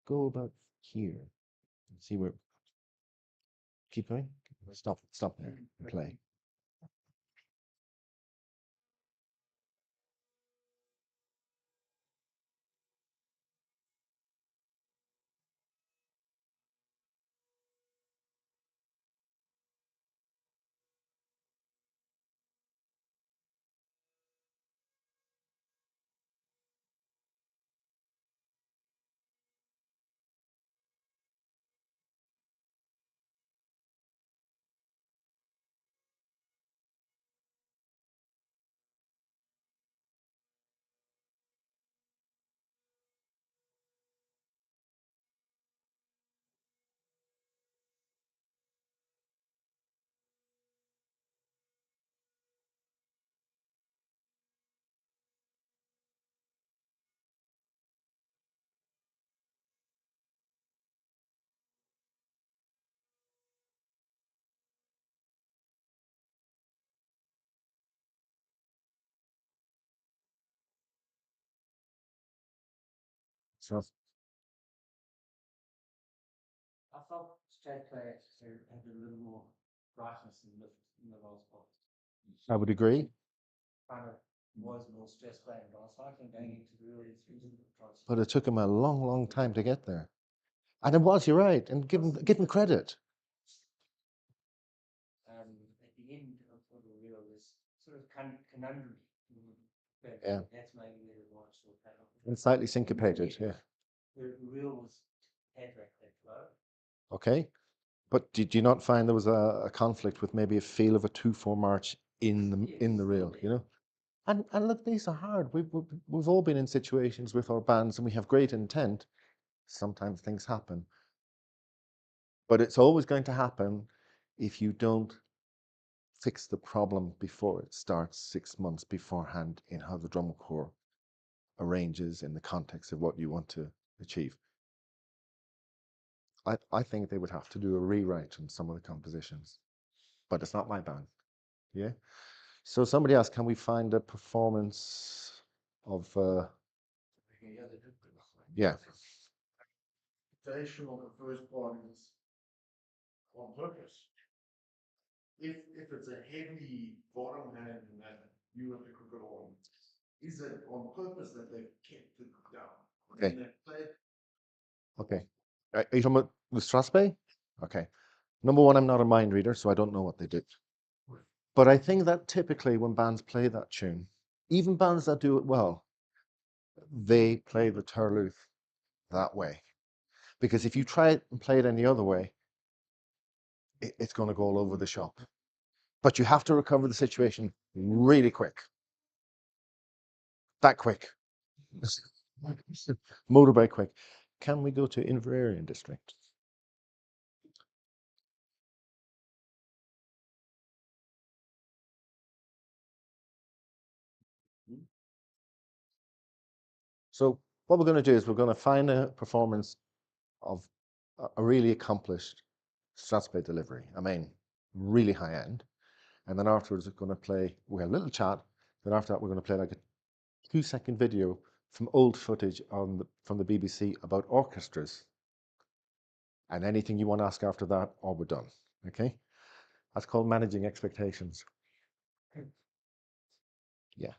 go about here. See where. Keep going. Stop there. And play. So I felt Strathspey had a little more brightness in the last part. I would agree. Kind of was more Strathspey and last night and going into the really But it took him a long, long time to get there. And it was, you're right. And give him credit. At the end of the reel, this sort of conundrum. Yeah. That's maybe where the watch will come up. And slightly syncopated, yeah. The reel was that flow. Okay. But did you not find there was a conflict with maybe a feel of a 2/4 march in the reel, you know? And look, these are hard. We've all been in situations with our bands and we have great intent. Sometimes things happen. But it's always going to happen if you don't fix the problem before it starts 6 months beforehand in how the drum corps arranges in the context of what you want to achieve. I think they would have to do a rewrite on some of the compositions, but it's not my band. Yeah. So somebody asked, can we find a performance of? Yeah. The interpretation of the first part is on purpose. If it's a heavy bottom hand that you have to cook it on, is it on purpose that they've kept it down? Okay. And they've played. Okay. Are you talking about the Strathspey? Okay. Number one, I'm not a mind reader, so I don't know what they did. But I think that typically when bands play that tune, even bands that do it well, they play the turluth that way. Because if you try it and play it any other way, it's going to go all over the shop. But you have to recover the situation really quick. That quick. Motorbike quick. Can we go to Inveraray district? So what we're going to do is we're going to find a performance of a really accomplished Strathspey delivery. I mean, really high end. And then afterwards, we're going to play, we have a little chat. Then after that, we're going to play like a 2-second video from old footage from the BBC about orchestras. And anything you want to ask after that, or we're done. Okay? That's called managing expectations. Yeah.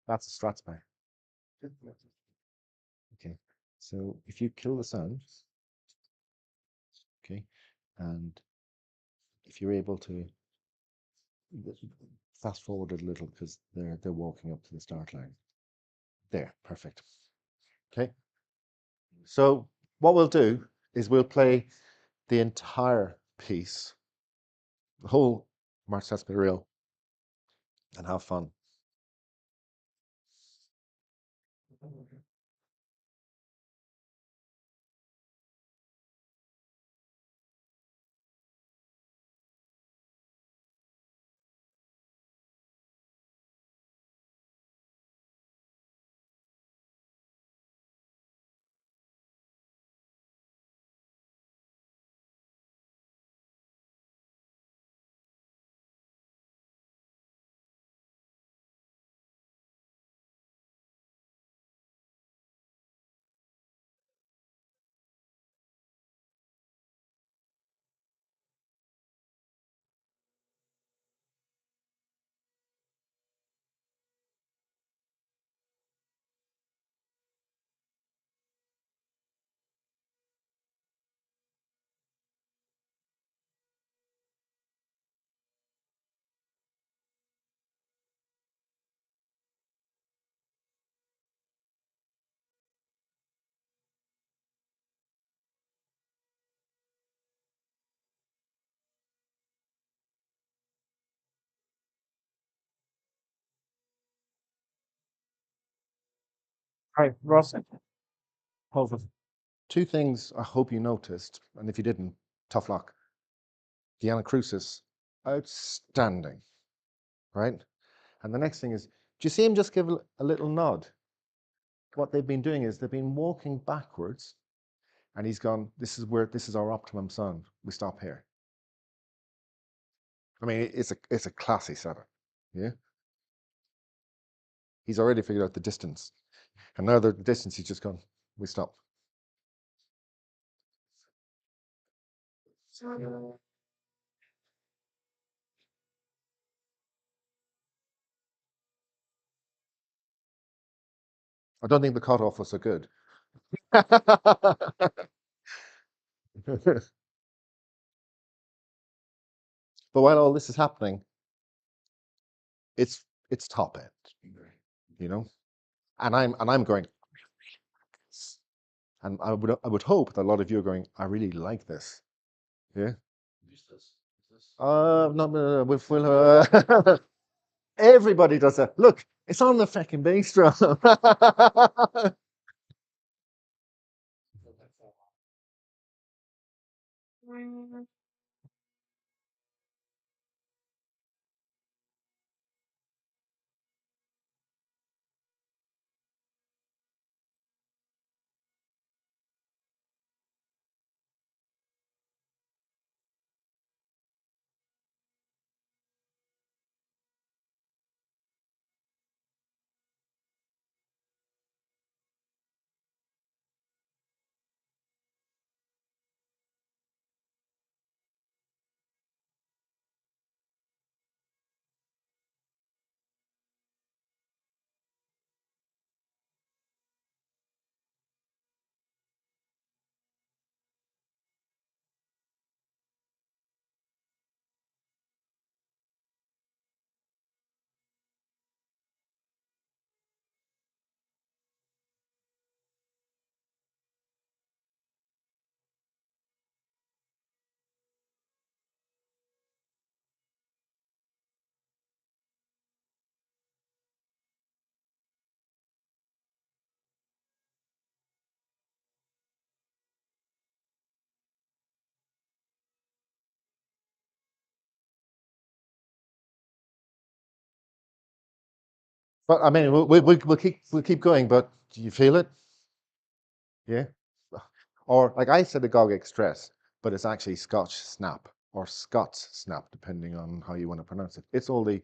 That's a Strathspey. Okay. So if you kill the sound, And if you're able to fast forward it a little because they're walking up to the start line. There, perfect. Okay. So what we'll do is we'll play the entire piece, the whole March Sarsaparilla, and have fun. Right, Ross. Hold on. Two things I hope you noticed, and if you didn't, tough luck. The Anacrusis, outstanding, right? And the next thing is, do you see him just give a little nod? What they've been doing is they've been walking backwards, and he's gone, this is our optimum sound. We stop here. I mean, it's a classy setup, yeah? He's already figured out the distance. And now the distance, he's just gone, we stop. I don't think the cutoff was so good. But while all this is happening, it's top end, you know? And I'm going, and I would hope that a lot of you are going, I really like this. Yeah. Use this. No, we'll everybody does that. Look, it's on the fucking bass drum. But I mean, we'll keep going. But do you feel it? Yeah. Or like I said, the Gog Express, but it's actually Scotch Snap or Scots Snap, depending on how you want to pronounce it. It's all the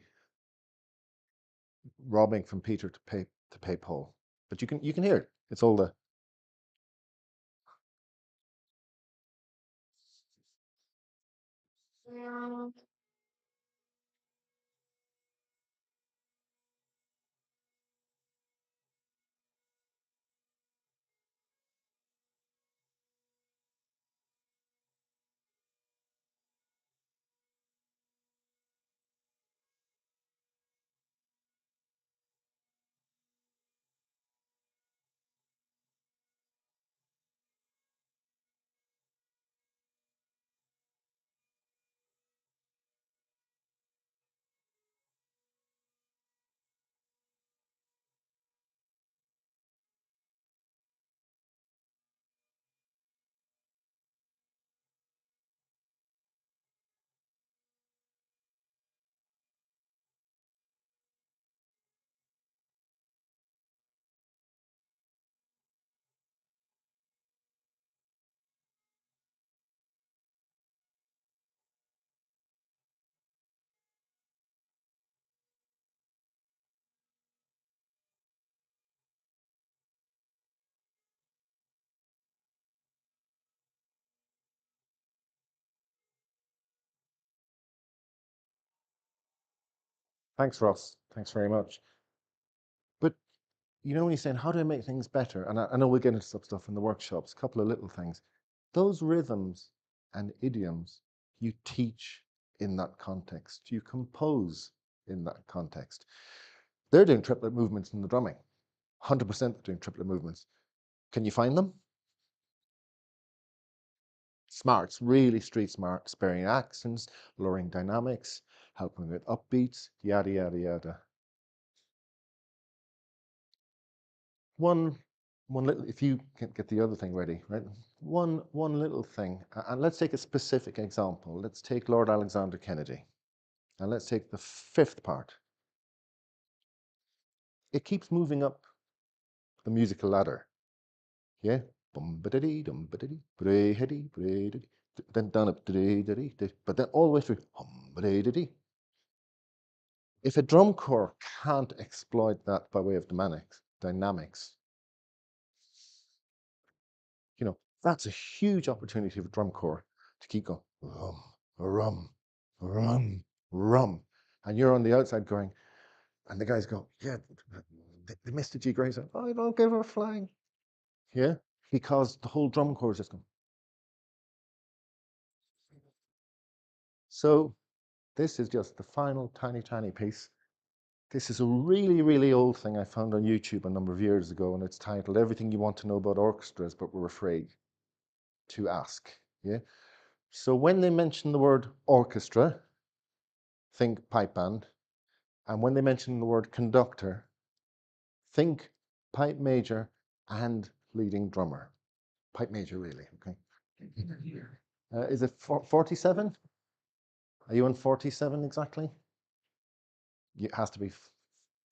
robbing from Peter to pay Paul. But you can hear it. It's all the Thanks, Ross. Thanks very much. But you know, when you're saying, how do I make things better? And I know we'll get into some stuff in the workshops, a couple of little things. Those rhythms and idioms you teach in that context, you compose in that context. They're doing triplet movements in the drumming. 100% doing triplet movements. Can you find them? Smarts, really street smart, sparing accents, lowering dynamics, helping with upbeats, yada, yada, yada. One little, if you can get the other thing ready, right? One little thing, and let's take a specific example. Let's take Lord Alexander Kennedy, and let's take the fifth part. It keeps moving up the musical ladder, yeah? Then down up, but then all the way through. If a drum corps can't exploit that by way of dynamics, you know, that's a huge opportunity for drum corps to keep going, rum, rum, rum, rum. And you're on the outside going, and the guys go, yeah, they missed a G grace. I don't give a flying. Yeah, because the whole drum corps is just going. So this is just the final tiny piece. This is a really, really old thing I found on YouTube a number of years ago, and it's titled Everything You Want to Know About Orchestras, but We're Afraid to Ask. Yeah. So when they mention the word orchestra, think pipe band. And when they mention the word conductor, think pipe major and leading drummer. Pipe major, really, okay? Is it 47? Are you on 47 exactly? It has to be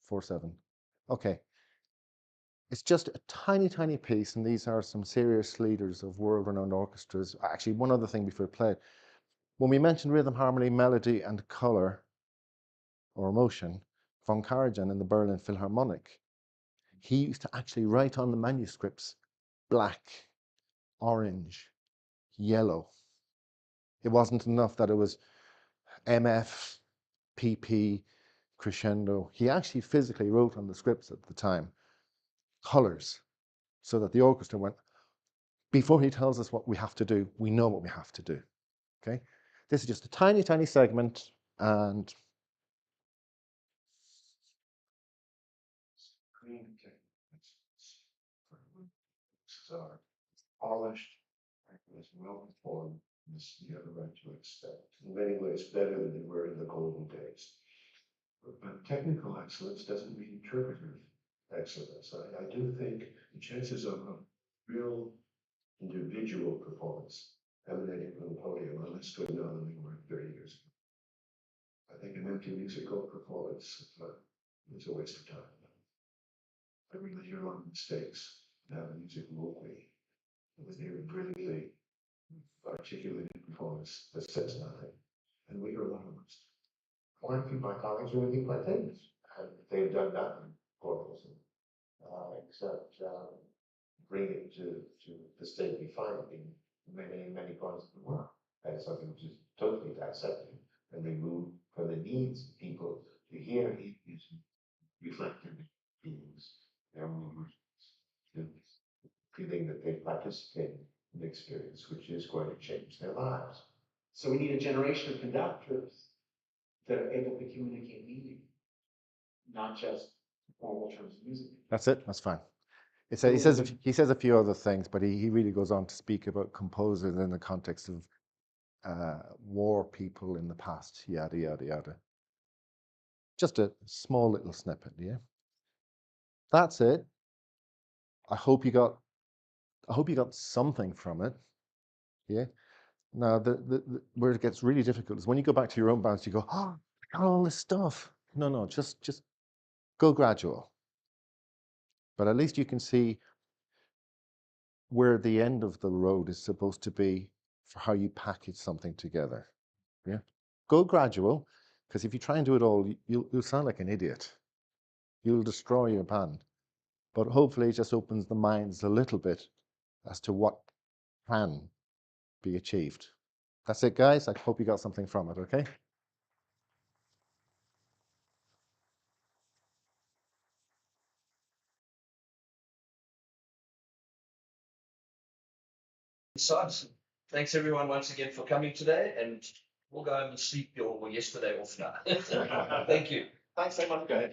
47. Okay. It's just a tiny piece, and these are some serious leaders of world-renowned orchestras. Actually, one other thing before I play it. When we mentioned rhythm, harmony, melody, and color, or emotion, von Karajan in the Berlin Philharmonic, he used to actually write on the manuscripts black, orange, yellow. It wasn't enough that it was MF, PP, crescendo. He actually physically wrote on the scripts at the time colors, so that the orchestra went, before he tells us what we have to do, we know what we have to do. Okay? This is just a tiny segment, and are polished, it's well performed, you have the right to expect. In many ways, better than they were in the golden days. But technical excellence doesn't mean interpretive excellence. I do think the chances of a real individual performance emanating from the podium are less good now than they were 30 years ago. I think an empty musical performance is a waste of time. I realize your own mistakes and have a music locally with a brilliantly articulated performance that says nothing. And we hear a lot of us. One of my colleagues really think like things, and they've done nothing for us, except bring it to the state we find in many parts of the world. That is something which is totally dissected and removed from the needs of people to hear it is reflected beings, their movements, the feeling that they participate in the experience, which is going to change their lives. So we need a generation of conductors that are able to communicate meaning, not just formal terms of music. that's it. That's fine. He says a few other things, but he really goes on to speak about composers in the context of war people in the past, yada, yada, yada. Just a small little snippet, yeah? That's it. I hope you got something from it, yeah? Now, where it gets really difficult is when you go back to your own bands, you go, oh, I got all this stuff. No, just go gradual. But at least you can see where the end of the road is supposed to be for how you package something together. Yeah, go gradual, because if you try and do it all, you'll sound like an idiot. You'll destroy your band. But hopefully, it just opens the minds a little bit as to what can be achieved. That's it, guys. I hope you got something from it. Okay. insights. Thanks everyone once again for coming today, and we'll go home and sleep your yesterday off now. Thank you. Thanks so much, guys.